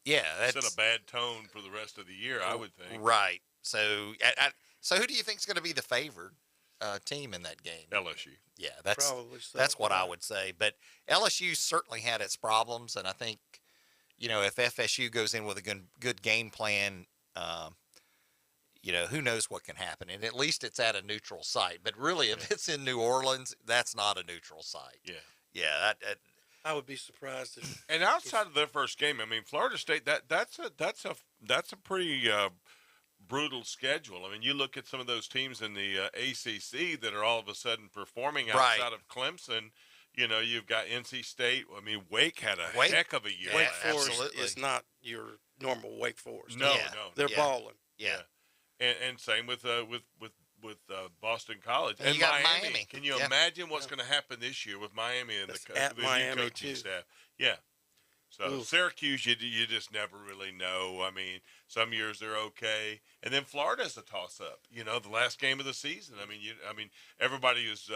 set a bad tone for the rest of the year, I would think. Right. So, so who do you think is going to be the favored team in that game? LSU. Yeah, that's Probably so, that's what I yeah. would say. But LSU certainly had its problems, and I think if FSU goes in with a good game plan, who knows what can happen. And at least it's at a neutral site. But really, if it's in New Orleans, that's not a neutral site. Yeah. Yeah. I would be surprised if. And outside of their first game, I mean, Florida State that's a pretty brutal schedule. I mean, you look at some of those teams in the ACC that are all of a sudden performing outside of Clemson. You've got NC State. I mean, Wake had a heck of a year. Wake Forest is not your normal Wake Forest. No, they're balling. Yeah. And same with Boston College And and you got Miami. Miami. Can you imagine what's going to happen this year with Miami and at the Miami new coaching too. staff? Yeah. So Oof. Syracuse, you just never really know. I mean, some years they're okay, and then Florida's a toss-up. The last game of the season. I mean, everybody is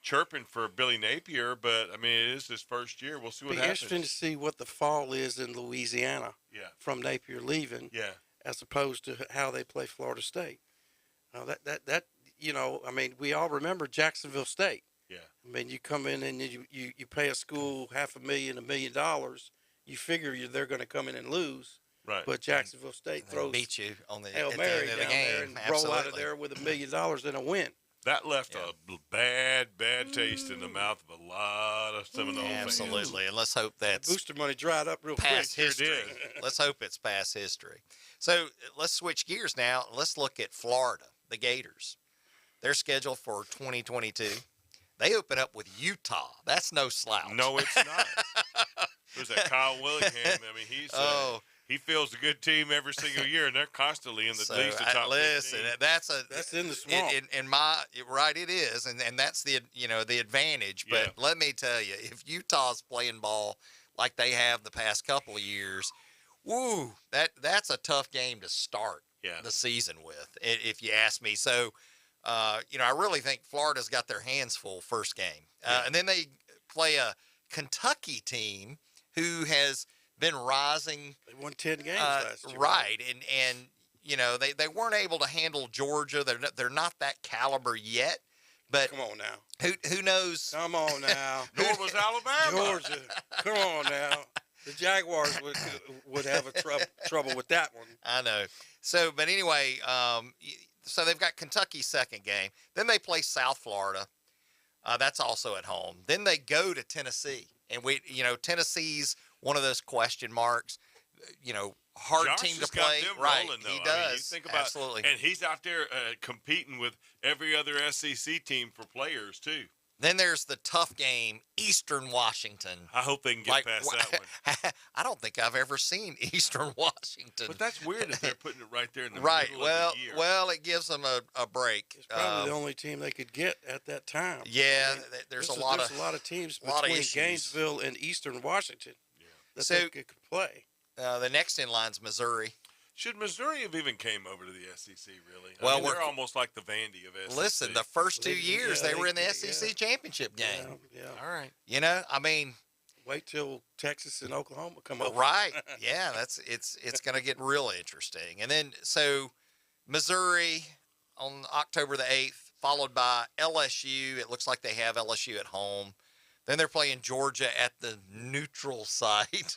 chirping for Billy Napier, but I mean, it is his first year. We'll see what Be happens. interesting to see what the fall is in Louisiana. Yeah. From Napier leaving. Yeah. As opposed to how they play Florida State. That I mean, we all remember Jacksonville State. Yeah. I mean, you come in and you pay a school $500,000, $1 million. You figure they're going to come in and lose. Right. But Jacksonville State They throws beat you on the Hail at Mary the end of the down game. there and Absolutely. roll out of there with $1 million and a win. That left a bad taste in the mouth of a lot of Seminole fans. Absolutely, and let's hope that's Booster money dried up real past quick. history. Sure did. Let's hope it's past history. So let's switch gears now. Let's look at Florida, the Gators. They're scheduled for 2022. They open up with Utah. That's no slouch. No, it's not. There's that Kyle Willingham. I mean, he feels a good team every single year, and they're constantly in the least the top 15. That's in the swamp. It is, and that's the advantage. But let me tell you, if Utah's playing ball like they have the past couple of years, that's a tough game to start the season with, if you ask me. So, I really think Florida's got their hands full first game, and then they play a Kentucky team who has been rising. They won 10 games last year. Right, and they weren't able to handle Georgia. They're not that caliber yet. But come on now. Who knows? Come on now. Nor was Alabama. Georgia. Come on now. The Jaguars would have trouble with that one. I know. So, but anyway, so they've got Kentucky's second game. Then they play South Florida. That's also at home. Then they go to Tennessee, and Tennessee's one of those question marks. Hard Josh team to has play. got them Right, rolling, though. he I does. mean, you think about, absolutely. And he's out there competing with every other SEC team for players too. Then there's the tough game, Eastern Washington. I hope they can get past that one. I don't think I've ever seen Eastern Washington. But that's weird that they're putting it right there in the right. middle of the year. Well, it gives them a break. It's probably the only team they could get at that time. Yeah, I mean, there's a lot lot of teams lot of between issues. Gainesville and Eastern Washington that So- they could play. The next in line's Missouri. Should Missouri have even came over to the SEC, really? Well, they're almost like the Vandy of SEC. Listen, the first 2 years they were in the SEC championship game. Yeah. All right. You know, I mean, wait till Texas and Oklahoma come over. Right. Yeah, it's going to get real interesting. And then so Missouri on October the 8th, followed by LSU. It looks like they have LSU at home. Then they're playing Georgia at the neutral site.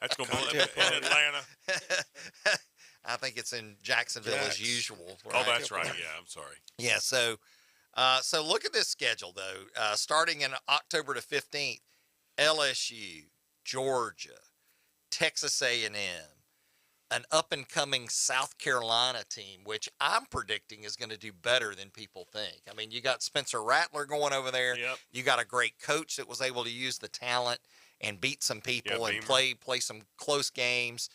That's going to be in Atlanta. I think it's in Jacksonville as usual. Right? Oh, that's right. Yeah, I'm sorry. Yeah, so look at this schedule, though. Starting in October the 15th, LSU, Georgia, Texas A&M, an up-and-coming South Carolina team, which I'm predicting is going to do better than people think. I mean, you got Spencer Rattler going over there. Yep. You got a great coach that was able to use the talent and beat some people and play some close games.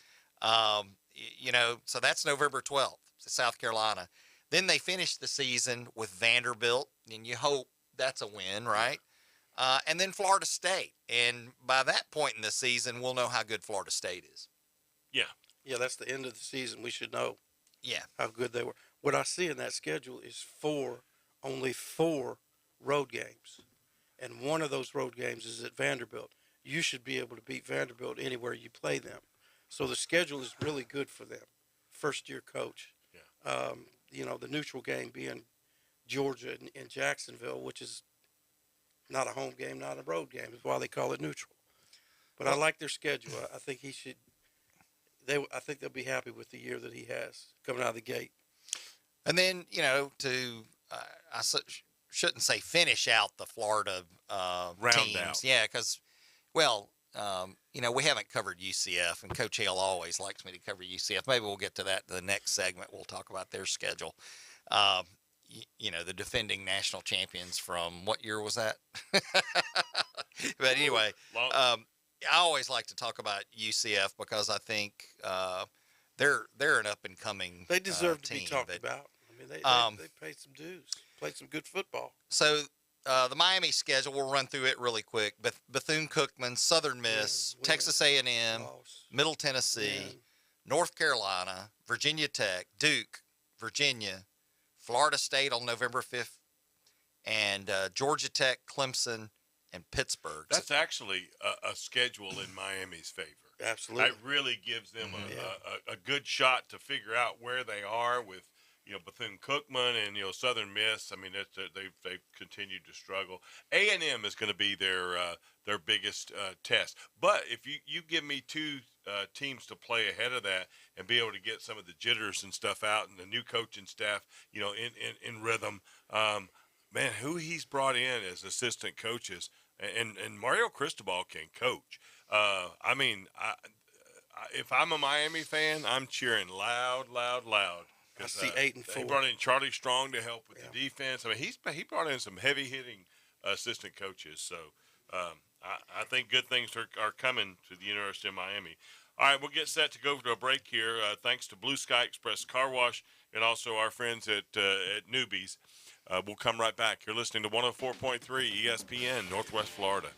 You know, so that's November 12th, South Carolina. Then they finish the season with Vanderbilt, and you hope that's a win, right? And then Florida State. And by that point in the season, we'll know how good Florida State is. Yeah. Yeah, that's the end of the season. We should know how good they were. What I see in that schedule is only four road games. And one of those road games is at Vanderbilt. You should be able to beat Vanderbilt anywhere you play them. So the schedule is really good for them. First-year coach. Yeah. You know, the neutral game being Georgia and Jacksonville, which is not a home game, not a road game. That's why they call it neutral. But I like their schedule. I think he should. I think they'll be happy with the year that he has coming out of the gate. And then, you know, I shouldn't say finish out the Florida Round teams. out. Yeah, because, well, you know, we haven't covered UCF, and Coach Hale always likes me to cover UCF. Maybe we'll get to that in the next segment. We'll talk about their schedule. You know, the defending national champions from what year was that? But anyway, I always like to talk about UCF because I think they're an up and coming. They deserve to be talked about. I mean, they paid some dues, played some good football. So the Miami schedule, we'll run through it really quick. Bethune-Cookman, Southern Miss, Texas A&M, Middle Tennessee, North Carolina, Virginia Tech, Duke, Virginia, Florida State on November 5th, and Georgia Tech, Clemson, and Pittsburgh. That's actually a schedule in Miami's favor. Absolutely. That really gives them a good shot to figure out where they are with, you know, Bethune-Cookman and, you know, Southern Miss. I mean, they've continued to struggle. A&M is going to be their biggest test. But if you give me two teams to play ahead of that and be able to get some of the jitters and stuff out and the new coaching staff, you know, in rhythm, man, who he's brought in as assistant coaches, and Mario Cristobal can coach. I mean, if I'm a Miami fan, I'm cheering loud. I see 8-4. He brought in Charlie Strong to help with the defense. I mean, he brought in some heavy-hitting assistant coaches. So I think good things are coming to the University of Miami. All right, we'll get set to go to a break here. Thanks to Blue Sky Express Car Wash and also our friends at Newbies. We'll come right back. You're listening to 104.3 ESPN, Northwest Florida.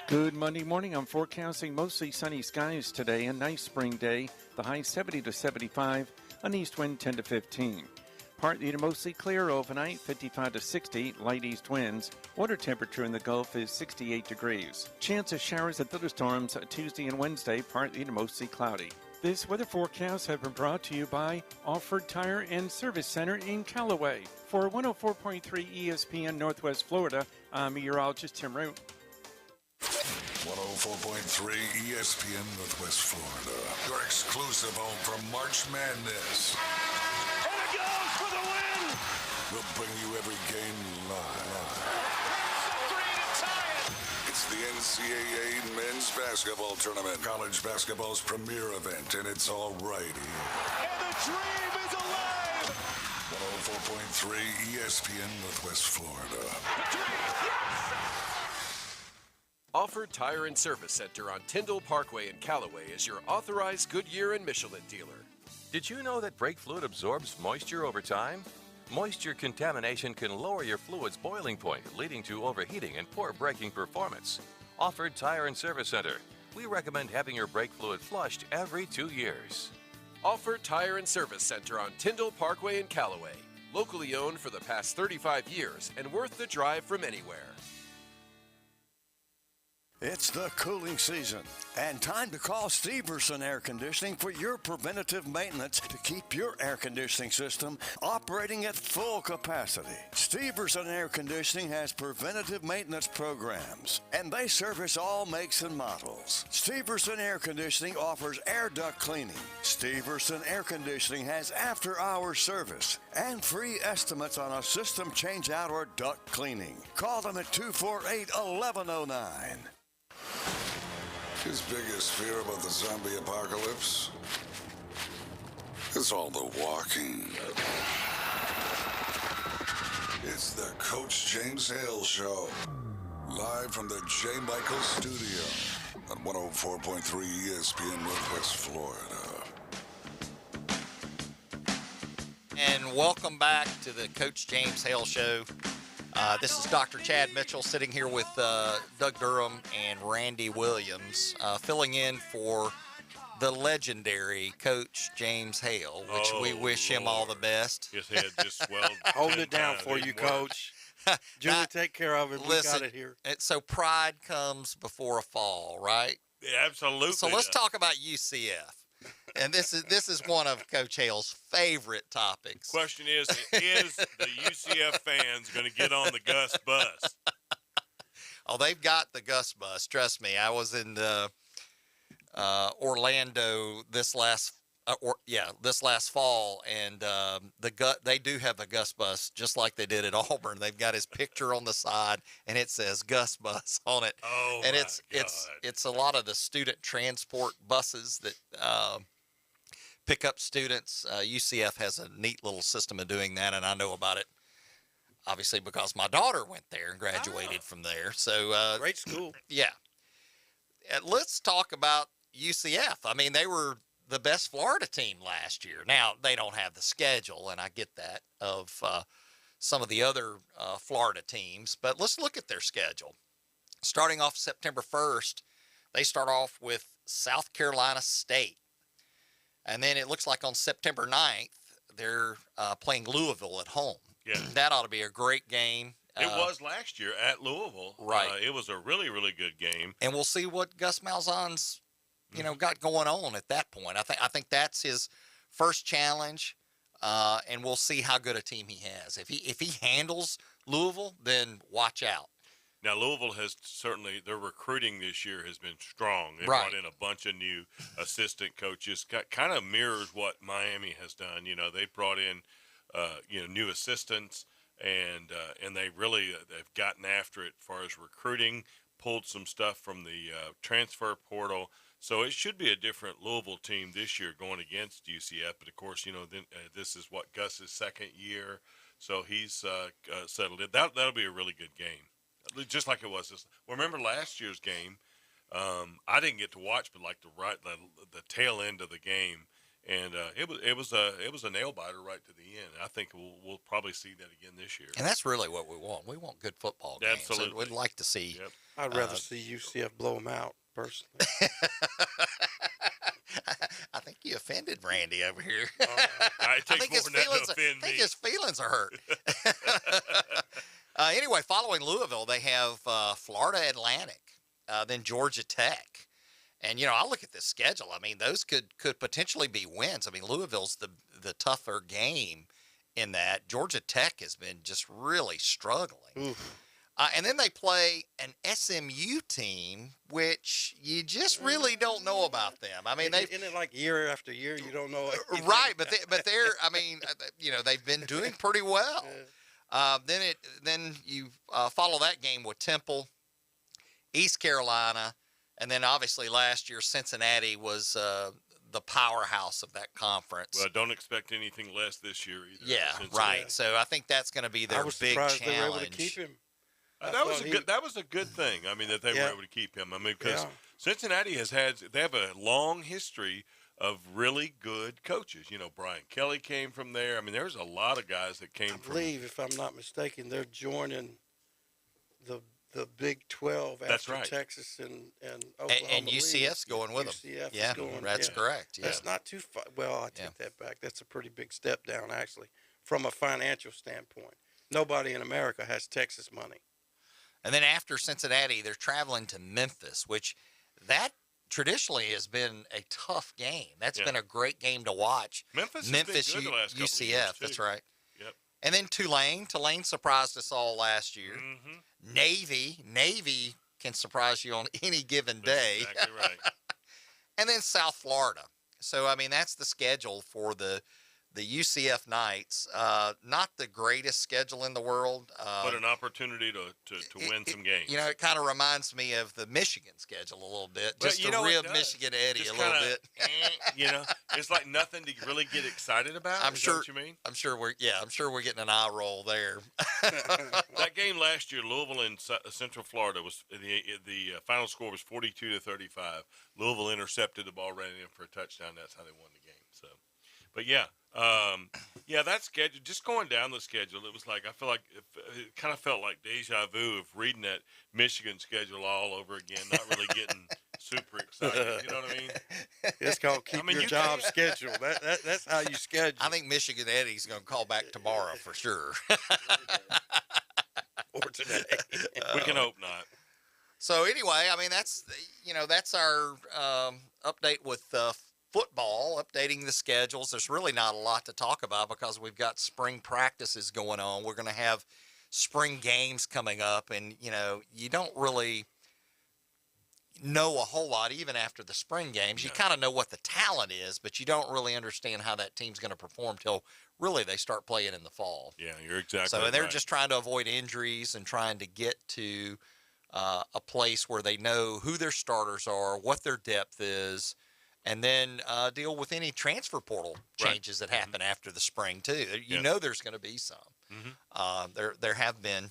Good Monday morning. I'm forecasting mostly sunny skies today. A nice spring day. The high 70 to 75. An east wind 10 to 15. Partly to mostly clear overnight, 55 to 60, light east winds. Water temperature in the Gulf is 68 degrees. Chance of showers and thunderstorms Tuesday and Wednesday, partly to mostly cloudy. This weather forecast has been brought to you by Alford Tire and Service Center in Callaway. For 104.3 ESPN Northwest Florida, I'm meteorologist Tim Root. 104.3 ESPN Northwest Florida. Your exclusive home for March Madness. And it goes for the win! We'll bring you every game live. It's the NCAA Men's Basketball Tournament, college basketball's premier event, and it's all right here. And the dream is alive! 104.3 ESPN Northwest Florida. The dream, yes! Alford Tire and Service Center on Tyndall Parkway in Callaway is your authorized Goodyear and Michelin dealer. Did you know that brake fluid absorbs moisture over time? Moisture contamination can lower your fluid's boiling point, leading to overheating and poor braking performance. Offered Tire and Service Center. We recommend having your brake fluid flushed every 2 years. Alford Tire and Service Center on Tyndall Parkway in Callaway. Locally owned for the past 35 years and worth the drive from anywhere. It's the cooling season, and time to call Steverson Air Conditioning for your preventative maintenance to keep your air conditioning system operating at full capacity. Steverson Air Conditioning has preventative maintenance programs, and they service all makes and models. Steverson Air Conditioning offers air duct cleaning. Steverson Air Conditioning has after-hours service and free estimates on a system change-out or duct cleaning. Call them at 248-1109. His biggest fear about the zombie apocalypse is all the walking. It's the Coach James Hale Show, live from the J. Michael Studio on 104.3 ESPN Northwest Florida. And welcome back to the Coach James Hale Show. This is Dr. Chad Mitchell sitting here with Doug Durham and Randy Williams, filling in for the legendary Coach James Hale, which we wish him all the best. His head just swelled. Hold it down for you, Coach. Julie, take care of it. We got it here. So pride comes before a fall, right? Yeah, absolutely. So let's talk about UCF. And this is one of Coach Hale's favorite topics. Question is the UCF fans going to get on the Gus bus? Oh, they've got the Gus bus. Trust me. I was in Orlando this last fall, and they do have a Gus bus just like they did at Auburn. They've got his picture on the side, and it says Gus bus on it. Oh, and it's a lot of the student transport buses that pick up students. UCF has a neat little system of doing that, and I know about it obviously because my daughter went there and graduated from there. So great school. Yeah. Let's talk about UCF. I mean, they were the best Florida team last year. Now, they don't have the schedule, and I get that, of some of the other Florida teams. But let's look at their schedule. Starting off September 1st, they start off with South Carolina State. And then it looks like on September 9th, they're playing Louisville at home. Yeah. That ought to be a great game. It was last year at Louisville. Right. It was a really, really good game. And we'll see what Gus Malzahn's got going on at that point. I think that's his first challenge, and we'll see how good a team he has. If he handles Louisville, then watch out. Now, Louisville has certainly, their recruiting this year has been strong. They Right. brought in a bunch of new assistant coaches, kind of mirrors what Miami has done. You know, they brought in, new assistants, and they really they've gotten after it as far as recruiting, pulled some stuff from the transfer portal. So it should be a different Louisville team this year going against UCF. But, of course, this is what Gus's second year, so he's settled in. That'll be a really good game. Just like it was this. Remember last year's game? I didn't get to watch, but like the tail end of the game, and it was a nail biter right to the end. I think we'll probably see that again this year. And that's really what we want. We want good football games. Absolutely. So we'd like to see. Yep. I'd rather see UCF blow them out, personally. I think you offended Randy over here. I think his feelings are hurt. Anyway, following Louisville, they have Florida Atlantic, then Georgia Tech. And, I look at the schedule. I mean, those could potentially be wins. I mean, Louisville's the tougher game in that. Georgia Tech has been just really struggling. And then they play an SMU team, which you just really don't know about them. I mean, isn't it like year after year you don't know? Right, but they're. I mean, they've been doing pretty well. Then you follow that game with Temple, East Carolina, and then obviously last year Cincinnati was the powerhouse of that conference. Well, don't expect anything less this year either. Yeah, right. So I think that's going to be their big challenge. They were able to keep him. That was a good thing. I mean, that they were able to keep him. I mean, because Cincinnati they have a long history of really good coaches. You know, Brian Kelly came from there. I mean, there's a lot of guys that came I from. believe, if I'm not mistaken, they're joining the Big 12 That's after right. Texas and Oklahoma. And UCF's going with them. UCF Yeah, is going. that's correct. Yeah. That's not too far. Well, I take that back. That's a pretty big step down, actually, from a financial standpoint. Nobody in America has Texas money. And then after Cincinnati, they're traveling to Memphis, which that traditionally has been a tough game. That's been a great game to watch. Memphis has been good the last couple UCF, of years, too. that's right. Yep. And then Tulane. Tulane surprised us all last year. Mm-hmm. Navy can surprise you on any given day. That's exactly right. And then South Florida. So, I mean, that's the schedule for the UCF Knights. Not the greatest schedule in the world. But an opportunity to win some games. You know, it kind of reminds me of the Michigan schedule a a little bit. But Just you to know what it rib does? Michigan Eddie Just a little kinda, bit. You know, it's like nothing to really get excited about. I'm Is sure. That what you mean? I'm sure we're getting an eye roll there. That game last year, Louisville and Central Florida, was the final score was 42-35. Louisville intercepted the ball, ran it in for a touchdown. That's how they won the game. So, but yeah, that schedule. Just going down the schedule, it was like it kind of felt like deja vu of reading that Michigan schedule all over again. Not really getting super excited. You know what I mean? It's called keep your job schedule. That's how you schedule. I think Michigan Eddie's going to call back tomorrow for sure. Or today. We can hope not. So anyway, I mean that's our update with football, updating the schedules. There's really not a lot to talk about because we've got spring practices going on. We're going to have spring games coming up, and you don't really know a whole lot even after the spring games. You kind of know what the talent is, but you don't really understand how that team's going to perform till really they start playing in the fall. Yeah, you're exactly so right. they're just trying to avoid injuries and trying to get to a place where they know who their starters are, what their depth is, and then deal with any transfer portal changes that happen after the spring too. You know there's going to be some. There have been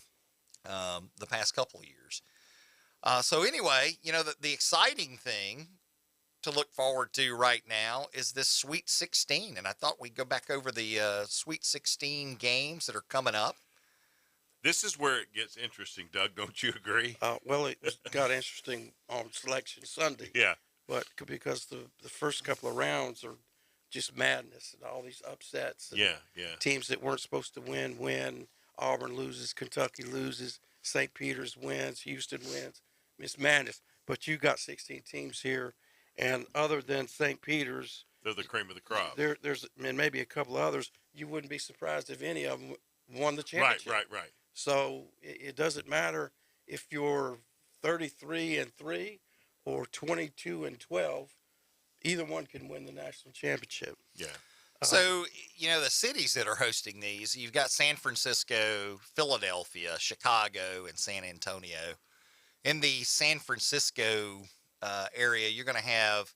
the past couple of years. So anyway, the exciting thing to look forward to right now is this Sweet 16. And I thought we'd go back over the Sweet 16 games that are coming up. This is where it gets interesting, Doug. Don't you agree? Well, it got interesting on Selection Sunday. Yeah. But because the first couple of rounds are just madness and all these upsets. And teams that weren't supposed to win. Auburn loses, Kentucky loses, St. Peter's wins, Houston wins. It's madness. But you got 16 teams here, and other than St. Peter's, they're the cream of the crop. There's and maybe a couple others. You wouldn't be surprised if any of them won the championship. Right. So it doesn't matter if you're 33-3 or 22-12. Either one can win the national championship. Yeah. So, the cities that are hosting these, you've got San Francisco, Philadelphia, Chicago, and San Antonio. In the San Francisco area, you're going to have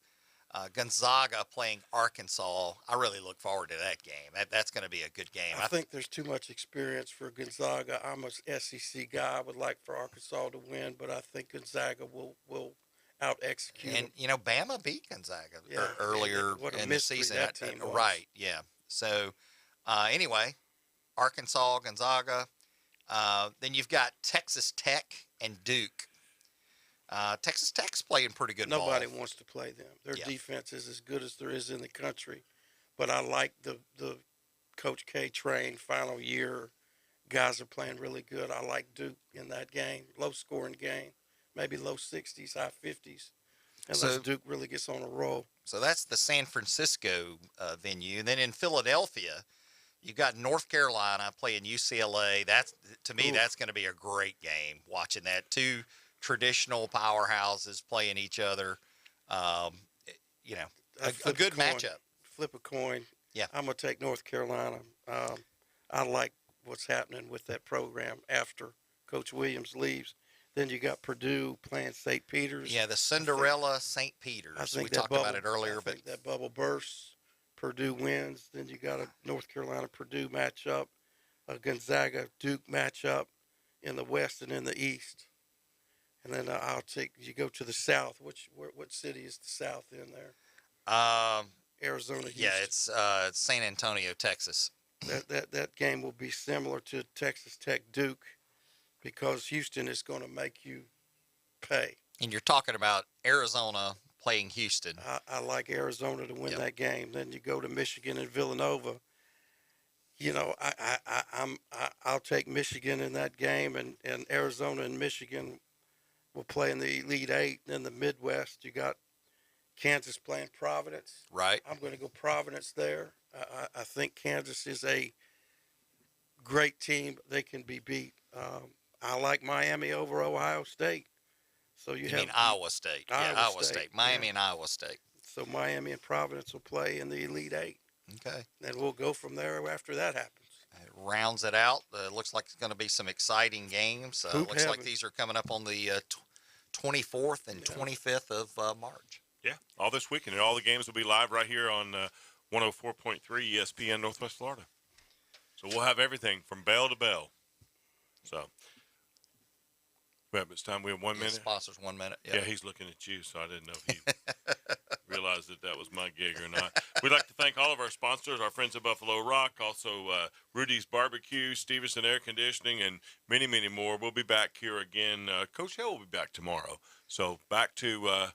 Gonzaga playing Arkansas. I really look forward to that game. That's going to be a good game. I think there's too much experience for Gonzaga. I'm a SEC guy. I would like for Arkansas to win, but I think Gonzaga will out-execute them. And, Bama beat Gonzaga earlier in the season. That team was. Right, yeah. So, anyway, Arkansas, Gonzaga. Then you've got Texas Tech and Duke. Texas Tech's playing pretty good ball. Nobody wants to play them. Their defense is as good as there is in the country. But I like the Coach K trained final year. Guys are playing really good. I like Duke in that game. Low-scoring game. Maybe low 60s, high 50s. Unless Duke really gets on a roll. So that's the San Francisco venue. And then in Philadelphia, you've got North Carolina playing UCLA. That's going to be a great game, watching that. Two traditional powerhouses playing each other. A good matchup. Flip a coin. Yeah. I'm going to take North Carolina. I like what's happening with that program after Coach Williams leaves. Then you got Purdue playing St. Peter's. Yeah, the Cinderella St. Peter's. We talked about it earlier. I think that bubble bursts. Purdue wins. Then you got a North Carolina-Purdue matchup, a Gonzaga-Duke matchup in the West and in the East. And then you go to the South. What city is the South in there? Arizona. Houston. Yeah, it's San Antonio, Texas. That game will be similar to Texas Tech Duke because Houston is going to make you pay. And you're talking about Arizona playing Houston. I like Arizona to win that game. Then you go to Michigan and Villanova. You know, I'll take Michigan in that game, and Arizona and Michigan will play in the Elite Eight. In the Midwest, you got Kansas playing Providence. Right. I'm going to go Providence there. I think Kansas is a great team. They can be beat. I like Miami over Ohio State. So you mean Iowa State? Iowa State. Miami and Iowa State. So Miami and Providence will play in the Elite Eight. Okay. And we'll go from there after that happens. It rounds it out. Looks like it's going to be some exciting games. Looks like these are coming up on the 24th and 25th of March. Yeah, all this weekend. And all the games will be live right here on 104.3 ESPN Northwest Florida. So we'll have everything from bell to bell. So, it's time. We have 1 minute. Sponsors 1 minute. Yeah, he's looking at you, so I didn't know if he realized that was my gig or not. We'd like to thank all of our sponsors, our friends at Buffalo Rock, also Rudy's Barbecue, Stevenson Air Conditioning, and many, many more. We'll be back here again. Coach Hale will be back tomorrow. So back to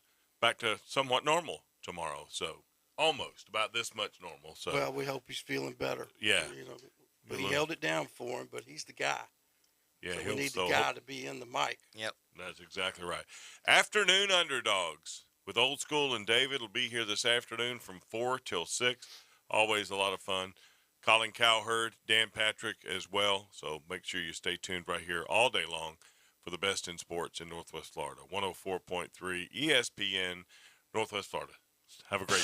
somewhat normal tomorrow. So almost about this much normal. So well, we hope he's feeling better. Yeah. You know, but he held it down for him, but he's the guy. Yeah, so we need the guy to be in the mic. Yep. That's exactly right. Afternoon Underdogs with Old School and David will be here this afternoon from 4 till 6. Always a lot of fun. Colin Cowherd, Dan Patrick as well. So make sure you stay tuned right here all day long for the best in sports in Northwest Florida. 104.3 ESPN Northwest Florida. Have a great day.